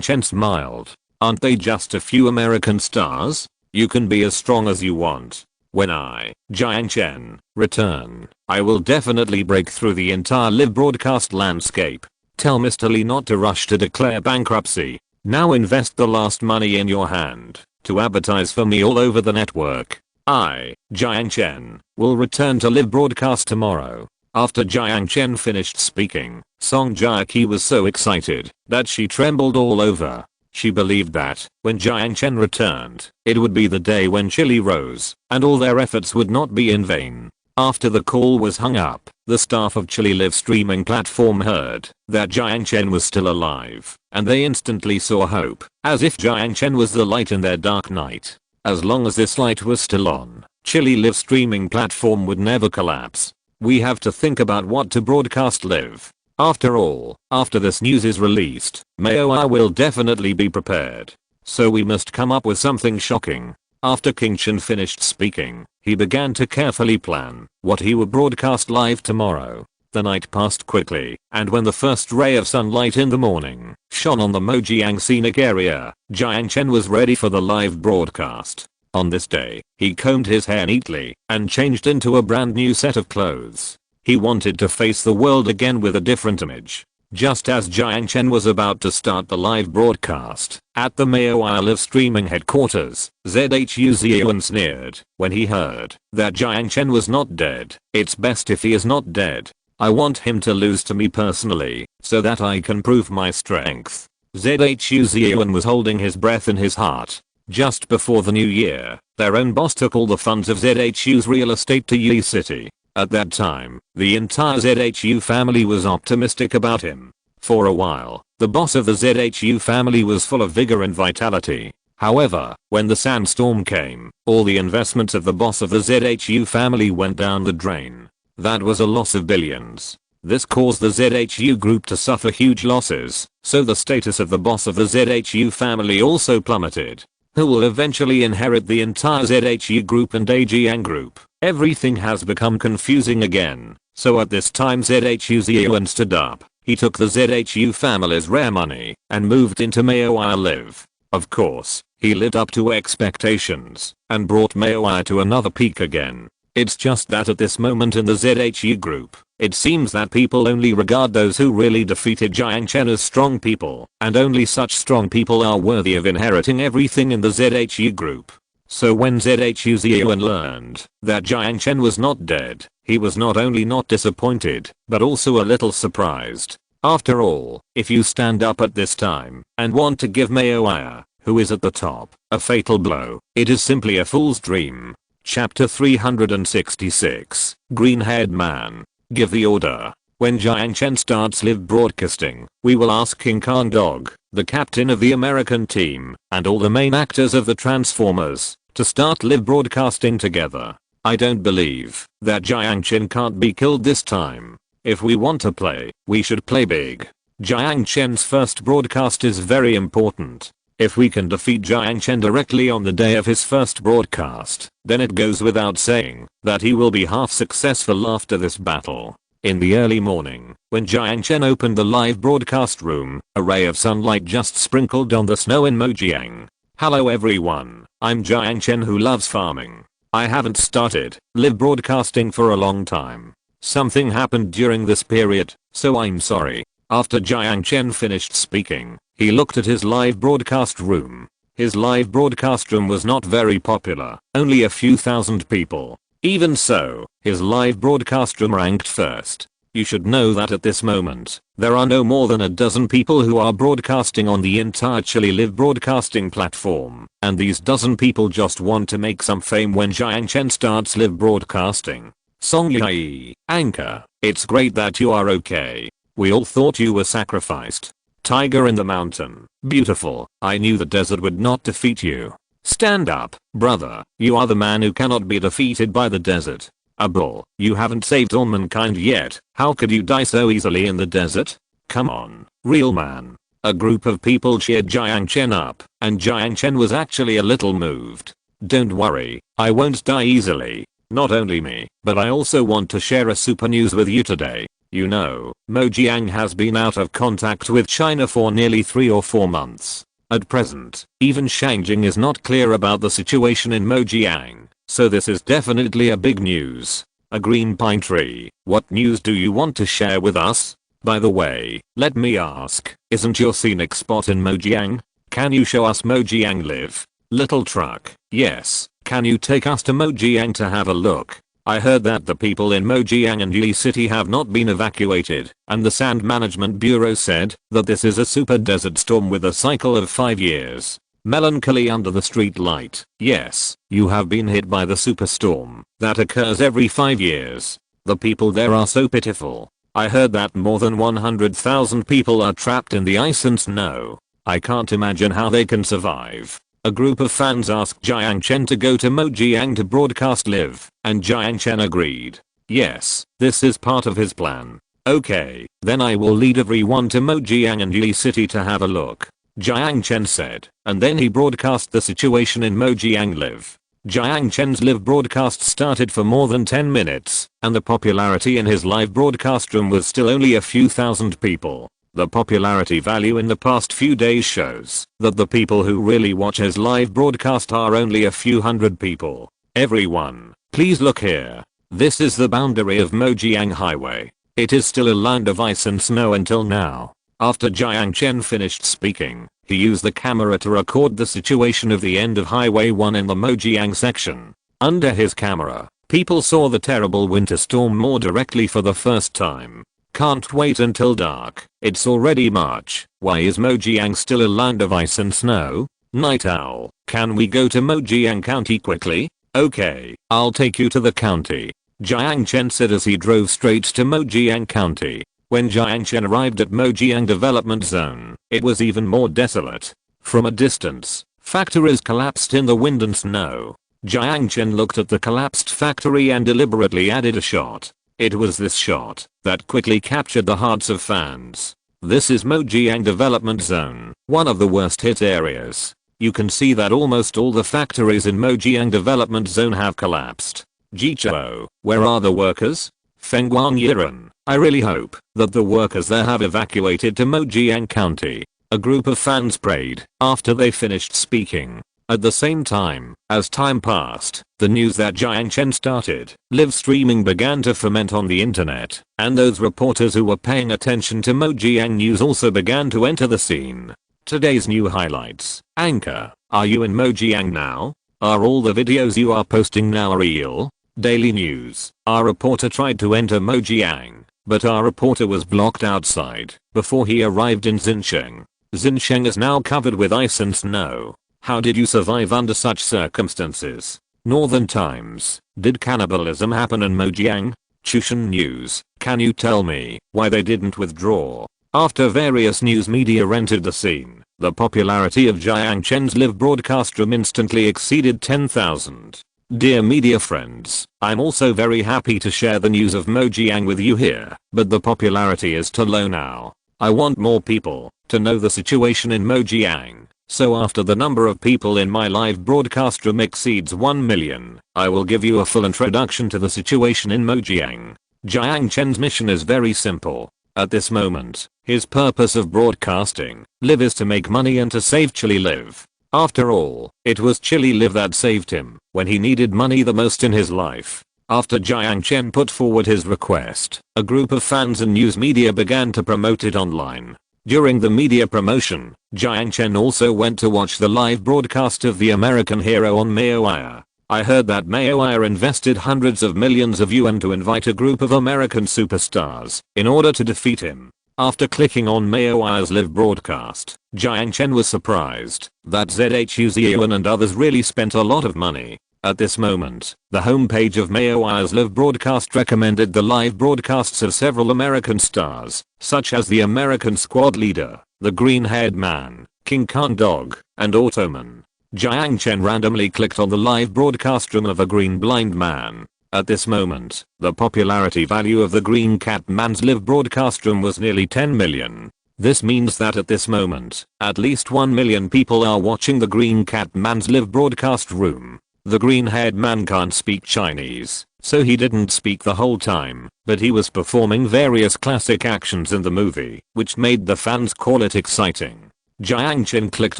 Chen smiled. "Aren't they just a few American stars? You can be as strong as you want. When I, Jiang Chen, return, I will definitely break through the entire live broadcast landscape. Tell Mr. Lee not to rush to declare bankruptcy. Now invest the last money in your hand to advertise for me all over the network. I, Jiang Chen, will return to live broadcast tomorrow." After Jiang Chen finished speaking, Song Jiang was so excited that she trembled all over. She believed that, when Jiang Chen returned, it would be the day when Chili rose, and all their efforts would not be in vain. After the call was hung up, the staff of Chili Live streaming platform heard that Jiang Chen was still alive, and they instantly saw hope, as if Jiang Chen was the light in their dark night. As long as this light was still on, Chili Live streaming platform would never collapse. We have to think about what to broadcast live. After all, after this news is released, MAOI will definitely be prepared. So we must come up with something shocking. After King Chen finished speaking, he began to carefully plan what he would broadcast live tomorrow. The night passed quickly, and when the first ray of sunlight in the morning shone on the Mojiang scenic area, Jiang Chen was ready for the live broadcast. On this day, he combed his hair neatly and changed into a brand new set of clothes. He wanted to face the world again with a different image. Just as Jiang Chen was about to start the live broadcast, at the MAOI live streaming headquarters, ZHU Zion sneered when he heard that Jiang Chen was not dead. "It's best if he is not dead. I want him to lose to me personally, so that I can prove my strength." ZHU Zion was holding his breath in his heart. Just before the new year, their own boss took all the funds of ZHU's real estate to Yi City. At that time, the entire ZHU family was optimistic about him. For a while, the boss of the ZHU family was full of vigor and vitality. However, when the sandstorm came, all the investments of the boss of the ZHU family went down the drain. That was a loss of billions. This caused the ZHU group to suffer huge losses, so the status of the boss of the ZHU family also plummeted. Who will eventually inherit the entire ZHU group and Jiang group? Everything has become confusing again. So at this time ZHU Zion stood up. He took the ZHU family's rare money and moved into MAOI Live. Of course, he lived up to expectations and brought MAOI to another peak again. It's just that at this moment in the ZHU group, it seems that people only regard those who really defeated Jiang Chen as strong people, and only such strong people are worthy of inheriting everything in the ZHU group. So when ZHU Zion learned that Jiang Chen was not dead, he was not only not disappointed, but also a little surprised. After all, if you stand up at this time and want to give MAOI, who is at the top, a fatal blow, it is simply a fool's dream. Chapter 366, Green-Haired Man. Give the order. When Jiang Chen starts live broadcasting, we will ask King Kong Dog, the captain of the American team, and all the main actors of the Transformers, to start live broadcasting together. I don't believe that Jiang Chen can't be killed this time. If we want to play, we should play big. Jiang Chen's first broadcast is very important. If we can defeat Jiang Chen directly on the day of his first broadcast, then it goes without saying that he will be half successful after this battle. In the early morning, when Jiang Chen opened the live broadcast room, a ray of sunlight just sprinkled on the snow in Mojiang. "Hello everyone, I'm Jiang Chen who loves farming. I haven't started live broadcasting for a long time. Something happened during this period, so I'm sorry." After Jiang Chen finished speaking, he looked at his live broadcast room. His live broadcast room was not very popular, only a few thousand people. Even so, his live broadcast room ranked first. You should know that at this moment, there are no more than a dozen people who are broadcasting on the entire Chili Live broadcasting platform, and these dozen people just want to make some fame when Jiang Chen starts live broadcasting. Song Yi, Anchor, it's great that you are okay. We all thought you were sacrificed. Tiger in the mountain, beautiful, I knew the desert would not defeat you. Stand up, brother. You are the man who cannot be defeated by the desert. A bull. You haven't saved all mankind yet. How could you die so easily in the desert? Come on, real man. A group of people cheered Jiang Chen up, and Jiang Chen was actually a little moved. Don't worry, I won't die easily. Not only me, but I also want to share a super news with you today. You know, Mojiang has been out of contact with China for nearly 3 or 4 months. At present, even Shangjing is not clear about the situation in Mojiang, so this is definitely a big news. A green pine tree. What news do you want to share with us? By the way, let me ask, isn't your scenic spot in Mojiang? Can you show us Mojiang live? Little truck, yes, can you take us to Mojiang to have a look? I heard that the people in Mojiang and Yi City have not been evacuated, and the Sand Management Bureau said that this is a super desert storm with a cycle of 5 years. Melancholy under the street light. Yes, you have been hit by the superstorm that occurs every 5 years. The people there are so pitiful. I heard that more than 100,000 people are trapped in the ice and snow. I can't imagine how they can survive. A group of fans asked Jiang Chen to go to Mojiang to broadcast live, and Jiang Chen agreed. Yes, this is part of his plan. Okay, then I will lead everyone to Mojiang and Yi City to have a look. Jiang Chen said, and then he broadcast the situation in Mojiang live. Jiang Chen's live broadcast started for more than 10 minutes, and the popularity in his live broadcast room was still only a few thousand people. The popularity value in the past few days shows that the people who really watch his live broadcast are only a few hundred people. Everyone, please look here. This is the boundary of Mojiang Highway. It is still a land of ice and snow until now. After Jiang Chen finished speaking, he used the camera to record the situation of the end of Highway 1 in the Mojiang section. Under his camera, people saw the terrible winter storm more directly for the first time. Can't wait until dark. It's already March. Why is Mojiang still a land of ice and snow? Night owl, can we go to Mojiang County quickly? Okay, I'll take you to the county. Jiang Chen said as he drove straight to Mojiang County. When Jiang Chen arrived at Mojiang Development Zone, it was even more desolate. From a distance, factories collapsed in the wind and snow. Jiang Chen looked at the collapsed factory and deliberately added a shot. It was this shot that quickly captured the hearts of fans. This is Mojiang Development Zone, one of the worst hit areas. You can see that almost all the factories in Mojiang Development Zone have collapsed. Jichou, where are the workers? Fengguang Yiren, I really hope that the workers there have evacuated to Mojiang County. A group of fans prayed after they finished speaking. At the same time, as time passed, the news that Jiang Chen started live streaming began to ferment on the internet, and those reporters who were paying attention to Mojiang news also began to enter the scene. Today's new highlights. Anchor, are you in Mojiang now? Are all the videos you are posting now real? Daily news, our reporter tried to enter Mojiang, but our reporter was blocked outside before he arrived in Xinsheng. Xinsheng is now covered with ice and snow. How did you survive under such circumstances? Northern Times, did cannibalism happen in Mojiang? Chushan News, can you tell me why they didn't withdraw? After various news media entered the scene, the popularity of Jiang Chen's live broadcast room instantly exceeded 10,000. Dear media friends, I'm also very happy to share the news of Mojiang with you here, but the popularity is too low now. I want more people to know the situation in Mojiang. So after the number of people in my live broadcast room exceeds 1 million, I will give you a full introduction to the situation in Mojiang. Jiang Chen's mission is very simple. At this moment, his purpose of broadcasting live is to make money and to save Chili Live. After all, it was Chili Live that saved him when he needed money the most in his life. After Jiang Chen put forward his request, a group of fans and news media began to promote it online. During the media promotion, Jiang Chen also went to watch the live broadcast of the American hero on Mayoaya. I heard that Mayoaya invested hundreds of millions of yuan to invite a group of American superstars in order to defeat him. After clicking on Mayoaya's live broadcast, Jiang Chen was surprised that ZHU Yuan and others really spent a lot of money. At this moment, the homepage of Mayoaya's live broadcast recommended the live broadcasts of several American stars, such as the American Squad Leader, the Green-Haired Man, King Kong Dog, and Automan. Jiang Chen randomly clicked on the live broadcast room of a green blind man. At this moment, the popularity value of the green cat man's live broadcast room was nearly 10 million. This means that at this moment, at least 1 million people are watching the green cat man's live broadcast room. The green-haired man can't speak Chinese, so he didn't speak the whole time, but he was performing various classic actions in the movie, which made the fans call it exciting. Jiang Chen clicked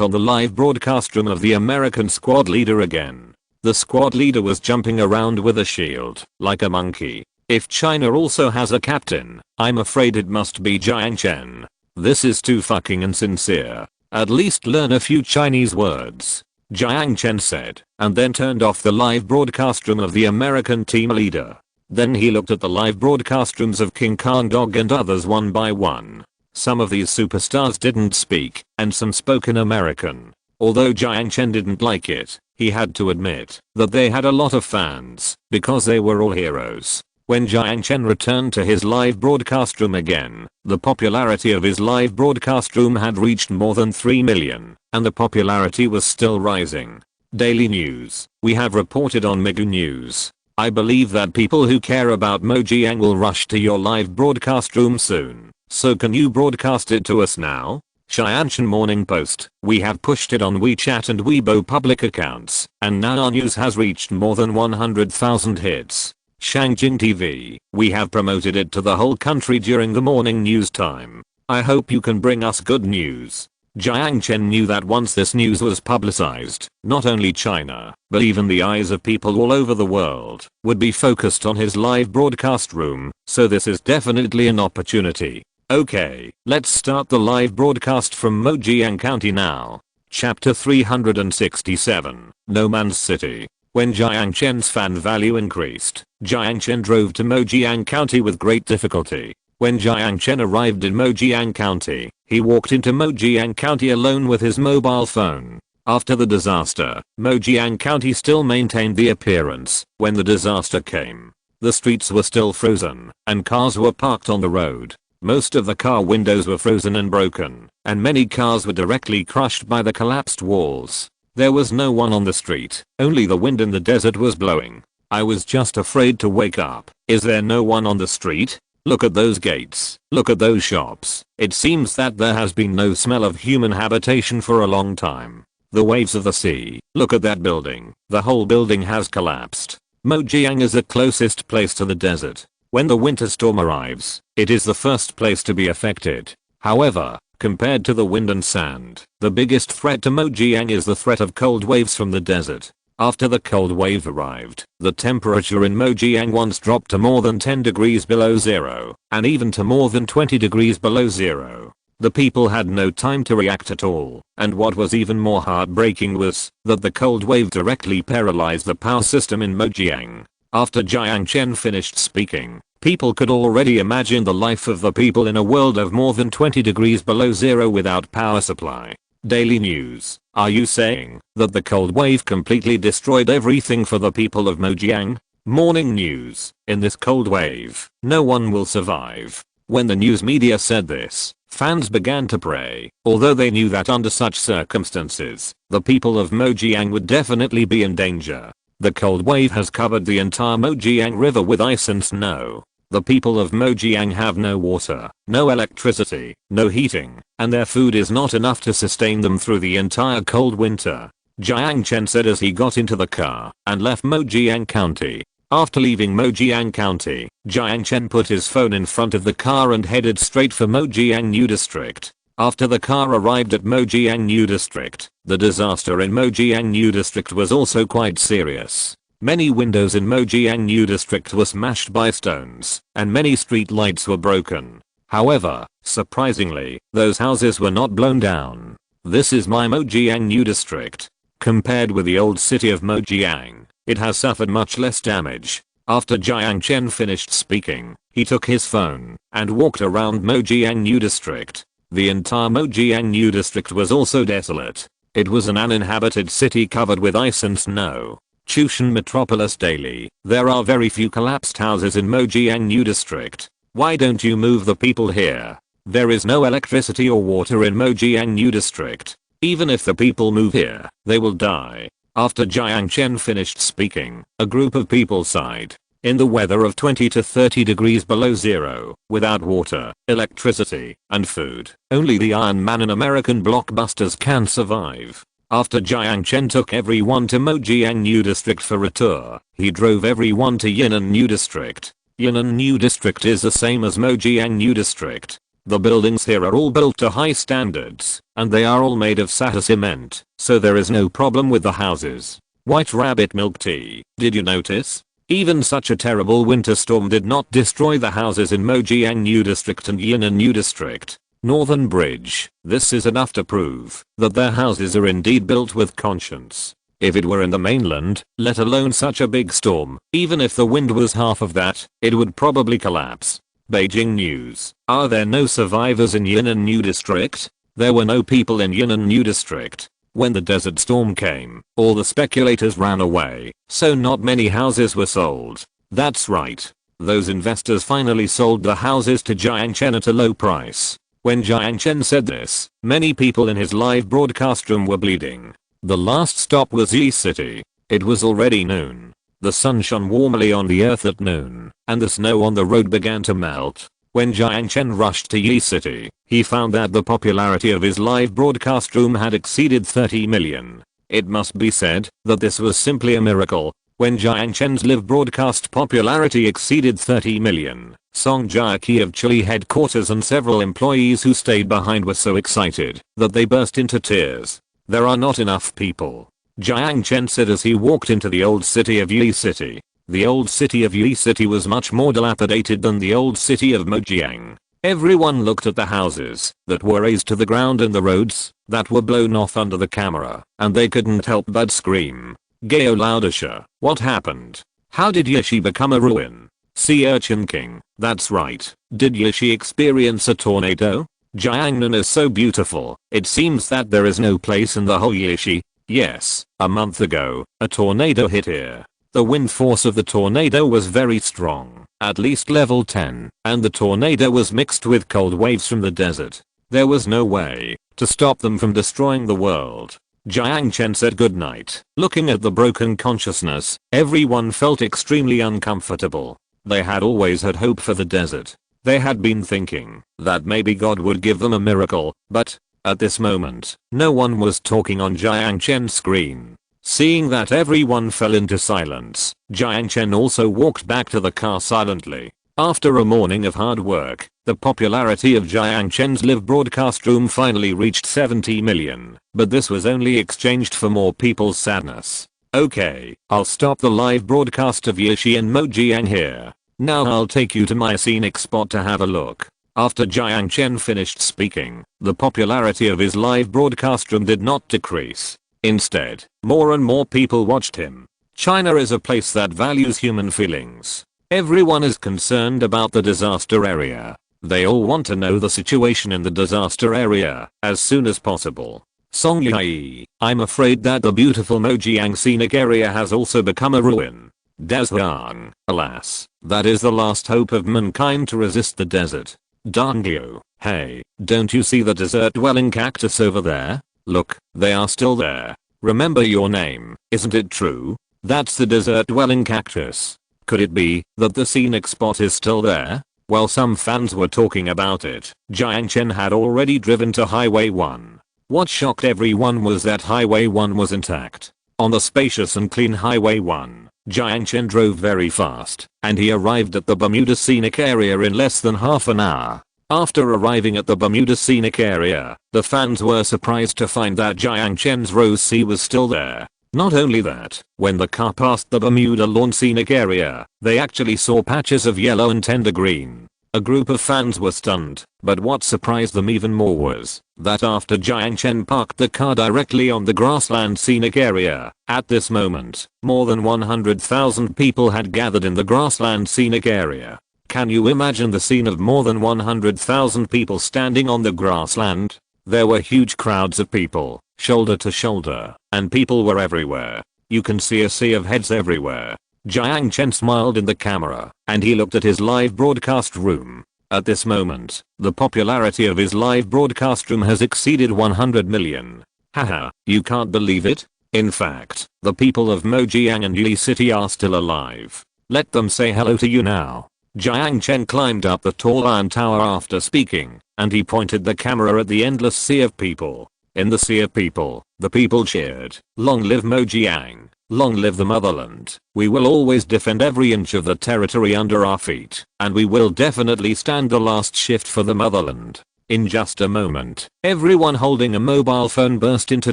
on the live broadcast room of the American squad leader again. The squad leader was jumping around with a shield, like a monkey. If China also has a captain, I'm afraid it must be Jiang Chen. This is too fucking insincere. At least learn a few Chinese words, Jiang Chen said, and then turned off the live broadcast room of the American team leader. Then he looked at the live broadcast rooms of King Kong Dog and others one by one. Some of these superstars didn't speak, and some spoke in American. Although Jiang Chen didn't like it, he had to admit that they had a lot of fans, because they were all heroes. When Jiang Chen returned to his live broadcast room again, the popularity of his live broadcast room had reached more than 3 million, and the popularity was still rising. Daily news. We have reported on Migu News. I believe that people who care about Mojiang will rush to your live broadcast room soon. So can you broadcast it to us now? Xianchen Morning Post. We have pushed it on WeChat and Weibo public accounts, and now our news has reached more than 100,000 hits. Shangjing TV. We have promoted it to the whole country during the morning news time. I hope you can bring us good news. Jiang Chen knew that once this news was publicized, not only China, but even the eyes of people all over the world would be focused on his live broadcast room, so this is definitely an opportunity. Okay, let's start the live broadcast from Mojiang County now. Chapter 367, No Man's City. When Jiang Chen's fan value increased, Jiang Chen drove to Mojiang County with great difficulty. When Jiang Chen arrived in Mojiang County, he walked into Mojiang County alone with his mobile phone. After the disaster, Mojiang County still maintained the appearance when the disaster came. The streets were still frozen, and cars were parked on the road. Most of the car windows were frozen and broken, and many cars were directly crushed by the collapsed walls. There was no one on the street, only the wind in the desert was blowing. I was just afraid to wake up. Is there no one on the street? Look at those gates. Look at those shops. It seems that there has been no smell of human habitation for a long time. The waves of the sea. Look at that building. The whole building has collapsed. Mojiang is the closest place to the desert. When the winter storm arrives, it is the first place to be affected. However, compared to the wind and sand, the biggest threat to Mojiang is the threat of cold waves from the desert. After the cold wave arrived, the temperature in Mojiang once dropped to more than 10 degrees below zero, and even to more than 20 degrees below zero. The people had no time to react at all, and what was even more heartbreaking was that the cold wave directly paralyzed the power system in Mojiang. After Jiang Chen finished speaking, people could already imagine the life of the people in a world of more than 20 degrees below zero without power supply. Daily news. Are you saying that the cold wave completely destroyed everything for the people of Mojiang? Morning news. In this cold wave, no one will survive. When the news media said this, fans began to pray, although they knew that under such circumstances, the people of Mojiang would definitely be in danger. The cold wave has covered the entire Mojiang River with ice and snow. The people of Mojiang have no water, no electricity, no heating, and their food is not enough to sustain them through the entire cold winter. Jiang Chen said as he got into the car and left Mojiang County. After leaving Mojiang County, Jiang Chen put his phone in front of the car and headed straight for Mojiang New District. After the car arrived at Mojiang New District, the disaster in Mojiang New District was also quite serious. Many windows in Mojiang New District were smashed by stones, and many street lights were broken. However, surprisingly, those houses were not blown down. This is my Mojiang New District. Compared with the old city of Mojiang, it has suffered much less damage. After Jiang Chen finished speaking, he took his phone and walked around Mojiang New District. The entire Mojiang New District was also desolate. It was an uninhabited city covered with ice and snow. Chushan Metropolis Daily. There are very few collapsed houses in Mojiang New District. Why don't you move the people here? There is no electricity or water in Mojiang New District. Even if the people move here, they will die. After Jiang Chen finished speaking, a group of people sighed. In the weather of 20 to 30 degrees below zero, without water, electricity, and food, only the Iron Man and American blockbusters can survive. After Jiang Chen took everyone to Mojiang New District for a tour, he drove everyone to Yunnan New District. Yunnan New District is the same as Mojiang New District. The buildings here are all built to high standards, and they are all made of Sahara cement, so there is no problem with the houses. White rabbit milk tea, did you notice? Even such a terrible winter storm did not destroy the houses in Mojiang New District and Yunnan New District. Northern Bridge, this is enough to prove that their houses are indeed built with conscience. If it were in the mainland, let alone such a big storm, even if the wind was half of that, it would probably collapse. Beijing News, are there no survivors in Yunnan New District? There were no people in Yunnan New District. When the desert storm came, all the speculators ran away, so not many houses were sold. That's right. Those investors finally sold the houses to Jiang Chen at a low price. When Jiang Chen said this, many people in his live broadcast room were bleeding. The last stop was Yi City. It was already noon. The sun shone warmly on the earth at noon, and the snow on the road began to melt. When Jiang Chen rushed to Yi City, he found that the popularity of his live broadcast room had exceeded 30 million. It must be said that this was simply a miracle. When Jiang Chen's live broadcast popularity exceeded 30 million, Song Jiaqi of Chile headquarters and several employees who stayed behind were so excited that they burst into tears. There are not enough people, Jiang Chen said as he walked into the old city of Yi City. The old city of Yi City was much more dilapidated than the old city of Mojiang. Everyone looked at the houses that were razed to the ground and the roads that were blown off under the camera, and they couldn't help but scream. Gao Laodisha, what happened? How did Yishi become a ruin? Sea Urchin King, that's right. Did Yishi experience a tornado? Jiangnan is so beautiful, it seems that there is no place in the whole Yishi. Yes, a month ago, a tornado hit here. The wind force of the tornado was very strong, at least level 10, and the tornado was mixed with cold waves from the desert. There was no way to stop them from destroying the world. Jiang Chen said goodnight. Looking at the broken consciousness, everyone felt extremely uncomfortable. They had always had hope for the desert. They had been thinking that maybe God would give them a miracle, but at this moment, no one was talking on Jiang Chen's screen. Seeing that everyone fell into silence, Jiang Chen also walked back to the car silently. After a morning of hard work, the popularity of Jiang Chen's live broadcast room finally reached 70 million, but this was only exchanged for more people's sadness. Okay, I'll stop the live broadcast of Yishi and Mojiang here. Now I'll take you to my scenic spot to have a look. After Jiang Chen finished speaking, the popularity of his live broadcast room did not decrease. Instead, more and more people watched him. China is a place that values human feelings. Everyone is concerned about the disaster area. They all want to know the situation in the disaster area as soon as possible. Song Yi, I'm afraid that the beautiful Mojiang scenic area has also become a ruin. Dazhuang, alas, that is the last hope of mankind to resist the desert. Dongyu, hey, don't you see the desert dwelling cactus over there? Look, they are still there. Remember your name, isn't it true? That's the desert dwelling cactus. Could it be that the scenic spot is still there? While some fans were talking about it, Jiang Chen had already driven to Highway 1. What shocked everyone was that Highway 1 was intact. On the spacious and clean Highway 1, Jiang Chen drove very fast, and he arrived at the Bermuda Scenic Area in less than half an hour. After arriving at the Bermuda Scenic Area, the fans were surprised to find that Jiang Chen's Rose Sea was still there. Not only that, when the car passed the Bermuda Lawn Scenic Area, they actually saw patches of yellow and tender green. A group of fans were stunned, but what surprised them even more was that after Jiang Chen parked the car directly on the grassland scenic area, at this moment, more than 100,000 people had gathered in the grassland scenic area. Can you imagine the scene of more than 100,000 people standing on the grassland? There were huge crowds of people, shoulder to shoulder, and people were everywhere. You can see a sea of heads everywhere. Jiang Chen smiled in the camera, and he looked at his live broadcast room. At this moment, the popularity of his live broadcast room has exceeded 100 million. Haha, you can't believe it? In fact, the people of Mojiang and Yi City are still alive. Let them say hello to you now. Jiang Chen climbed up the tall iron tower after speaking, and he pointed the camera at the endless sea of people. In the sea of people, the people cheered, "Long live Mojiang, long live the motherland. We will always defend every inch of the territory under our feet, and we will definitely stand the last shift for the motherland." In just a moment, everyone holding a mobile phone burst into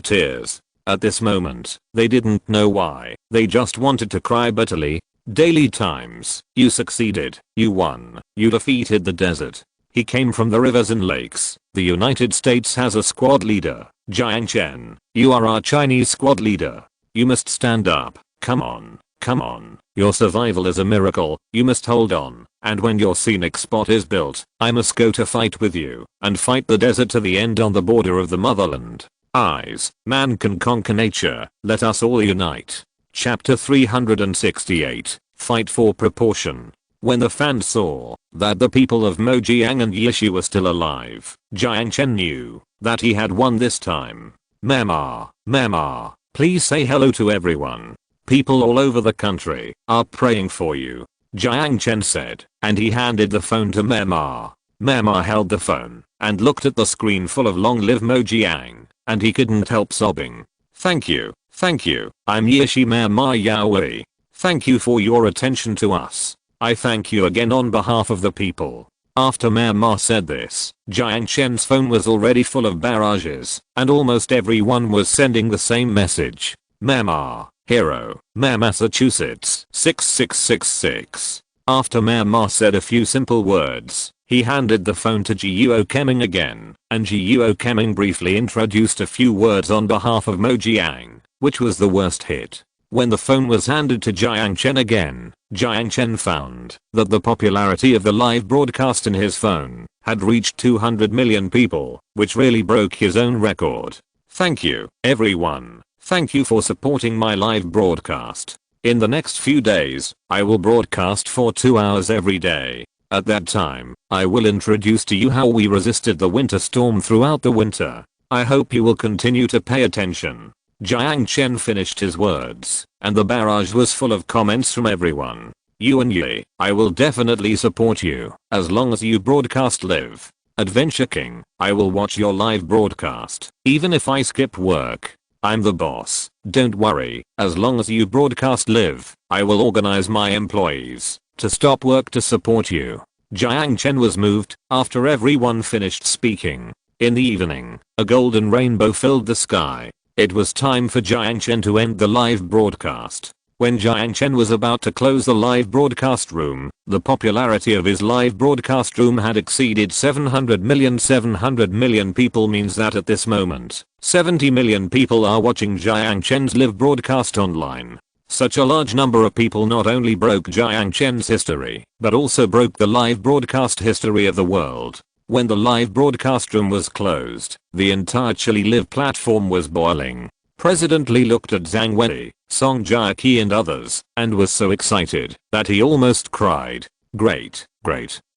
tears. At this moment, they didn't know why, they just wanted to cry bitterly. Daily Times, you succeeded, you won, you defeated the desert. He came from the rivers and lakes. The United States has a squad leader. Jiang Chen, you are our Chinese squad leader. You must stand up. Come on. Come on. Your survival is a miracle. You must hold on. And when your scenic spot is built, I must go to fight with you and fight the desert to the end on the border of the motherland. Eyes, man can conquer nature. Let us all unite. Chapter 368, Fight for Proportion. When the fans saw that the people of Mojiang and Yishi were still alive, Jiang Chen knew that he had won this time. Mama, please say hello to everyone. People all over the country are praying for you, Jiang Chen said, and he handed the phone to Mama. Mama held the phone and looked at the screen full of "Long live Mojiang," and he couldn't help sobbing. Thank you, I'm Yishi Mama Yaoi. Thank you for your attention to us. I thank you again on behalf of the people. After Mama said this, Jiang Chen's phone was already full of barrages, and almost everyone was sending the same message. Mama, hero, Massachusetts, 6666. After Mama said a few simple words, he handed the phone to Jiuo Keming again, and Jiuo Keming briefly introduced a few words on behalf of Mojiang, which was the worst hit. When the phone was handed to Jiang Chen again, Jiang Chen found that the popularity of the live broadcast in his phone had reached 200 million people, which really broke his own record. Thank you, everyone. Thank you for supporting my live broadcast. In the next few days, I will broadcast for 2 hours every day. At that time, I will introduce to you how we resisted the winter storm throughout the winter. I hope you will continue to pay attention. Jiang Chen finished his words, and the barrage was full of comments from everyone. You and Yi, I will definitely support you, as long as you broadcast live. Adventure King, I will watch your live broadcast, even if I skip work. I'm the boss, don't worry, as long as you broadcast live, I will organize my employees to stop work to support you. Jiang Chen was moved after everyone finished speaking. In the evening, a golden rainbow filled the sky. It was time for Jiang Chen to end the live broadcast. When Jiang Chen was about to close the live broadcast room, the popularity of his live broadcast room had exceeded 700 million people means that at this moment, 70 million people are watching Jiang Chen's live broadcast online. Such a large number of people not only broke Jiang Chen's history, but also broke the live broadcast history of the world. When the live broadcast room was closed, the entire Chile Live platform was boiling. President Lee looked at Zhang Wei, Song Jiaqi and others, and was so excited that he almost cried. Great,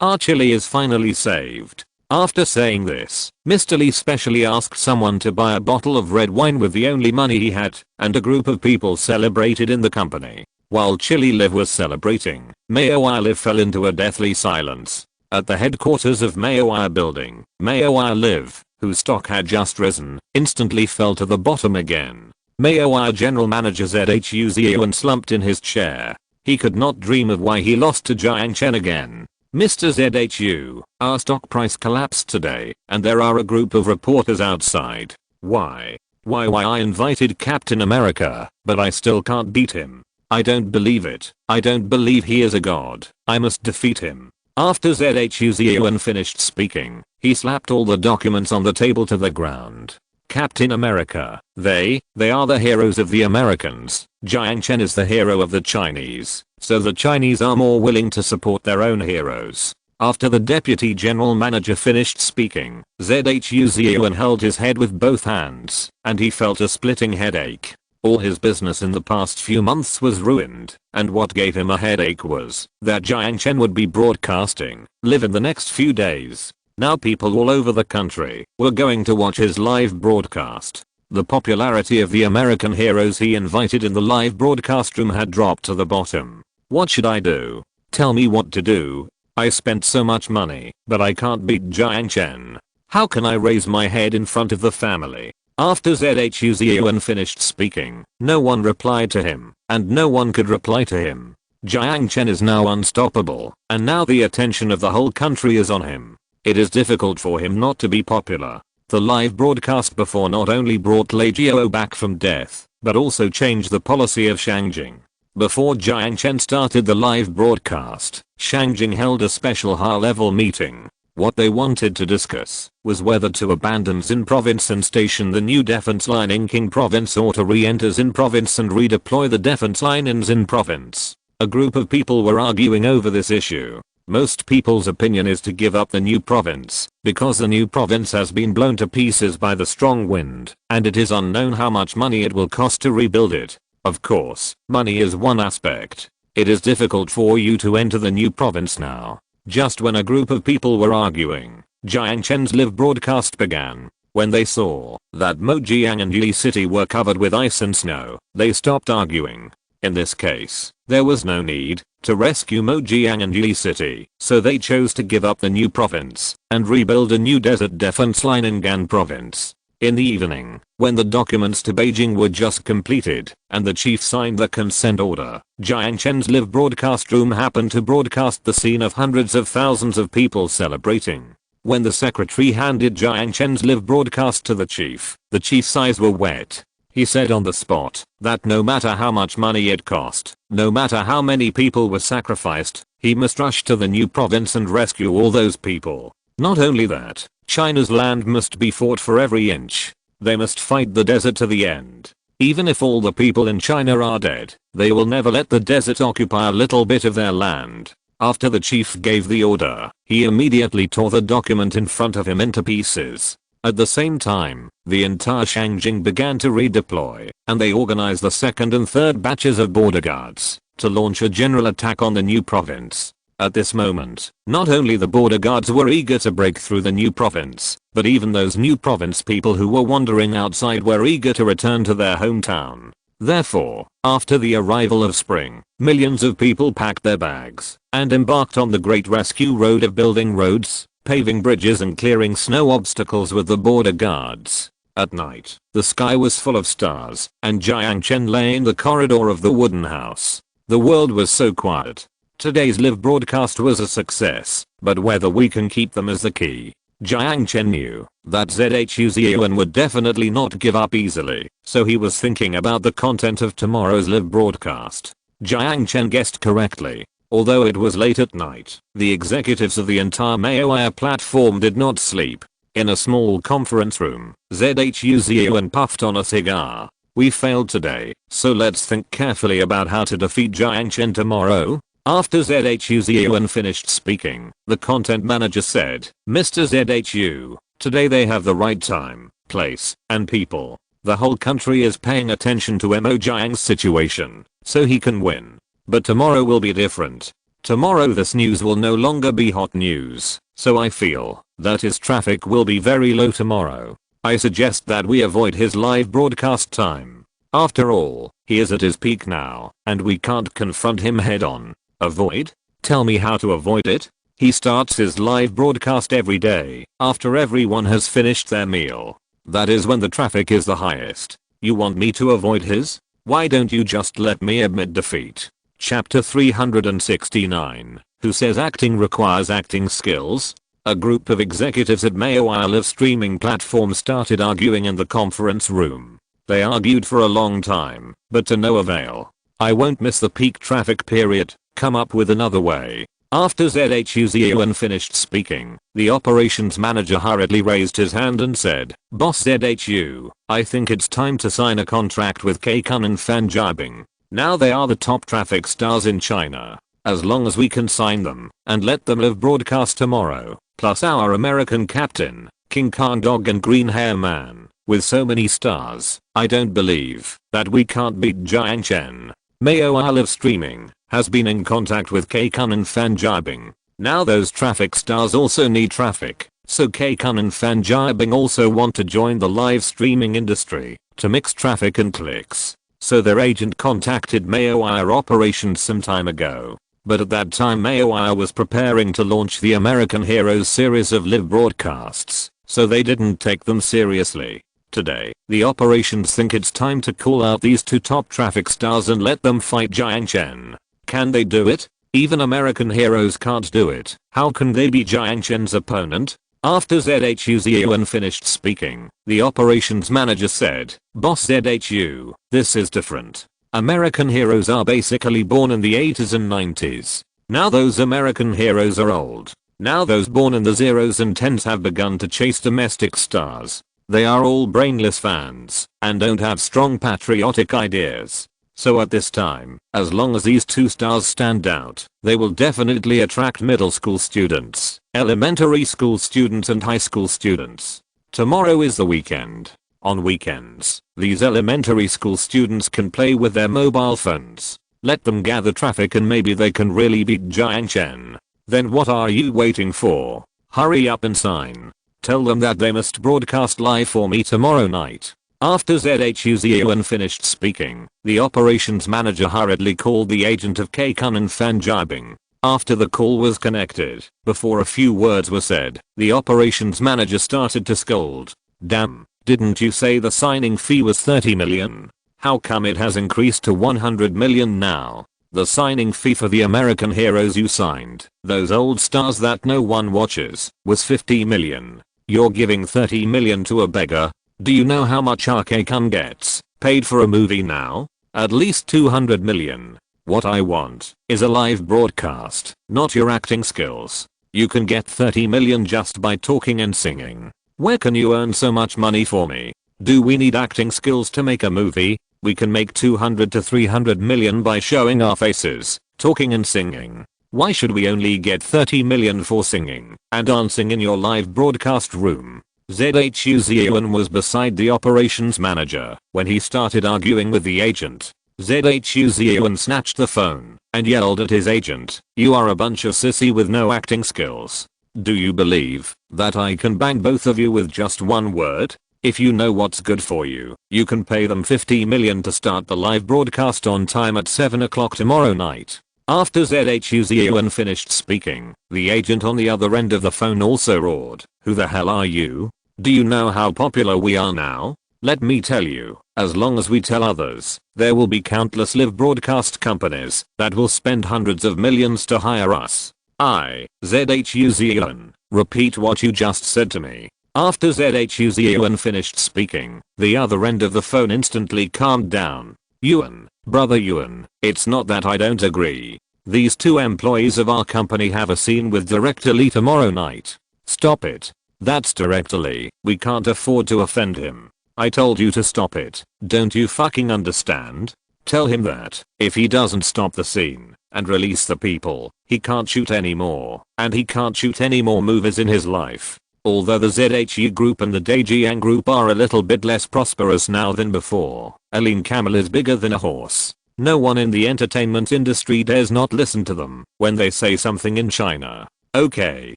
our Chile is finally saved. After saying this, Mr. Lee specially asked someone to buy a bottle of red wine with the only money he had, and a group of people celebrated in the company. While Chile Live was celebrating, Mayo Live fell into a deathly silence. At the headquarters of Mayo building, Mayo Live, whose stock had just risen, instantly fell to the bottom again. Mayo general manager Zhu Ziyuan slumped in his chair. He could not dream of why he lost to Jiang Chen again. Mr. Zhu, our stock price collapsed today, and there are a group of reporters outside. Why I invited Captain America, but I still can't beat him. I don't believe it. I don't believe he is a god. I must defeat him. After Zhu Ziyuan finished speaking, he slapped all the documents on the table to the ground. Captain America, they are the heroes of the Americans. Jiang Chen is the hero of the Chinese, so the Chinese are more willing to support their own heroes. After the deputy general manager finished speaking, Zhu Ziyuan held his head with both hands, and he felt a splitting headache. All his business in the past few months was ruined, and what gave him a headache was that Jiang Chen would be broadcasting live in the next few days. Now people all over the country were going to watch his live broadcast. The popularity of the American heroes he invited in the live broadcast room had dropped to the bottom. What should I do? Tell me what to do. I spent so much money, but I can't beat Jiang Chen. How can I raise my head in front of the family? After Zhuziuan finished speaking, no one replied to him, and no one could reply to him. Jiang Chen is now unstoppable, and now the attention of the whole country is on him. It is difficult for him not to be popular. The live broadcast before not only brought Lei Jiao back from death, but also changed the policy of Shangjing. Before Jiang Chen started the live broadcast, Shangjing held a special high-level meeting. What they wanted to discuss was whether to abandon Xin province and station the new defense line in Qing province or to re-enter Xin province and redeploy the defense line in Xin province. A group of people were arguing over this issue. Most people's opinion is to give up the new province, because the new province has been blown to pieces by the strong wind, and it is unknown how much money it will cost to rebuild it. Of course, money is one aspect. It is difficult for you to enter the new province now. Just when a group of people were arguing, Jiang Chen's live broadcast began. When they saw that Mojiang and Yi City were covered with ice and snow, they stopped arguing. In this case, there was no need to rescue Mojiang and Yi City, so they chose to give up the new province and rebuild a new desert defense line in Gan province. In the evening, when the documents to Beijing were just completed and the chief signed the consent order, Jiang Chen's live broadcast room happened to broadcast the scene of hundreds of thousands of people celebrating. When the secretary handed Jiang Chen's live broadcast to the chief's eyes were wet. He said on the spot that no matter how much money it cost, no matter how many people were sacrificed, he must rush to the new province and rescue all those people. Not only that, China's land must be fought for every inch. They must fight the desert to the end. Even if all the people in China are dead, they will never let the desert occupy a little bit of their land. After the chief gave the order, he immediately tore the document in front of him into pieces. At the same time, the entire Shangjing began to redeploy, and they organized the second and third batches of border guards to launch a general attack on the new province. At this moment, not only the border guards were eager to break through the new province, but even those new province people who were wandering outside were eager to return to their hometown. Therefore, after the arrival of spring, millions of people packed their bags and embarked on the great rescue road of building roads, paving bridges and clearing snow obstacles with the border guards. At night, the sky was full of stars, and Jiang Chen lay in the corridor of the wooden house. The world was so quiet. Today's live broadcast was a success, but whether we can keep them is the key. Jiang Chen knew that Zhuziuan would definitely not give up easily, so he was thinking about the content of tomorrow's live broadcast. Jiang Chen guessed correctly. Although it was late at night, the executives of the entire Maoai platform did not sleep. In a small conference room, Zhuziuan puffed on a cigar. We failed today, so let's think carefully about how to defeat Jiang Chen tomorrow. After Zhuziuan finished speaking, the content manager said, Mr. Zhu, today they have the right time, place, and people. The whole country is paying attention to Mo Jiang's situation, so he can win. But tomorrow will be different. Tomorrow this news will no longer be hot news, so I feel that his traffic will be very low tomorrow. I suggest that we avoid his live broadcast time. After all, he is at his peak now, and we can't confront him head on. Avoid? Tell me how to avoid it? He starts his live broadcast every day, after everyone has finished their meal. That is when the traffic is the highest. You want me to avoid his? Why don't you just let me admit defeat? Chapter 369. Who says acting requires acting skills? A group of executives at Maoai live streaming platform started arguing in the conference room. They argued for a long time, but to no avail. I won't miss the peak traffic period. Come up with another way. After Zhuziuan finished speaking, the operations manager hurriedly raised his hand and said, Boss Zhu, I think it's time to sign a contract with Kaikun and Fan Jiabing. Now they are the top traffic stars in China. As long as we can sign them and let them live broadcast tomorrow, plus our American captain, King Kong Dog and Green Hair Man, with so many stars, I don't believe that we can't beat Jiang Chen. Maoai live streaming has been in contact with Kaikun and Fan Jiabing. Now those traffic stars also need traffic, So K-Kun and Fan Jiabing also want to join the live streaming industry to mix traffic and clicks. So their agent contacted MayoWire Operations some time ago. But at that time MayoWire was preparing to launch the American Heroes series of live broadcasts, so they didn't take them seriously. Today, the operations think it's time to call out these two top traffic stars and let them fight Jiang Chen. Can they do it? Even American Heroes can't do it. How can they be Jiang Chen's opponent? After ZHU finished speaking, the operations manager said, "Boss ZHU, this is different. American Heroes are basically born in the 80s and 90s. Now those American Heroes are old. Now those born in the 0s and 10s have begun to chase domestic stars. They are all brainless fans and don't have strong patriotic ideas. So at this time, as long as these two stars stand out, they will definitely attract middle school students, elementary school students and high school students. Tomorrow is the weekend. On weekends, these elementary school students can play with their mobile phones. Let them gather traffic and maybe they can really beat Jiang Chen. Then what are you waiting for? Hurry up and sign. Tell them that they must broadcast live for me tomorrow night." After ZHU finished speaking, the operations manager hurriedly called the agent of K-Kun and Fan Jiabing. After the call was connected, before a few words were said, the operations manager started to scold. "Damn, didn't you say the signing fee was 30 million? How come it has increased to 100 million now? The signing fee for the American Heroes you signed, those old stars that no one watches, was 50 million. You're giving 30 million to a beggar? Do you know how much K-Kun gets paid for a movie now? At least 200 million. What I want is a live broadcast, not your acting skills. You can get 30 million just by talking and singing. Where can you earn so much money for me? Do we need acting skills to make a movie? We can make 200 to 300 million by showing our faces, talking and singing. Why should we only get 30 million for singing and dancing in your live broadcast room?" ZHU was beside the operations manager when he started arguing with the agent. ZHU snatched the phone and yelled at his agent, "You are a bunch of sissy with no acting skills. Do you believe that I can bang both of you with just one word? If you know what's good for you, you can pay them 50 million to start the live broadcast on time at 7 o'clock tomorrow night." After ZHU finished speaking, the agent on the other end of the phone also roared, "Who the hell are you? Do you know how popular we are now? Let me tell you, as long as we tell others, there will be countless live broadcast companies that will spend hundreds of millions to hire us. ZHU repeat what you just said to me." After ZHU finished speaking, the other end of the phone instantly calmed down. "Yuan, brother Yuan, it's not that I don't agree. These two employees of our company have a scene with Director Lee tomorrow night. Stop it. That's Director Lee. We can't afford to offend him. I told you to stop it. Don't you fucking understand? Tell him that if he doesn't stop the scene and release the people, he can't shoot anymore, and he can't shoot any more movies in his life." Although the ZHU group and the Daejiang group are a little bit less prosperous now than before, a lean camel is bigger than a horse. No one in the entertainment industry dares not listen to them when they say something in China. Okay,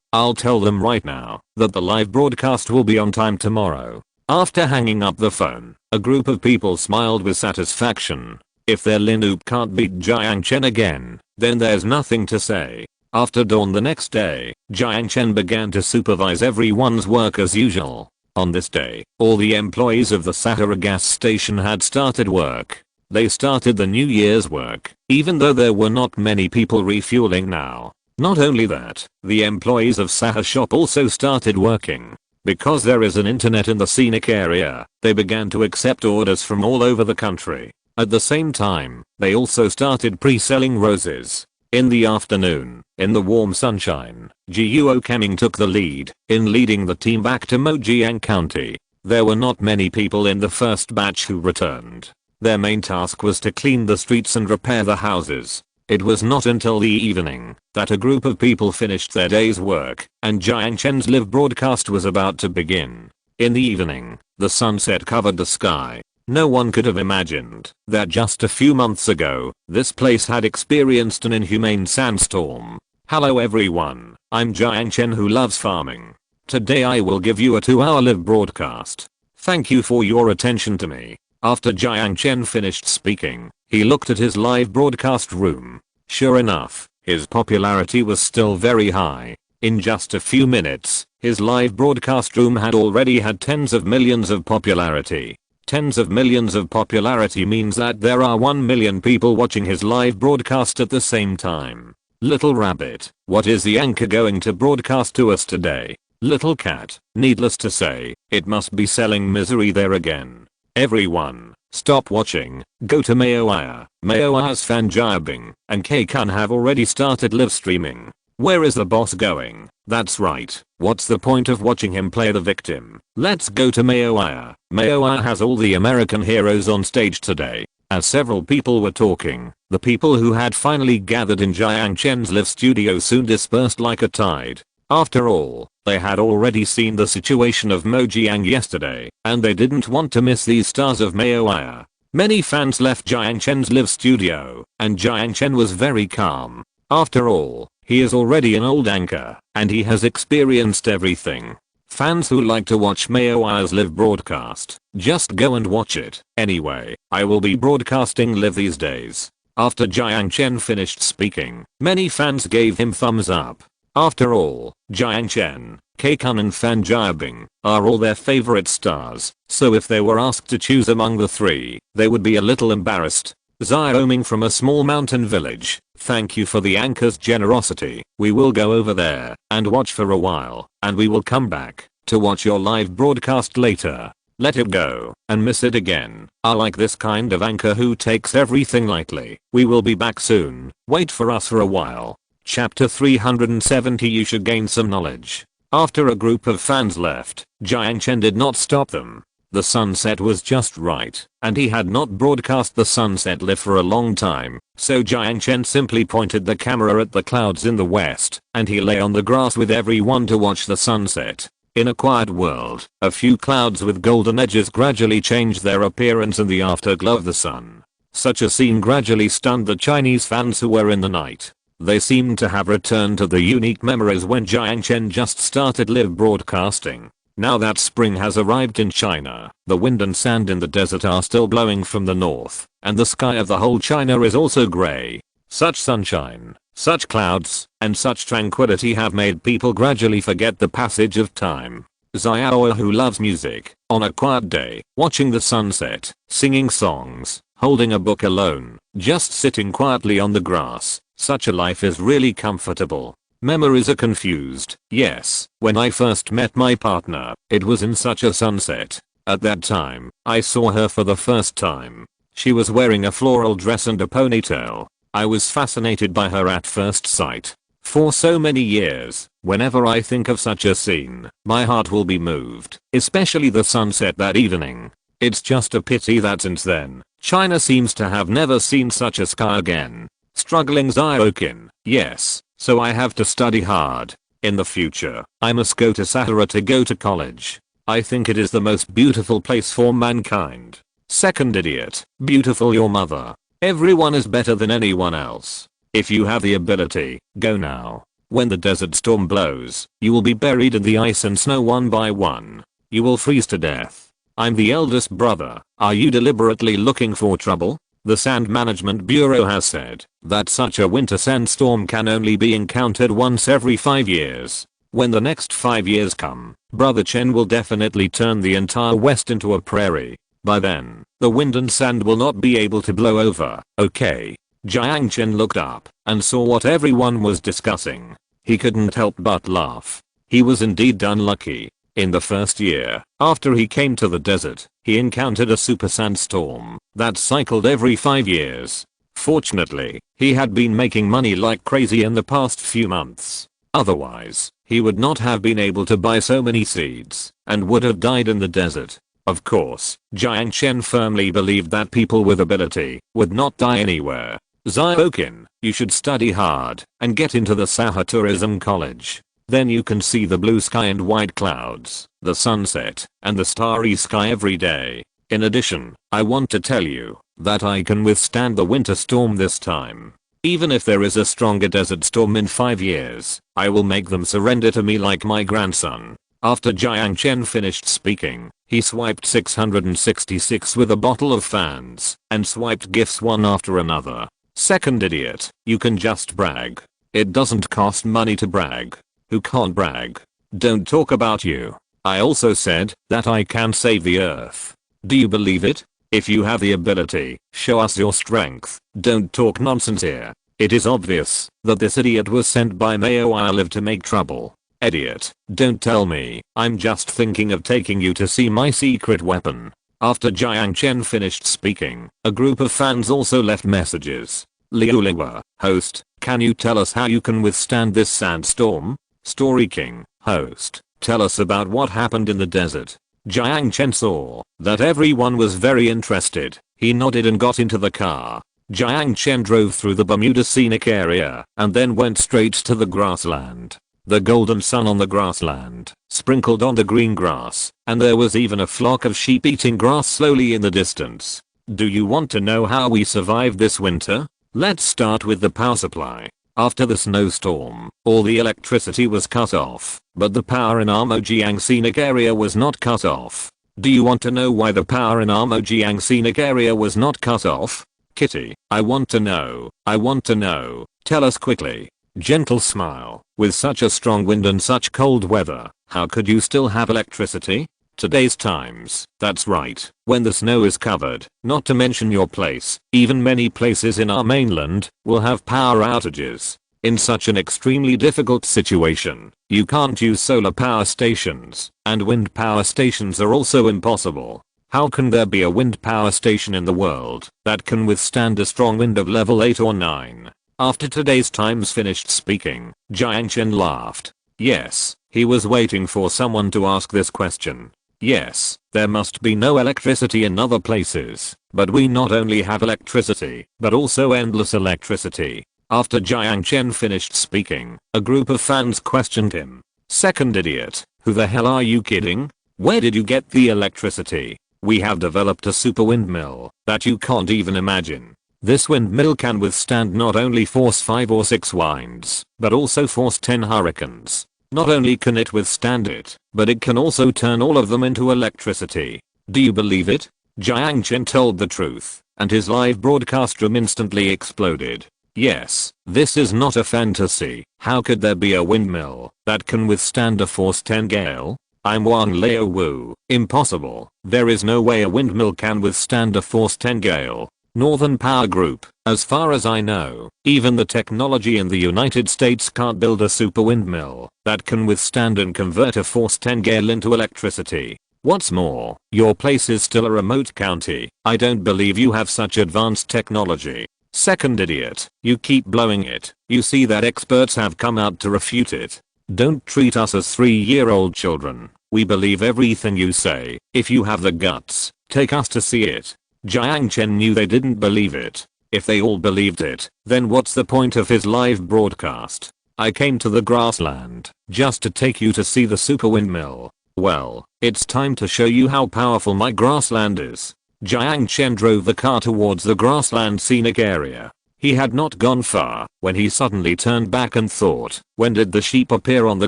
I'll tell them right now that the live broadcast will be on time tomorrow. After hanging up the phone, a group of people smiled with satisfaction. If their Linoop can't beat Jiang Chen again, then there's nothing to say. After dawn the next day, Jiang Chen began to supervise everyone's work as usual. On this day, all the employees of the Sahara gas station had started work. They started the New Year's work, even though there were not many people refueling now. Not only that, the employees of Sahara shop also started working. Because there is an internet in the scenic area, they began to accept orders from all over the country. At the same time, they also started pre-selling roses. In the afternoon, in the warm sunshine, Guo Keming took the lead in leading the team back to Mojiang County. There were not many people in the first batch who returned. Their main task was to clean the streets and repair the houses. It was not until the evening that a group of people finished their day's work and Jiang Chen's live broadcast was about to begin. In the evening, the sunset covered the sky. No one could have imagined that just a few months ago, this place had experienced an inhumane sandstorm. Hello everyone, I'm Jiang Chen who loves farming. Today I will give you a 2-hour live broadcast. Thank you for your attention to me. After Jiang Chen finished speaking, he looked at his live broadcast room. Sure enough, his popularity was still very high. In just a few minutes, his live broadcast room had already had tens of millions of popularity. Tens of millions of popularity means that there are 1 million people watching his live broadcast at the same time. Little rabbit, what is the anchor going to broadcast to us today? Little cat, needless to say, it must be selling misery there again. Everyone, stop watching, go to Mayoaya. Mayoaya's Fan Jiabing and K-Kun have already started live streaming. Where is the boss going? That's right. What's the point of watching him play the victim? Let's go to Mayoaya. Mayoaya has all the American heroes on stage today. As several people were talking, the people who had finally gathered in Jiang Chen's live studio soon dispersed like a tide. After all, they had already seen the situation of Mo Jiang yesterday, and they didn't want to miss these stars of Mayoaya. Many fans left Jiang Chen's live studio, and Jiang Chen was very calm. After all, he is already an old anchor, and he has experienced everything. Fans who like to watch Mayoaya's live broadcast, just go and watch it. Anyway, I will be broadcasting live these days. After Jiang Chen finished speaking, many fans gave him thumbs up. After all, Jiang Chen, K-Kun and Fan Jiabing are all their favorite stars, so if they were asked to choose among the three, they would be a little embarrassed. Xiaoming from a small mountain village, thank you for the anchor's generosity. We will go over there and watch for a while, and we will come back to watch your live broadcast later. Let it go and miss it again. I like this kind of anchor who takes everything lightly. We will be back soon. Wait for us for a while. Chapter 370. You should gain some knowledge. After a group of fans left, Jiang Chen did not stop them. The sunset was just right, and he had not broadcast the sunset live for a long time, so Jiang Chen simply pointed the camera at the clouds in the west, and he lay on the grass with everyone to watch the sunset. In a quiet world, a few clouds with golden edges gradually changed their appearance in the afterglow of the sun. Such a scene gradually stunned the Chinese fans who were in the night. They seemed to have returned to the unique memories when Jiang Chen just started live broadcasting. Now that spring has arrived in China, the wind and sand in the desert are still blowing from the north, and the sky of the whole China is also grey. Such sunshine, such clouds, and such tranquility have made people gradually forget the passage of time. Xiaoya, who loves music, on a quiet day, watching the sunset, singing songs, holding a book alone, just sitting quietly on the grass. Such a life is really comfortable. Memories are confused. Yes, when I first met my partner, it was in such a sunset. At that time, I saw her for the first time. She was wearing a floral dress and a ponytail. I was fascinated by her at first sight. For so many years, whenever I think of such a scene, my heart will be moved, especially the sunset that evening. It's just a pity that since then, China seems to have never seen such a sky again. Struggling Xiaoqin, yes. So I have to study hard. In the future, I must go to Sahara to go to college. I think it is the most beautiful place for mankind. Second idiot, beautiful your mother. Everyone is better than anyone else. If you have the ability, go now. When the desert storm blows, you will be buried in the ice and snow one by one. You will freeze to death. I'm the eldest brother. Are you deliberately looking for trouble? The Sand Management Bureau has said that such a winter sandstorm can only be encountered once every 5 years. When the next 5 years come, Brother Chen will definitely turn the entire west into a prairie. By then, the wind and sand will not be able to blow over. Okay. Jiang Chen looked up and saw what everyone was discussing. He couldn't help but laugh. He was indeed unlucky. In the first year, after he came to the desert, he encountered a super sandstorm that cycled every 5 years. Fortunately, he had been making money like crazy in the past few months. Otherwise, he would not have been able to buy so many seeds and would have died in the desert. Of course, Jiang Chen firmly believed that people with ability would not die anywhere. Xiaoqin, you should study hard and get into the Sahara Tourism College. Then you can see the blue sky and white clouds, the sunset, and the starry sky every day. In addition, I want to tell you that I can withstand the winter storm this time. Even if there is a stronger desert storm in 5 years, I will make them surrender to me like my grandson. After Jiang Chen finished speaking, he swiped 666 with a bottle of fans and swiped gifts one after another. Second idiot, you can just brag. It doesn't cost money to brag. Who can't brag? Don't talk about you. I also said that I can save the earth. Do you believe it? If you have the ability, show us your strength. Don't talk nonsense here. It is obvious that this idiot was sent by Mayo I live to make trouble. Idiot, don't tell me. I'm just thinking of taking you to see my secret weapon. After Jiang Chen finished speaking, a group of fans also left messages. Liuliwa, host, can you tell us how you can withstand this sandstorm? Story King, host, tell us about what happened in the desert. Jiang Chen saw that everyone was very interested. He nodded and got into the car. Jiang Chen drove through the Bermuda scenic area and then went straight to the grassland. The golden sun on the grassland sprinkled on the green grass, and there was even a flock of sheep eating grass slowly in the distance. Do you want to know how we survived this winter? Let's start with the power supply. After the snowstorm, all the electricity was cut off, but the power in our Mojiang scenic area was not cut off. Do you want to know why the power in our Mojiang scenic area was not cut off? Kitty, I want to know. I want to know. Tell us quickly. Gentle smile. With such a strong wind and such cold weather, how could you still have electricity? Today's times. That's right. When the snow is covered, not to mention your place, even many places in our mainland, will have power outages. In such an extremely difficult situation, you can't use solar power stations, and wind power stations are also impossible. How can there be a wind power station in the world that can withstand a strong wind of level 8 or 9? After today's times finished speaking, Jiang Chen laughed. Yes, he was waiting for someone to ask this question. Yes, there must be no electricity in other places, but we not only have electricity, but also endless electricity. After Jiang Chen finished speaking, a group of fans questioned him. Second idiot, who the hell are you kidding? Where did you get the electricity? We have developed a super windmill that you can't even imagine. This windmill can withstand not only force 5 or 6 winds, but also force 10 hurricanes. Not only can it withstand it, but it can also turn all of them into electricity. Do you believe it? Jiang Chen told the truth, and his live broadcast room instantly exploded. Yes, this is not a fantasy. How could there be a windmill that can withstand a force 10 gale? I'm Wang Leo Wu. Impossible. There is no way a windmill can withstand a force 10 gale. Northern Power Group, as far as I know, even the technology in the United States can't build a super windmill that can withstand and convert a force 10 gale into electricity. What's more, your place is still a remote county. I don't believe you have such advanced technology. Second idiot, you keep blowing it. You see that experts have come out to refute it. Don't treat us as 3-year-old children. We believe everything you say. If you have the guts, take us to see it. Jiang Chen knew they didn't believe it. If they all believed it, then what's the point of his live broadcast? I came to the grassland just to take you to see the super windmill. Well, it's time to show you how powerful my grassland is. Jiang Chen drove the car towards the grassland scenic area. He had not gone far when he suddenly turned back and thought, when did the sheep appear on the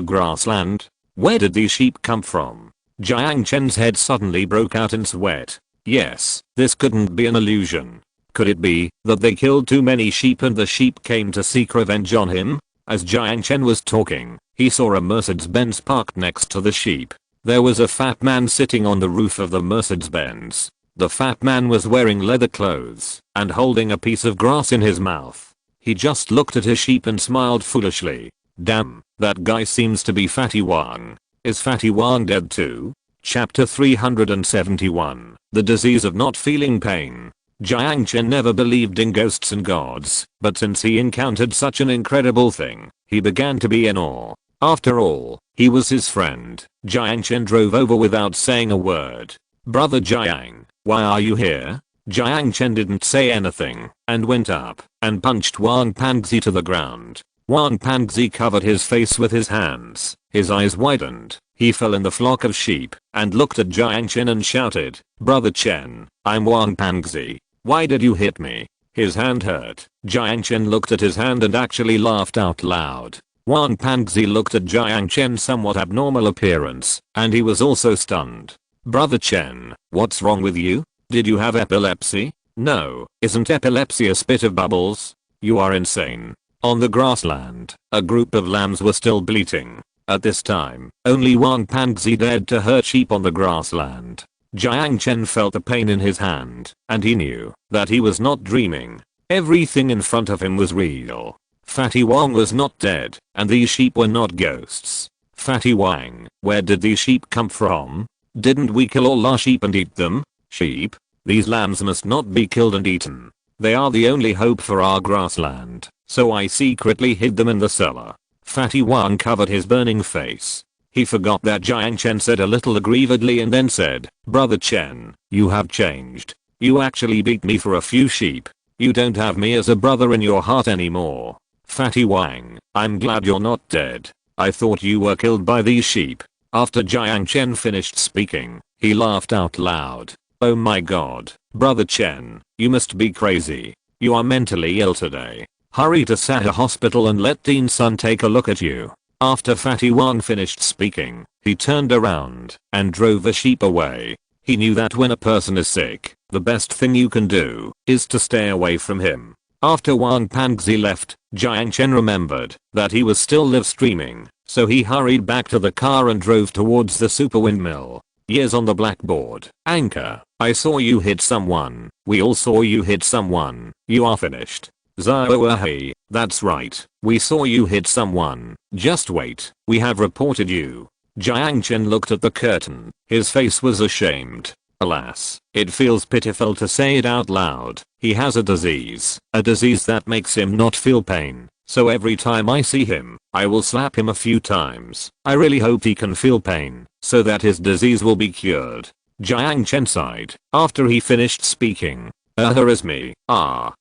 grassland? Where did these sheep come from? Jiang Chen's head suddenly broke out in sweat. Yes, this couldn't be an illusion. Could it be that they killed too many sheep and the sheep came to seek revenge on him? As Jiang Chen was talking, he saw a Mercedes-Benz parked next to the sheep. There was a fat man sitting on the roof of the Mercedes-Benz. The fat man was wearing leather clothes and holding a piece of grass in his mouth. He just looked at his sheep and smiled foolishly. Damn, that guy seems to be Fatty Wang. Is Fatty Wang dead too? Chapter 371. The disease of not feeling pain. Jiang Chen never believed in ghosts and gods, but since he encountered such an incredible thing, he began to be in awe. After all, he was his friend. Jiang Chen drove over without saying a word. Brother Jiang, why are you here? Jiang Chen didn't say anything and went up and punched Wang Pangzi to the ground. Wang Pangzi covered his face with his hands. His eyes widened. He fell in the flock of sheep and looked at Jiang Chen and shouted, Brother Chen, I'm Wang Pangzi. Why did you hit me? His hand hurt. Jiang Chen looked at his hand and actually laughed out loud. Wang Panzi looked at Jiang Chen's somewhat abnormal appearance, and he was also stunned. Brother Chen, what's wrong with you? Did you have epilepsy? No, isn't epilepsy a spit of bubbles? You are insane. On the grassland, a group of lambs were still bleating. At this time, only Wang Panzi dared to hurt sheep on the grassland. Jiang Chen felt the pain in his hand, and he knew that he was not dreaming. Everything in front of him was real. Fatty Wang was not dead, and these sheep were not ghosts. Fatty Wang, where did these sheep come from? Didn't we kill all our sheep and eat them? Sheep? These lambs must not be killed and eaten. They are the only hope for our grassland, so I secretly hid them in the cellar. Fatty Wang covered his burning face. He forgot that Jiang Chen said a little aggrievedly and then said, Brother Chen, you have changed. You actually beat me for a few sheep. You don't have me as a brother in your heart anymore. Fatty Wang, I'm glad you're not dead. I thought you were killed by these sheep. After Jiang Chen finished speaking, he laughed out loud. Oh my god, Brother Chen, you must be crazy. You are mentally ill today. Hurry to Sahara hospital and let Dean Sun take a look at you. After Fatty Wang finished speaking, he turned around and drove the sheep away. He knew that when a person is sick, the best thing you can do is to stay away from him. After Wang Panzi left, Jiang Chen remembered that he was still live streaming, so he hurried back to the car and drove towards the super windmill. Years on the blackboard. Anchor, I saw you hit someone. We all saw you hit someone. You are finished. Zhao, that's right. We saw you hit someone. Just wait. We have reported you. Jiang Chen looked at the curtain. His face was ashamed. Alas, it feels pitiful to say it out loud. He has a disease that makes him not feel pain. So every time I see him, I will slap him a few times. I really hope he can feel pain, so that his disease will be cured. Jiang Chen sighed after he finished speaking. Here is me.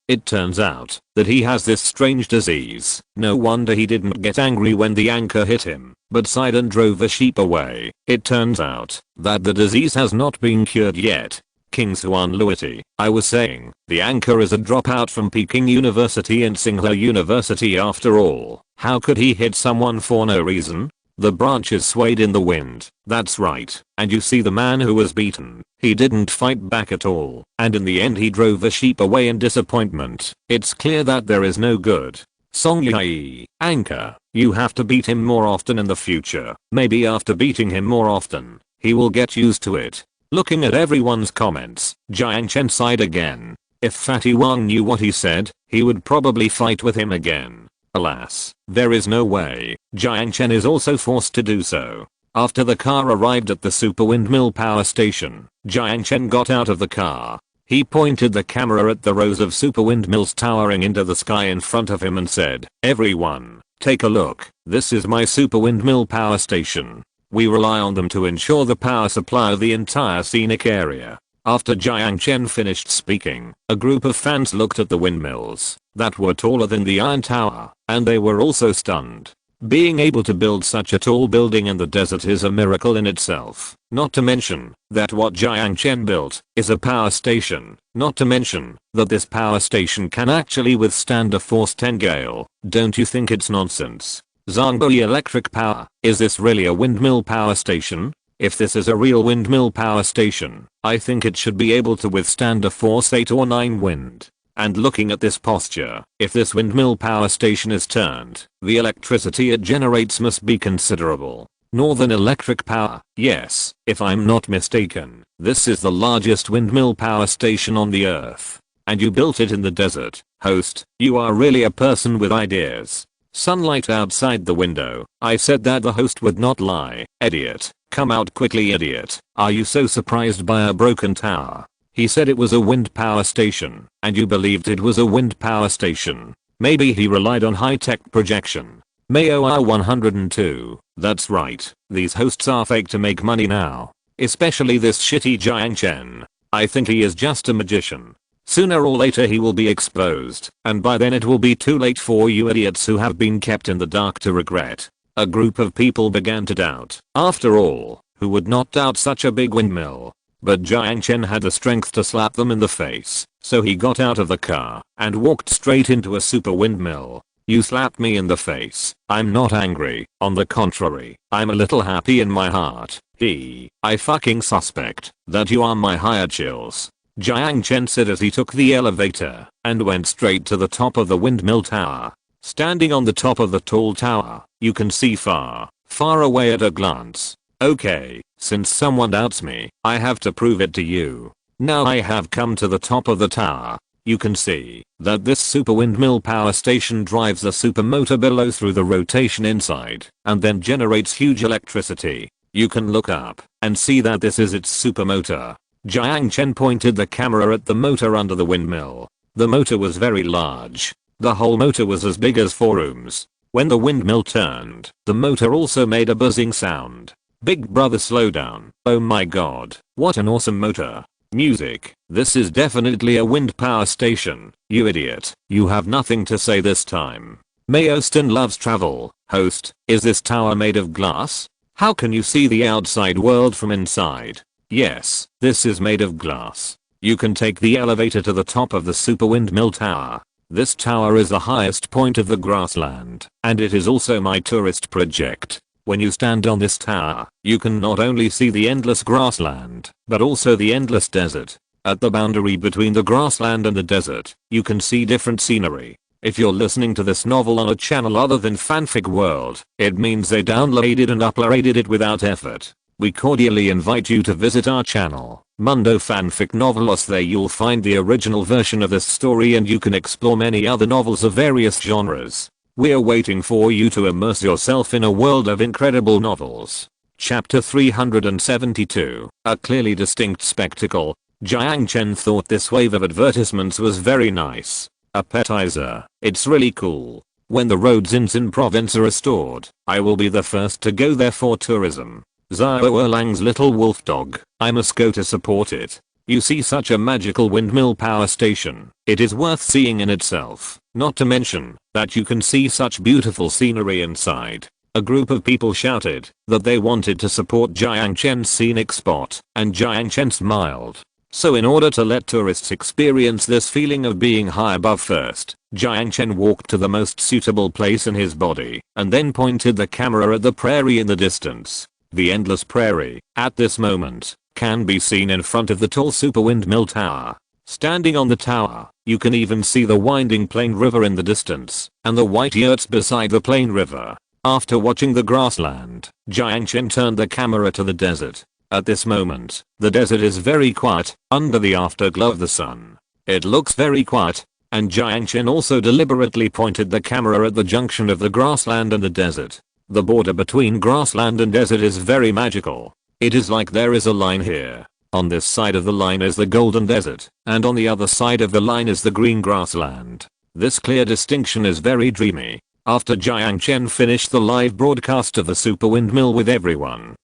It turns out that he has this strange disease. No wonder he didn't get angry when the anchor hit him, but sighed and drove the sheep away. It turns out that the disease has not been cured yet. King Xuan Luity, I was saying, the anchor is a dropout from Peking University and Tsinghua University after all. How could he hit someone for no reason? The branches swayed in the wind. That's right. And you see the man who was beaten. He didn't fight back at all. And in the end he drove the sheep away in disappointment. It's clear that there is no good. Song Yai, anchor, you have to beat him more often in the future. Maybe after beating him more often, he will get used to it. Looking at everyone's comments, Jiang Chen sighed again. If Fatty Wang knew what he said, he would probably fight with him again. Alas, there is no way. Jiang Chen is also forced to do so. After the car arrived at the super windmill power station, Jiang Chen got out of the car. He pointed the camera at the rows of super windmills towering into the sky in front of him and said, everyone, take a look. This is my super windmill power station. We rely on them to ensure the power supply of the entire scenic area. After Jiang Chen finished speaking, a group of fans looked at the windmills that were taller than the Iron Tower, and they were also stunned. Being able to build such a tall building in the desert is a miracle in itself. Not to mention that what Jiang Chen built is a power station. Not to mention that this power station can actually withstand a force 10 gale. Don't you think it's nonsense? Zhangbo electric power, is this really a windmill power station? If this is a real windmill power station, I think it should be able to withstand a force 8 or 9 wind. And looking at this posture, if this windmill power station is turned, the electricity it generates must be considerable. Northern electric power, yes, if I'm not mistaken, this is the largest windmill power station on the earth. And you built it in the desert. Host, you are really a person with ideas. Sunlight outside the window. I said that the host would not lie. Idiot. Come out quickly, idiot. Are you so surprised by a broken tower? He said it was a wind power station, and you believed it was a wind power station. Maybe he relied on high-tech projection. Mayo 102. That's right. These hosts are fake to make money now. Especially this shitty Jiang Chen. I think he is just a magician. Sooner or later he will be exposed, and by then it will be too late for you idiots who have been kept in the dark to regret. A group of people began to doubt. After all, who would not doubt such a big windmill? But Jiang Chen had the strength to slap them in the face, so he got out of the car and walked straight into a super windmill. You slapped me in the face. I'm not angry. On the contrary, I'm a little happy in my heart. I fucking suspect that you are my higher chills. Jiang Chen said as he took the elevator and went straight to the top of the windmill tower. Standing on the top of the tall tower, you can see far, far away at a glance. Okay, since someone doubts me, I have to prove it to you. Now I have come to the top of the tower. You can see that this super windmill power station drives the super motor below through the rotation inside and then generates huge electricity. You can look up and see that this is its super motor. Jiang Chen pointed the camera at the motor under the windmill. The motor was very large. The whole motor was as big as 4 rooms. When the windmill turned, the motor also made a buzzing sound. Big brother, slow down. Oh my god, what an awesome motor. Music. This is definitely a wind power station. You idiot. You have nothing to say this time. May Austin loves travel. Host, is this tower made of glass? How can you see the outside world from inside? Yes, this is made of glass. You can take the elevator to the top of the super windmill tower. This tower is the highest point of the grassland, and it is also my tourist project. When you stand on this tower, you can not only see the endless grassland, but also the endless desert. At the boundary between the grassland and the desert, you can see different scenery. If you're listening to this novel on a channel other than Fanfic World, it means they downloaded and uploaded it without effort. We cordially invite you to visit our channel, Mundo Fanfic Novelos. There you'll find the original version of this story and you can explore many other novels of various genres. We're waiting for you to immerse yourself in a world of incredible novels. Chapter 372, A Clearly Distinct Spectacle. Jiang Chen thought this wave of advertisements was very nice. Appetizer, it's really cool. When the roads in Xin province are restored, I will be the first to go there for tourism. Zhao Erlang's little wolf dog, I must go to support it. You see such a magical windmill power station, it is worth seeing in itself, not to mention that you can see such beautiful scenery inside. A group of people shouted that they wanted to support Jiang Chen's scenic spot, and Jiang Chen smiled. So in order to let tourists experience this feeling of being high above first, Jiang Chen walked to the most suitable place in his body, and then pointed the camera at the prairie in the distance. The endless prairie, at this moment, can be seen in front of the tall super windmill tower. Standing on the tower, you can even see the winding Plain River in the distance, and the white yurts beside the Plain River. After watching the grassland, Jiang Chen turned the camera to the desert. At this moment, the desert is very quiet, under the afterglow of the sun. It looks very quiet, and Jiang Chen also deliberately pointed the camera at the junction of the grassland and the desert. The border between grassland and desert is very magical. It is like there is a line here. On this side of the line is the golden desert, and on the other side of the line is the green grassland. This clear distinction is very dreamy. After Jiang Chen finished the live broadcast of the super windmill with everyone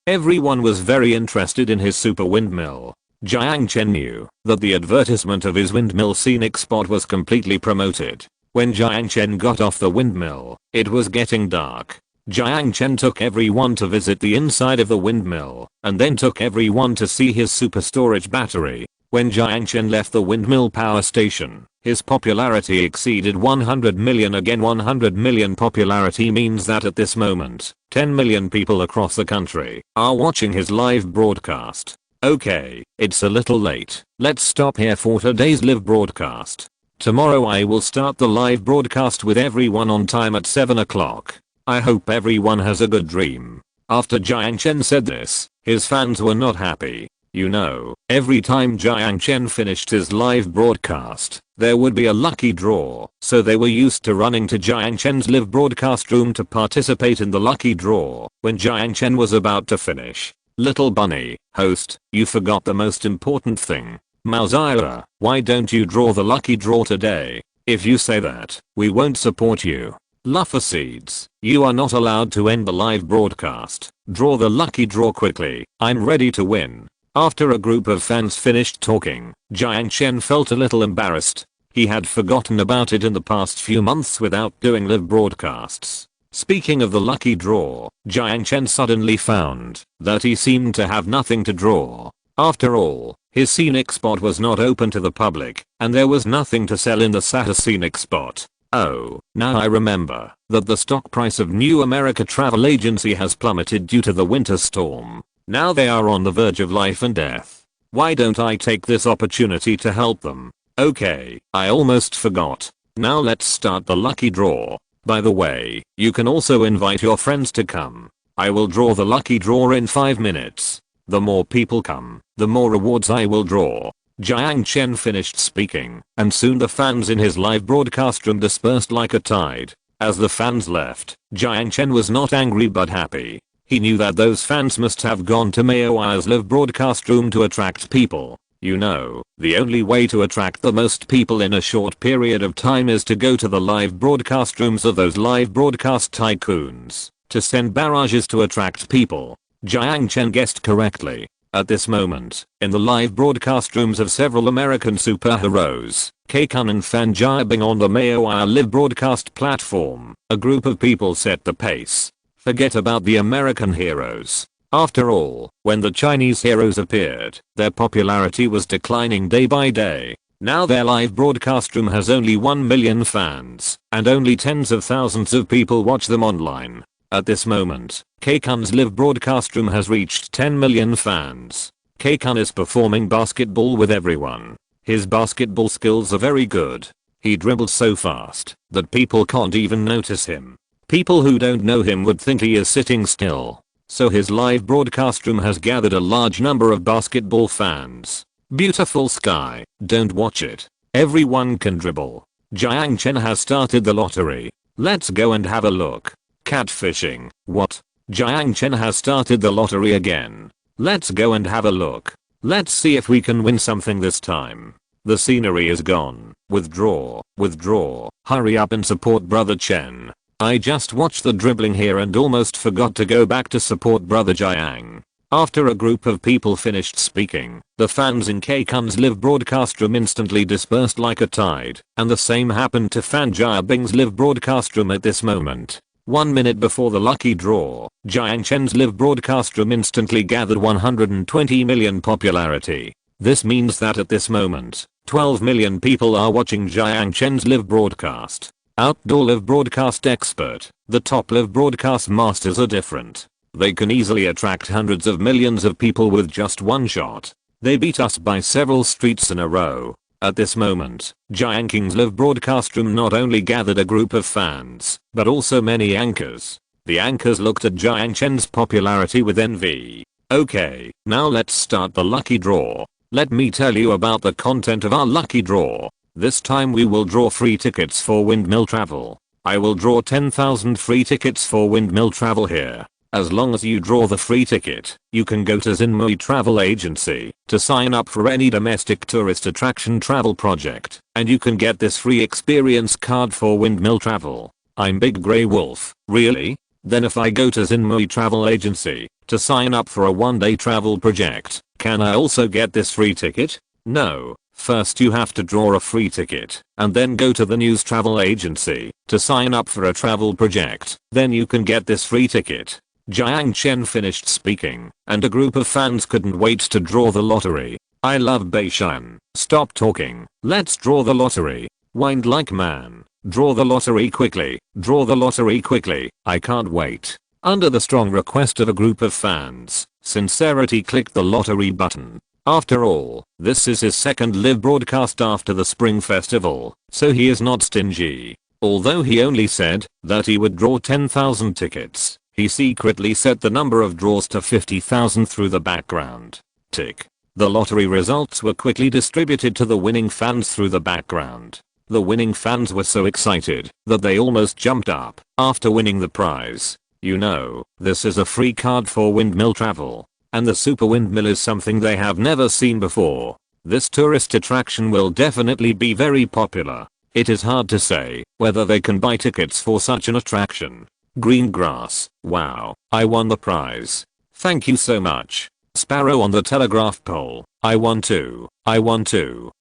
was very interested in his super windmill. Jiang Chen knew that the advertisement of his windmill scenic spot was completely promoted. When Jiang Chen got off the windmill, it was getting dark. Jiang Chen took everyone to visit the inside of the windmill, and then took everyone to see his super storage battery. When Jiang Chen left the windmill power station, his popularity exceeded 100 million again. 100 million popularity means that at this moment, 10 million people across the country are watching his live broadcast. Okay, it's a little late. Let's stop here for today's live broadcast. Tomorrow I will start the live broadcast with everyone on time at 7 o'clock. I hope everyone has a good dream. After Jiang Chen said this, his fans were not happy. You know, every time Jiang Chen finished his live broadcast, there would be a lucky draw, so they were used to running to Jiang Chen's live broadcast room to participate in the lucky draw. When Jiang Chen was about to finish, Little Bunny, host, you forgot the most important thing. Maozira, why don't you draw the lucky draw today? If you say that, we won't support you. Luffer Seeds, you are not allowed to end the live broadcast. Draw the lucky draw quickly, I'm ready to win. After a group of fans finished talking, Jiang Chen felt a little embarrassed. He had forgotten about it in the past few months without doing live broadcasts. Speaking of the lucky draw, Jiang Chen suddenly found that he seemed to have nothing to draw. After all, his scenic spot was not open to the public, and there was nothing to sell in the Sahara scenic spot. Oh, now I remember that the stock price of New America Travel Agency has plummeted due to the winter storm. Now they are on the verge of life and death. Why don't I take this opportunity to help them? Okay, I almost forgot. Now let's start the lucky draw. By the way, you can also invite your friends to come. I will draw the lucky draw in 5 minutes. The more people come, the more rewards I will draw. Jiang Chen finished speaking, and soon the fans in his live broadcast room dispersed like a tide. As the fans left, Jiang Chen was not angry but happy. He knew that those fans must have gone to Mayowa's live broadcast room to attract people. You know, the only way to attract the most people in a short period of time is to go to the live broadcast rooms of those live broadcast tycoons, to send barrages to attract people. Jiang Chen guessed correctly. At this moment, in the live broadcast rooms of several American superheroes, Kaikun and Fan Jiabing on the Mayowa live broadcast platform, a group of people set the pace. Forget about the American heroes. After all, when the Chinese heroes appeared, their popularity was declining day by day. Now their live broadcast room has only 1 million fans, and only tens of thousands of people watch them online. At this moment, Kaikun's live broadcast room has reached 10 million fans. Kaikun is performing basketball with everyone. His basketball skills are very good. He dribbles so fast that people can't even notice him. People who don't know him would think he is sitting still. So his live broadcast room has gathered a large number of basketball fans. Beautiful sky, don't watch it. Everyone can dribble. Jiang Chen has started the lottery. Let's go and have a look. Catfishing, what? Jiang Chen has started the lottery again. Let's go and have a look. Let's see if we can win something this time. The scenery is gone. Withdraw, withdraw, hurry up and support Brother Chen. I just watched the dribbling here and almost forgot to go back to support Brother Jiang. After a group of people finished speaking, the fans in Kaikun's live broadcast room instantly dispersed like a tide, and the same happened to Fan Jiabing's live broadcast room at this moment. 1 minute before the lucky draw, Jiang Chen's live broadcast room instantly gathered 120 million popularity. This means that at this moment, 12 million people are watching Jiang Chen's live broadcast. Outdoor live broadcast expert, the top live broadcast masters are different. They can easily attract hundreds of millions of people with just one shot. They beat us by several streets in a row. At this moment, Jiang King's live broadcast room not only gathered a group of fans, but also many anchors. The anchors looked at Jiang Chen's popularity with envy. Okay, now let's start the lucky draw. Let me tell you about the content of our lucky draw. This time we will draw free tickets for windmill travel. I will draw 10,000 free tickets for windmill travel here. As long as you draw the free ticket, you can go to SYNOPSIS Travel Agency to sign up for any domestic tourist attraction travel project, and you can get this free experience card for windmill travel. I'm Big Grey Wolf, really? Then if I go to SYNOPSIS Travel Agency to sign up for a one-day travel project, can I also get this free ticket? No. First you have to draw a free ticket, and then go to the news travel agency to sign up for a travel project. Then you can get this free ticket. Jiang Chen finished speaking, and a group of fans couldn't wait to draw the lottery. I love Beishan. Stop talking. Let's draw the lottery. Wind like man. Draw the lottery quickly. Draw the lottery quickly. I can't wait. Under the strong request of a group of fans, Sincerity clicked the lottery button. After all, this is his second live broadcast after the Spring Festival, so he is not stingy. Although he only said that he would draw 10,000 tickets, he secretly set the number of draws to 50,000 through the background. Tick. The lottery results were quickly distributed to the winning fans through the background. The winning fans were so excited that they almost jumped up after winning the prize. You know, this is a free card for windmill travel. And the super windmill is something they have never seen before. This tourist attraction will definitely be very popular. It is hard to say whether they can buy tickets for such an attraction. Green grass. Wow, I won the prize. Thank you so much. Sparrow on the telegraph pole. I want to.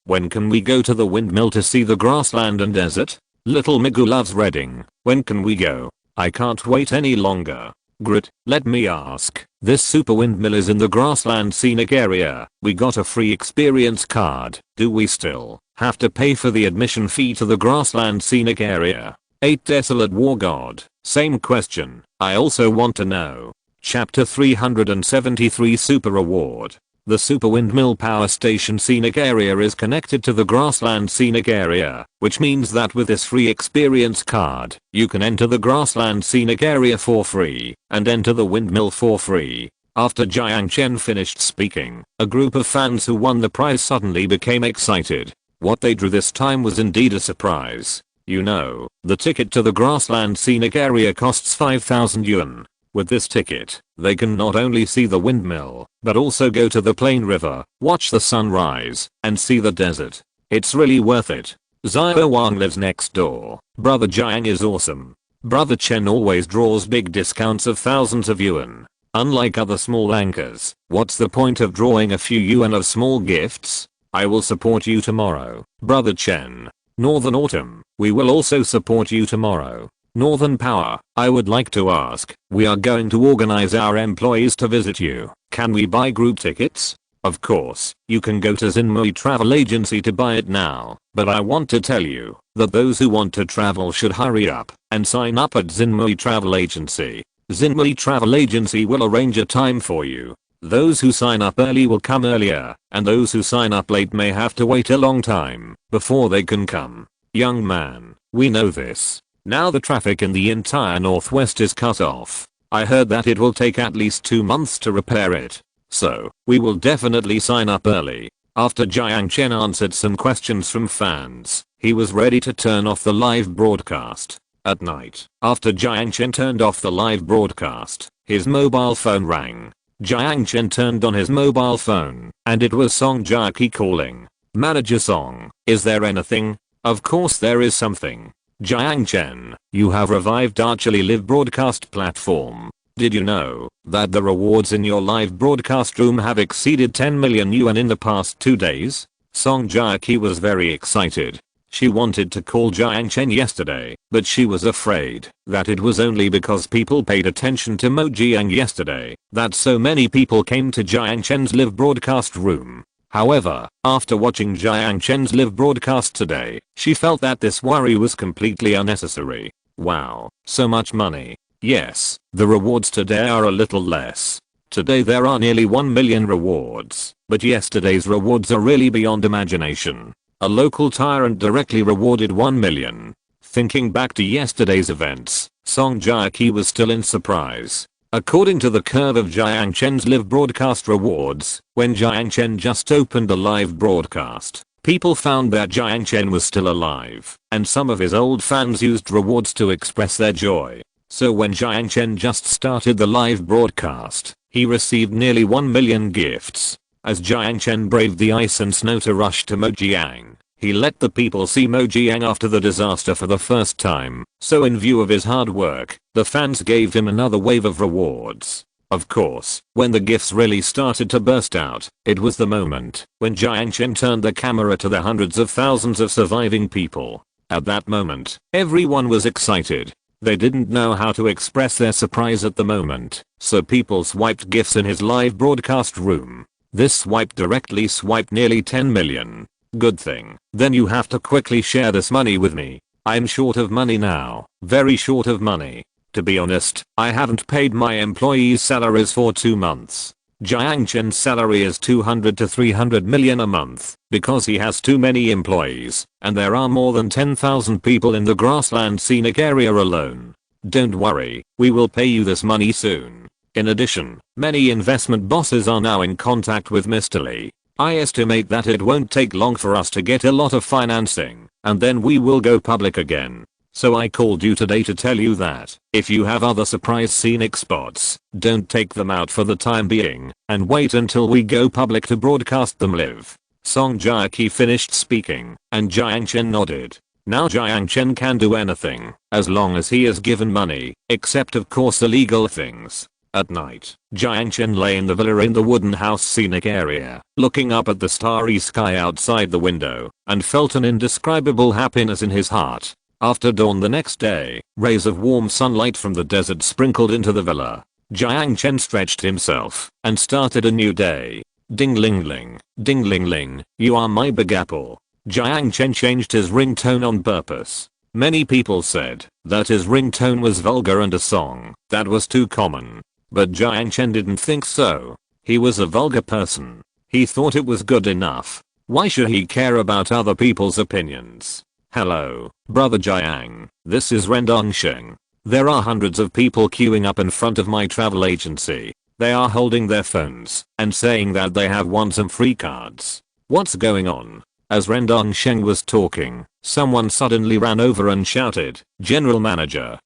When can we go to the windmill to see the grassland and desert? Little Migu loves Reading. When can we go? I can't wait any longer. Grit, let me ask. This super windmill is in the grassland scenic area. We got a free experience card. Do we still Have to pay for the admission fee to the grassland scenic area. 8 Desolate War God. Same question. I also want to know. Chapter 373 Super Award. The Super Windmill Power Station Scenic Area is connected to the Grassland Scenic Area, which means that with this free experience card, you can enter the Grassland Scenic Area for free, and enter the windmill for free. After Jiang Chen finished speaking, a group of fans who won the prize suddenly became excited. What they drew this time was indeed a surprise. You know, the ticket to the Grassland Scenic Area costs 5,000 yuan. With this ticket, they can not only see the windmill, but also go to the Plain River, watch the sunrise, and see the desert. It's really worth it. Fatty Wang lives next door. Brother Jiang is awesome. Brother Chen always draws big discounts of thousands of yuan. Unlike other small anchors, what's the point of drawing a few yuan of small gifts? I will support you tomorrow. Brother Chen. Northern Autumn, we will also support you tomorrow. Northern Power, I would like to ask, we are going to organize our employees to visit you. Can we buy group tickets? Of course, you can go to Xinmei Travel Agency to buy it now, but I want to tell you that those who want to travel should hurry up and sign up at Xinmei Travel Agency. Xinmei Travel Agency will arrange a time for you. Those who sign up early will come earlier, and those who sign up late may have to wait a long time before they can come. Young man, we know this. Now the traffic in the entire northwest is cut off. I heard that it will take at least 2 months to repair it. So, we will definitely sign up early. After Jiang Chen answered some questions from fans, he was ready to turn off the live broadcast. At night, after Jiang Chen turned off the live broadcast, his mobile phone rang. Jiang Chen turned on his mobile phone, and it was Song Jiaqi calling. Manager Song, is there anything? Of course there is something. Jiang Chen, you have revived Archly Live broadcast platform. Did you know that the rewards in your live broadcast room have exceeded 10 million yuan in the past 2 days? Song Jiaqi was very excited. She wanted to call Jiang Chen yesterday, but she was afraid that it was only because people paid attention to Mo Jiang yesterday that so many people came to Jiang Chen's live broadcast room. However, after watching Jiang Chen's live broadcast today, she felt that this worry was completely unnecessary. Wow, so much money. Yes, the rewards today are a little less. Today there are nearly 1 million rewards, but yesterday's rewards are really beyond imagination. A local tyrant directly rewarded 1 million. Thinking back to yesterday's events, Song Jiaqi was still in surprise. According to the curve of Jiang Chen's live broadcast rewards, when Jiang Chen just opened the live broadcast, people found that Jiang Chen was still alive, and some of his old fans used rewards to express their joy. So when Jiang Chen just started the live broadcast, he received nearly 1 million gifts. As Jiang Chen braved the ice and snow to rush to Mo Jiang, he let the people see Mo Jiang after the disaster for the first time, so in view of his hard work, the fans gave him another wave of rewards. Of course, when the gifts really started to burst out, it was the moment when Jiang Chen turned the camera to the hundreds of thousands of surviving people. At that moment, everyone was excited. They didn't know how to express their surprise at the moment, so people swiped gifts in his live broadcast room. This swipe directly swiped nearly 10 million. Good thing. Then you have to quickly share this money with me. I'm short of money now. Very short of money. To be honest, I haven't paid my employees' salaries for 2 months. Jiang Chen's salary is 200 to 300 million a month because he has too many employees, and there are more than 10,000 people in the grassland scenic area alone. Don't worry, we will pay you this money soon. In addition, many investment bosses are now in contact with Mr. Lee. I estimate that it won't take long for us to get a lot of financing, and then we will go public again. So I called you today to tell you that if you have other surprise scenic spots, don't take them out for the time being, and wait until we go public to broadcast them live. Song Jiaqi finished speaking, and Jiang Chen nodded. Now Jiang Chen can do anything, as long as he is given money, except of course illegal things. At night, Jiang Chen lay in the villa in the wooden house scenic area, looking up at the starry sky outside the window, and felt an indescribable happiness in his heart. After dawn the next day, rays of warm sunlight from the desert sprinkled into the villa. Jiang Chen stretched himself, and started a new day. Ding ling ling, you are my big apple. Jiang Chen changed his ringtone on purpose. Many people said that his ringtone was vulgar and a song that was too common. But Jiang Chen didn't think so. He was a vulgar person. He thought it was good enough. Why should he care about other people's opinions? Hello, brother Jiang. This is Rendong Sheng. There are hundreds of people queuing up in front of my travel agency. They are holding their phones and saying that they have won some free cards. What's going on? As Rendong Sheng was talking, someone suddenly ran over and shouted, General Manager,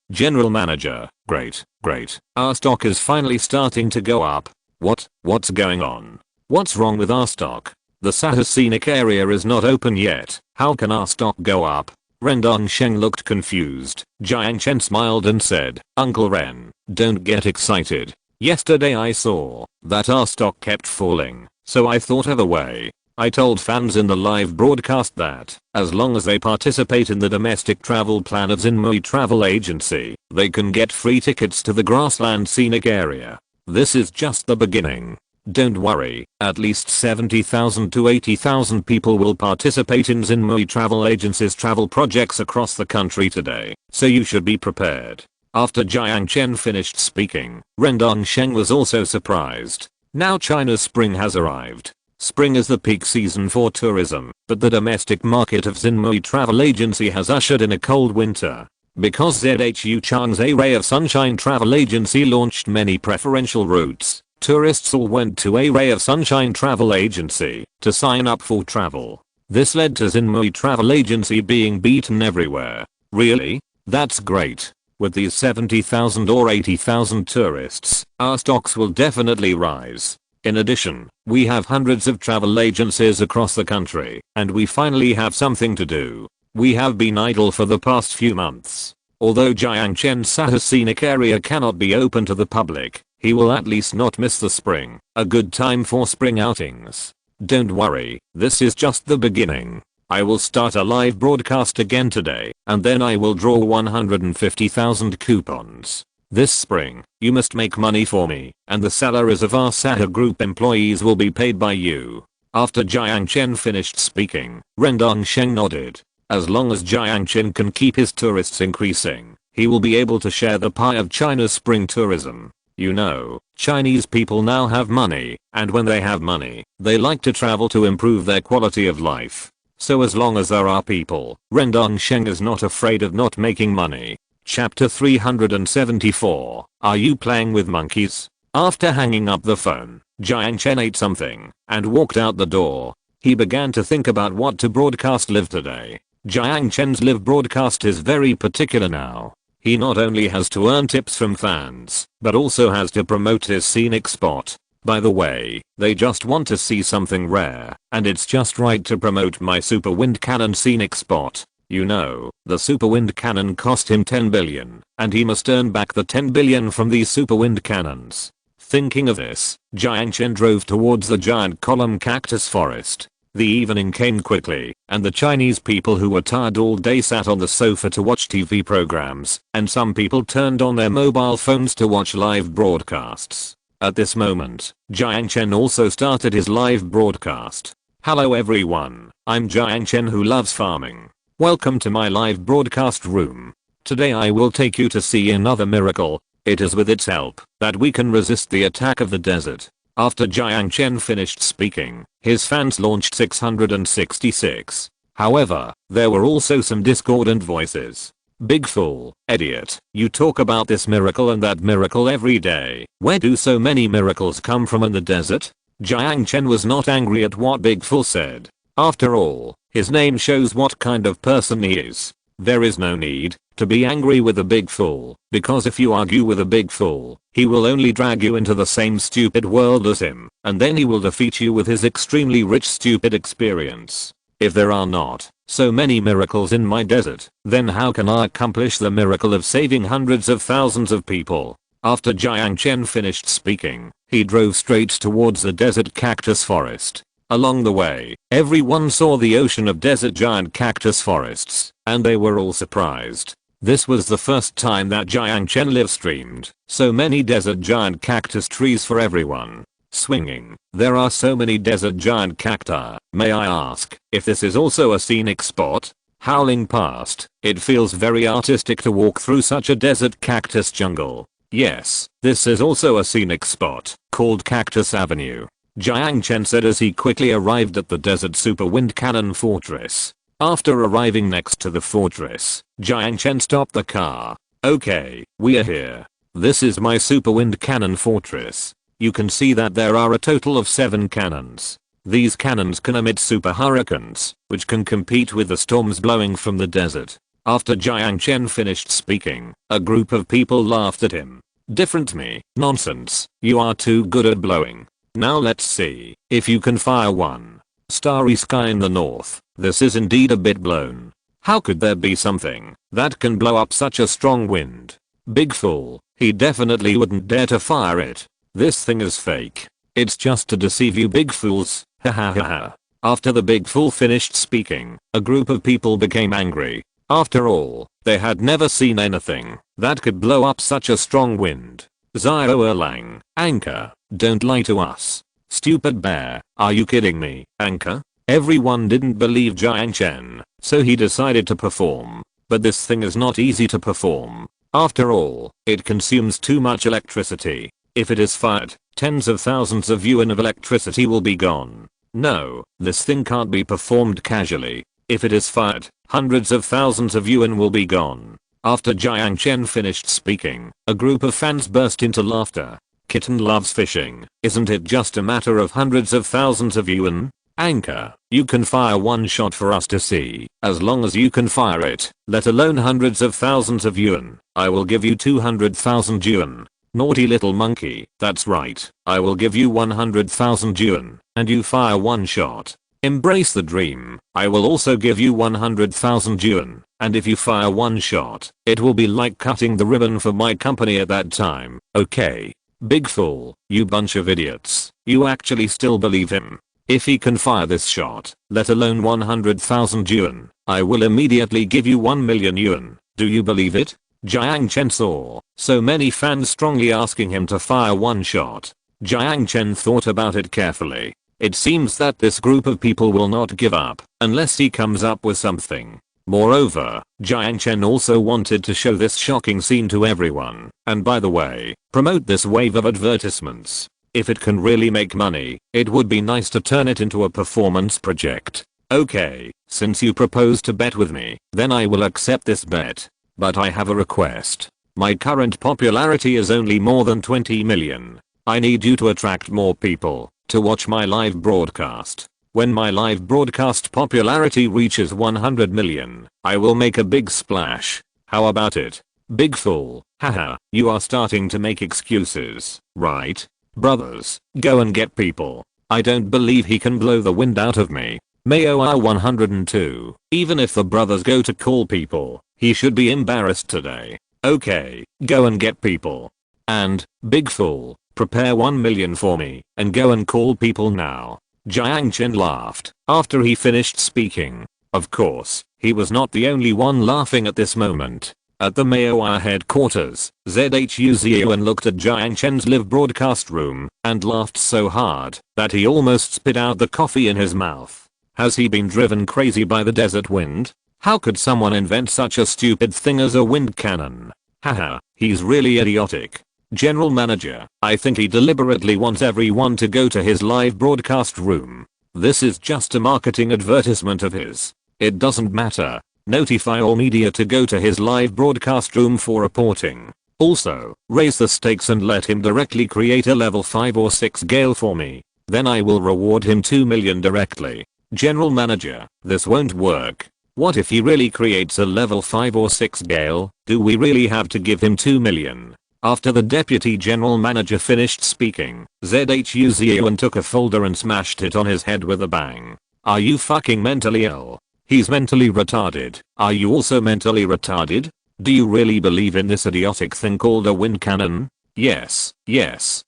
great, great. Our stock is finally starting to go up. What's going on? What's wrong with our stock? The Sahara scenic area is not open yet. How can our stock go up? Rendong Sheng looked confused. Jiang Chen smiled and said, Uncle Ren, don't get excited. Yesterday I saw that our stock kept falling, so I thought of a way. I told fans in the live broadcast that, as long as they participate in the domestic travel plan of Xinmei Travel Agency, they can get free tickets to the grassland scenic area. This is just the beginning. Don't worry, at least 70,000 to 80,000 people will participate in Xinmei Travel Agency's travel projects across the country today, so you should be prepared. After Jiang Chen finished speaking, Rendong Sheng was also surprised. Now China's spring has arrived. Spring is the peak season for tourism, but the domestic market of Xinmei Travel Agency has ushered in a cold winter. Because ZHU Chang's A Ray of Sunshine Travel Agency launched many preferential routes, tourists all went to A Ray of Sunshine Travel Agency to sign up for travel. This led to Xinmei Travel Agency being beaten everywhere. Really? That's great. With these 70,000 or 80,000 tourists, our stocks will definitely rise. In addition, we have hundreds of travel agencies across the country, and we finally have something to do. We have been idle for the past few months. Although Jiang Chen's Sahara scenic area cannot be open to the public, he will at least not miss the spring, a good time for spring outings. Don't worry, this is just the beginning. I will start a live broadcast again today, and then I will draw 150,000 coupons. This spring, you must make money for me, and the salaries of our Sahara group employees will be paid by you. After Jiang Chen finished speaking, Rendong Sheng nodded. As long as Jiang Chen can keep his tourists increasing, he will be able to share the pie of China's spring tourism. You know, Chinese people now have money, and when they have money, they like to travel to improve their quality of life. So as long as there are people, Rendong Sheng is not afraid of not making money. Chapter 374. Are you playing with monkeys? After hanging up the phone, Jiang Chen ate something and walked out the door. He began to think about what to broadcast live today. Jiang Chen's live broadcast is very particular now. He not only has to earn tips from fans, but also has to promote his scenic spot. By the way, they just want to see something rare, and it's just right to promote my super wind cannon scenic spot. You know, the super wind cannon cost him 10 billion, and he must earn back the 10 billion from these super wind cannons. Thinking of this, Jiang Chen drove towards the giant column cactus forest. The evening came quickly, and the Chinese people who were tired all day sat on the sofa to watch TV programs, and some people turned on their mobile phones to watch live broadcasts. At this moment, Jiang Chen also started his live broadcast. Hello everyone, I'm Jiang Chen who loves farming. Welcome to my live broadcast room. Today I will take you to see another miracle. It is with its help that we can resist the attack of the desert. After Jiang Chen finished speaking, his fans launched 666. However, there were also some discordant voices. Big fool, idiot, you talk about this miracle and that miracle every day. Where do so many miracles come from in the desert? Jiang Chen was not angry at what Big Fool said. After all, his name shows what kind of person he is. There is no need to be angry with a big fool, because if you argue with a big fool, he will only drag you into the same stupid world as him, and then he will defeat you with his extremely rich stupid experience. If there are not so many miracles in my desert, then how can I accomplish the miracle of saving hundreds of thousands of people? After Jiang Chen finished speaking, he drove straight towards the desert cactus forest. Along the way, everyone saw the ocean of desert giant cactus forests, and they were all surprised. This was the first time that Jiang Chen live streamed so many desert giant cactus trees for everyone. swinging. There are so many desert giant cacti. May I ask if this is also a scenic spot? Howling past, it feels very artistic to walk through such a desert cactus jungle. Yes, this is also a scenic spot, called Cactus Avenue. Jiang Chen said as he quickly arrived at the desert super wind cannon fortress. After arriving next to the fortress, Jiang Chen stopped the car. Okay, we are here. This is my super wind cannon fortress. You can see that there are a total of 7 cannons. These cannons can emit super hurricanes, which can compete with the storms blowing from the desert. After Jiang Chen finished speaking, a group of people laughed at him. Different me, nonsense, you are too good at blowing. Now let's see if you can fire one. Starry sky in the north, this is indeed a bit blown. How could there be something that can blow up such a strong wind? Big fool, he definitely wouldn't dare to fire it. This thing is fake. It's just to deceive you big fools. Ha ha ha ha. After the big fool finished speaking, a group of people became angry. After all, they had never seen anything that could blow up such a strong wind. Xiao Erlang, Anchor, don't lie to us. Stupid bear, are you kidding me, Anchor? Everyone didn't believe Jiang Chen, so he decided to perform. But this thing is not easy to perform. After all, it consumes too much electricity. If it is fired, tens of thousands of yuan of electricity will be gone. No, this thing can't be performed casually. If it is fired, hundreds of thousands of yuan will be gone. After Jiang Chen finished speaking, a group of fans burst into laughter. Kitten loves fishing. Isn't it just a matter of hundreds of thousands of yuan? Anchor, you can fire one shot for us to see. As long as you can fire it, let alone hundreds of thousands of yuan, I will give you 200,000 yuan. Naughty little monkey, that's right, I will give you 100,000 yuan, and you fire one shot. Embrace the dream, I will also give you 100,000 yuan, and if you fire one shot, it will be like cutting the ribbon for my company at that time, okay? Big fool, you bunch of idiots, you actually still believe him. If he can fire this shot, let alone 100,000 yuan, I will immediately give you 1 million yuan, do you believe it? Jiang Chen saw so many fans strongly asking him to fire one shot. Jiang Chen thought about it carefully. It seems that this group of people will not give up unless he comes up with something. Moreover, Jiang Chen also wanted to show this shocking scene to everyone, and by the way, promote this wave of advertisements. If it can really make money, it would be nice to turn it into a performance project. Okay, since you propose to bet with me, then I will accept this bet. But I have a request. My current popularity is only more than 20 million. I need you to attract more people to watch my live broadcast. When my live broadcast popularity reaches 100 million, I will make a big splash. How about it? Big fool, haha, you are starting to make excuses, right? Brothers, go and get people. I don't believe he can blow the wind out of me. Mayo 102. Even if the brothers go to call people, he should be embarrassed today. Okay, go and get people. And, big fool, prepare 1 million for me, and go and call people now. Jiang Chen laughed after he finished speaking. Of course, he was not the only one laughing at this moment. At the Mayoa headquarters, ZHU Ziyuan looked at Jiang Chen's live broadcast room and laughed so hard that he almost spit out the coffee in his mouth. Has he been driven crazy by the desert wind? How could someone invent such a stupid thing as a wind cannon? Haha, he's really idiotic. General Manager, I think he deliberately wants everyone to go to his live broadcast room. This is just a marketing advertisement of his. It doesn't matter. Notify all media to go to his live broadcast room for reporting. Also, raise the stakes and let him directly create a level 5 or 6 gale for me. Then I will reward him 2 million directly. General Manager, this won't work. What if he really creates a level 5 or 6 gale? Do we really have to give him 2 million? After the Deputy General Manager finished speaking, ZHU Ziyuan took a folder and smashed it on his head with a bang. Are you fucking mentally ill? He's mentally retarded. Are you also mentally retarded? Do you really believe in this idiotic thing called a wind cannon? Yes,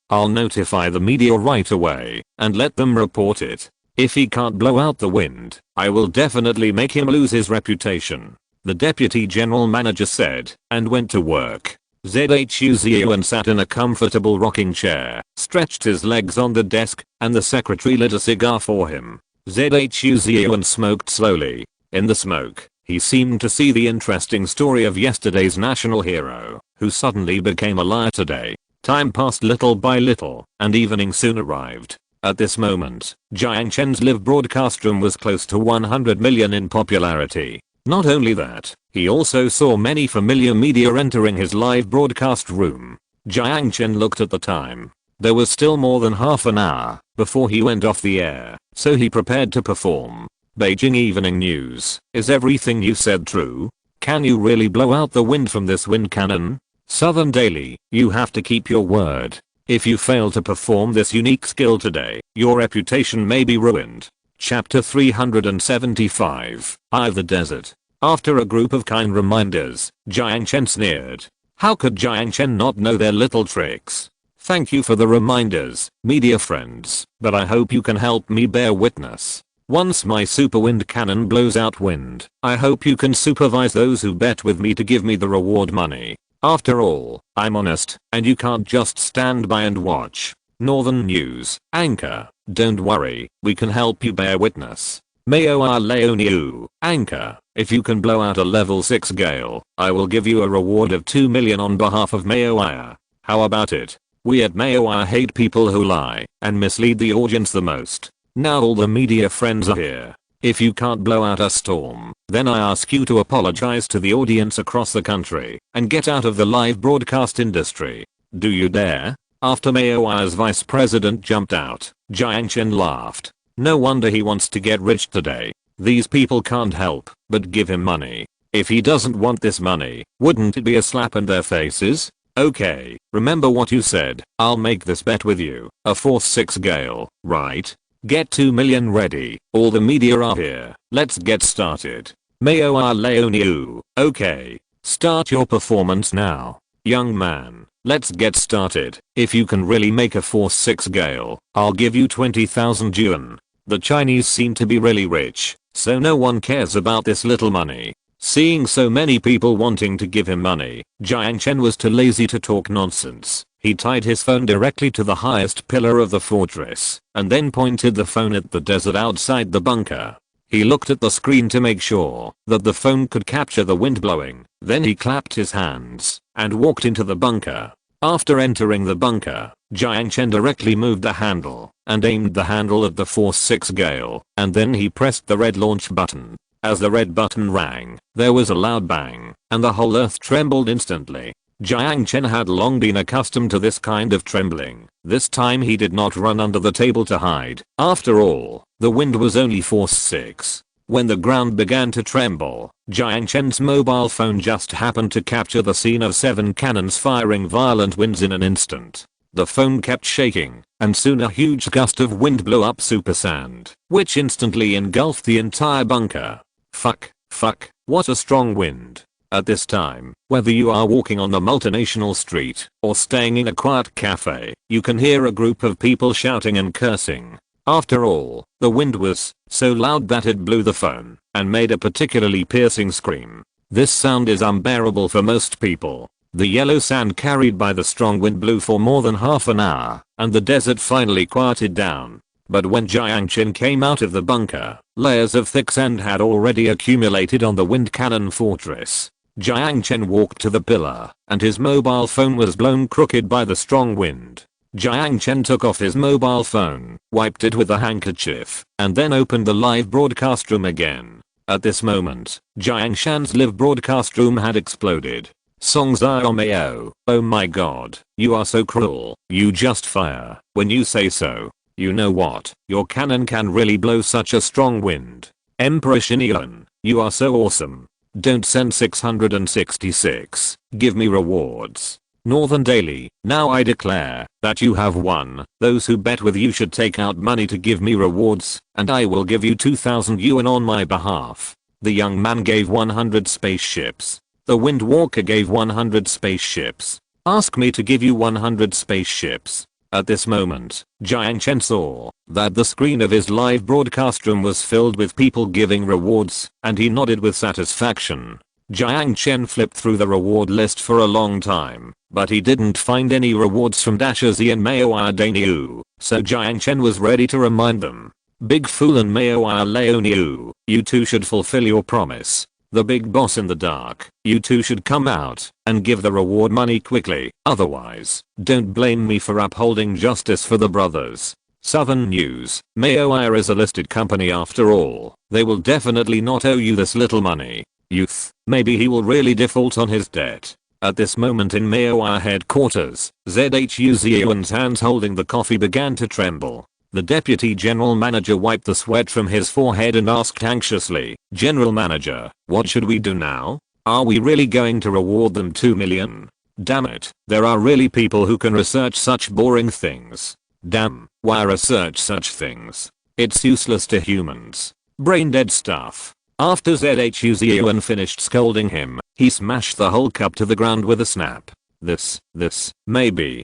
I'll notify the media right away and let them report it. If he can't blow out the wind, I will definitely make him lose his reputation. The Deputy General Manager said and went to work. Zhuzian sat in a comfortable rocking chair, stretched his legs on the desk, and the secretary lit a cigar for him. Zhuzian smoked slowly. In the smoke, he seemed to see the interesting story of yesterday's national hero, who suddenly became a liar today. Time passed little by little, and evening soon arrived. At this moment, Jiang Chen's live broadcast room was close to 100 million in popularity. Not only that, he also saw many familiar media entering his live broadcast room. Jiang Chen looked at the time. There was still more than half an hour before he went off the air, so he prepared to perform. Beijing Evening News, is everything you said true? Can you really blow out the wind from this wind cannon? Southern Daily, you have to keep your word. If you fail to perform this unique skill today, your reputation may be ruined. Chapter 375, Eye of the Desert. After a group of kind reminders, Jiang Chen sneered. How could Jiang Chen not know their little tricks? Thank you for the reminders, media friends, but I hope you can help me bear witness. Once my super wind cannon blows out wind, I hope you can supervise those who bet with me to give me the reward money. After all, I'm honest, and you can't just stand by and watch. Northern News, anchor, don't worry, we can help you bear witness. Mayoa Leoniu, anchor, if you can blow out a level 6 gale, I will give you a reward of 2 million on behalf of Mayoa. How about it? We at Mayoa hate people who lie and mislead the audience the most. Now all the media friends are here. If you can't blow out a storm, then I ask you to apologize to the audience across the country and get out of the live broadcast industry. Do you dare? After Mayoa's vice president jumped out, Jiang Chen laughed. No wonder he wants to get rich today. These people can't help but give him money. If he doesn't want this money, wouldn't it be a slap in their faces? Okay, remember what you said. I'll make this bet with you. A force 6 gale, right? Get 2 million ready. All the media are here. Let's get started. Mayoa Leoniu. Okay. Start your performance now. Young man, let's get started. If you can really make a force 6 gale, I'll give you 20,000 yuan. The Chinese seem to be really rich, so no one cares about this little money. Seeing so many people wanting to give him money, Jiang Chen was too lazy to talk nonsense. He tied his phone directly to the highest pillar of the fortress, and then pointed the phone at the desert outside the bunker. He looked at the screen to make sure that the phone could capture the wind blowing. Then he clapped his hands and walked into the bunker. After entering the bunker, Jiang Chen directly moved the handle and aimed the handle at the force 6 gale, and then he pressed the red launch button. As the red button rang, there was a loud bang, and the whole earth trembled instantly. Jiang Chen had long been accustomed to this kind of trembling. This time he did not run under the table to hide. After all, the wind was only force 6. When the ground began to tremble, Jiang Chen's mobile phone just happened to capture the scene of 7 cannons firing violent winds in an instant. The phone kept shaking, and soon a huge gust of wind blew up super sand, which instantly engulfed the entire bunker. Fuck, what a strong wind. At this time, whether you are walking on the multinational street or staying in a quiet cafe, you can hear a group of people shouting and cursing. After all, the wind was so loud that it blew the phone and made a particularly piercing scream. This sound is unbearable for most people. The yellow sand carried by the strong wind blew for more than half an hour, and the desert finally quieted down. But when Jiang Chen came out of the bunker, layers of thick sand had already accumulated on the wind cannon fortress. Jiang Chen walked to the pillar, and his mobile phone was blown crooked by the strong wind. Jiang Chen took off his mobile phone, wiped it with a handkerchief, and then opened the live broadcast room again. At this moment, Jiang Shan's live broadcast room had exploded. Songs Mayo, oh my god, you are so cruel. You just fire when you say so. You know what? Your cannon can really blow such a strong wind. Emperor Xinyan, you are so awesome. Don't send 666. Give me rewards. Northern Daily, now I declare that you have won. Those who bet with you should take out money to give me rewards, and I will give you 2,000 yuan on my behalf. The young man gave 100 spaceships. The Windwalker gave 100 spaceships. Ask me to give you 100 spaceships. At this moment, Jiang Chen saw that the screen of his live broadcast room was filled with people giving rewards, and he nodded with satisfaction. Jiang Chen flipped through the reward list for a long time, but he didn't find any rewards from Dashazi and Mayowa Daniu, so Jiang Chen was ready to remind them. Big Fool and Mayowa Leoniu, you two should fulfill your promise. The big boss in the dark, you two should come out and give the reward money quickly, otherwise, don't blame me for upholding justice for the brothers. Southern News, Mayowa is a listed company after all, they will definitely not owe you this little money. Youth, maybe he will really default on his debt. At this moment in Mayowa headquarters, ZHU Zion's hands holding the coffee began to tremble. The deputy general manager wiped the sweat from his forehead and asked anxiously, General Manager, what should we do now? Are we really going to reward them 2 million? Damn it, there are really people who can research such boring things. Damn, why research such things? It's useless to humans. Brain dead stuff. After ZHU Zion finished scolding him, he smashed the whole cup to the ground with a snap. Maybe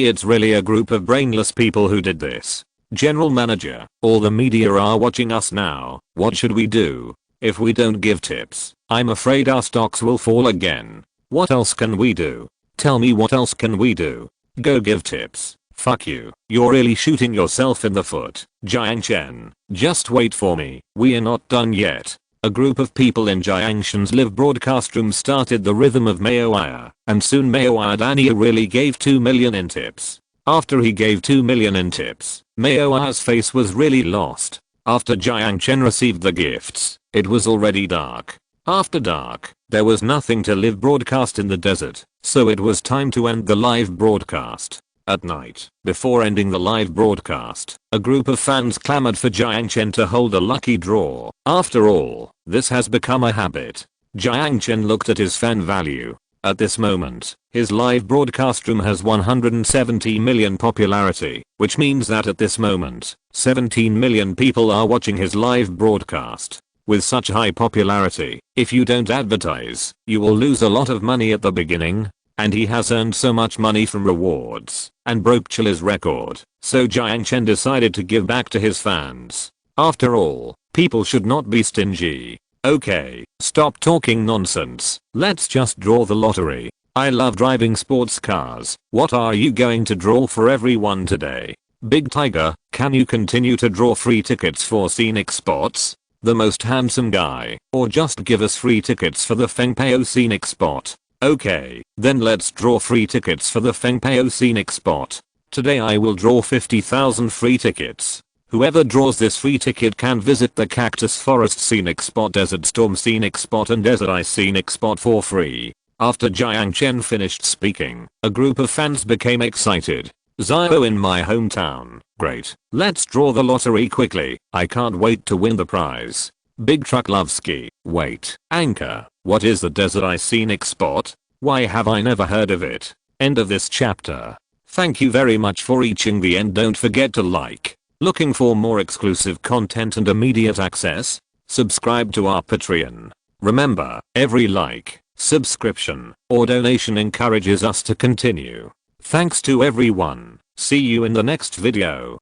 it's really a group of brainless people who did this. General Manager, all the media are watching us now, what should we do? If we don't give tips, I'm afraid our stocks will fall again. What else can we do? Tell me what else can we do? Go give tips. Fuck you, you're really shooting yourself in the foot. Jiang Chen, just wait for me, we are not done yet. A group of people in Jiang Chen's live broadcast room started the rhythm of Mayowa, and soon Mayowa Dania really gave 2 million in tips. After he gave 2 million in tips, Mayowa's face was really lost. After Jiang Chen received the gifts, it was already dark. After dark, there was nothing to live broadcast in the desert, so it was time to end the live broadcast. At night, before ending the live broadcast, a group of fans clamored for Jiang Chen to hold a lucky draw. After all, this has become a habit. Jiang Chen looked at his fan value. At this moment, his live broadcast room has 170 million popularity, which means that at this moment, 17 million people are watching his live broadcast. With such high popularity, if you don't advertise, you will lose a lot of money at the beginning. And he has earned so much money from rewards, and broke Chilla's record, so Jiang Chen decided to give back to his fans. After all, people should not be stingy. Okay, stop talking nonsense, let's just draw the lottery. I love driving sports cars, what are you going to draw for everyone today? Big Tiger, can you continue to draw free tickets for scenic spots? The most handsome guy, or just give us free tickets for the Fengpao scenic spot. Okay, then let's draw free tickets for the Fengpao scenic spot. Today I will draw 50,000 free tickets. Whoever draws this free ticket can visit the Cactus Forest scenic spot, Desert Storm scenic spot and Desert Ice scenic spot for free. After Jiang Chen finished speaking, a group of fans became excited. Zio in my hometown, great, let's draw the lottery quickly, I can't wait to win the prize. Big Truck Lovesky, wait, Anchor, what is the Desert Ice scenic spot? Why have I never heard of it? End of this chapter. Thank you very much for reaching the end. Don't forget to like. Looking for more exclusive content and immediate access? Subscribe to our Patreon. Remember, every like, subscription, or donation encourages us to continue. Thanks to everyone. See you in the next video.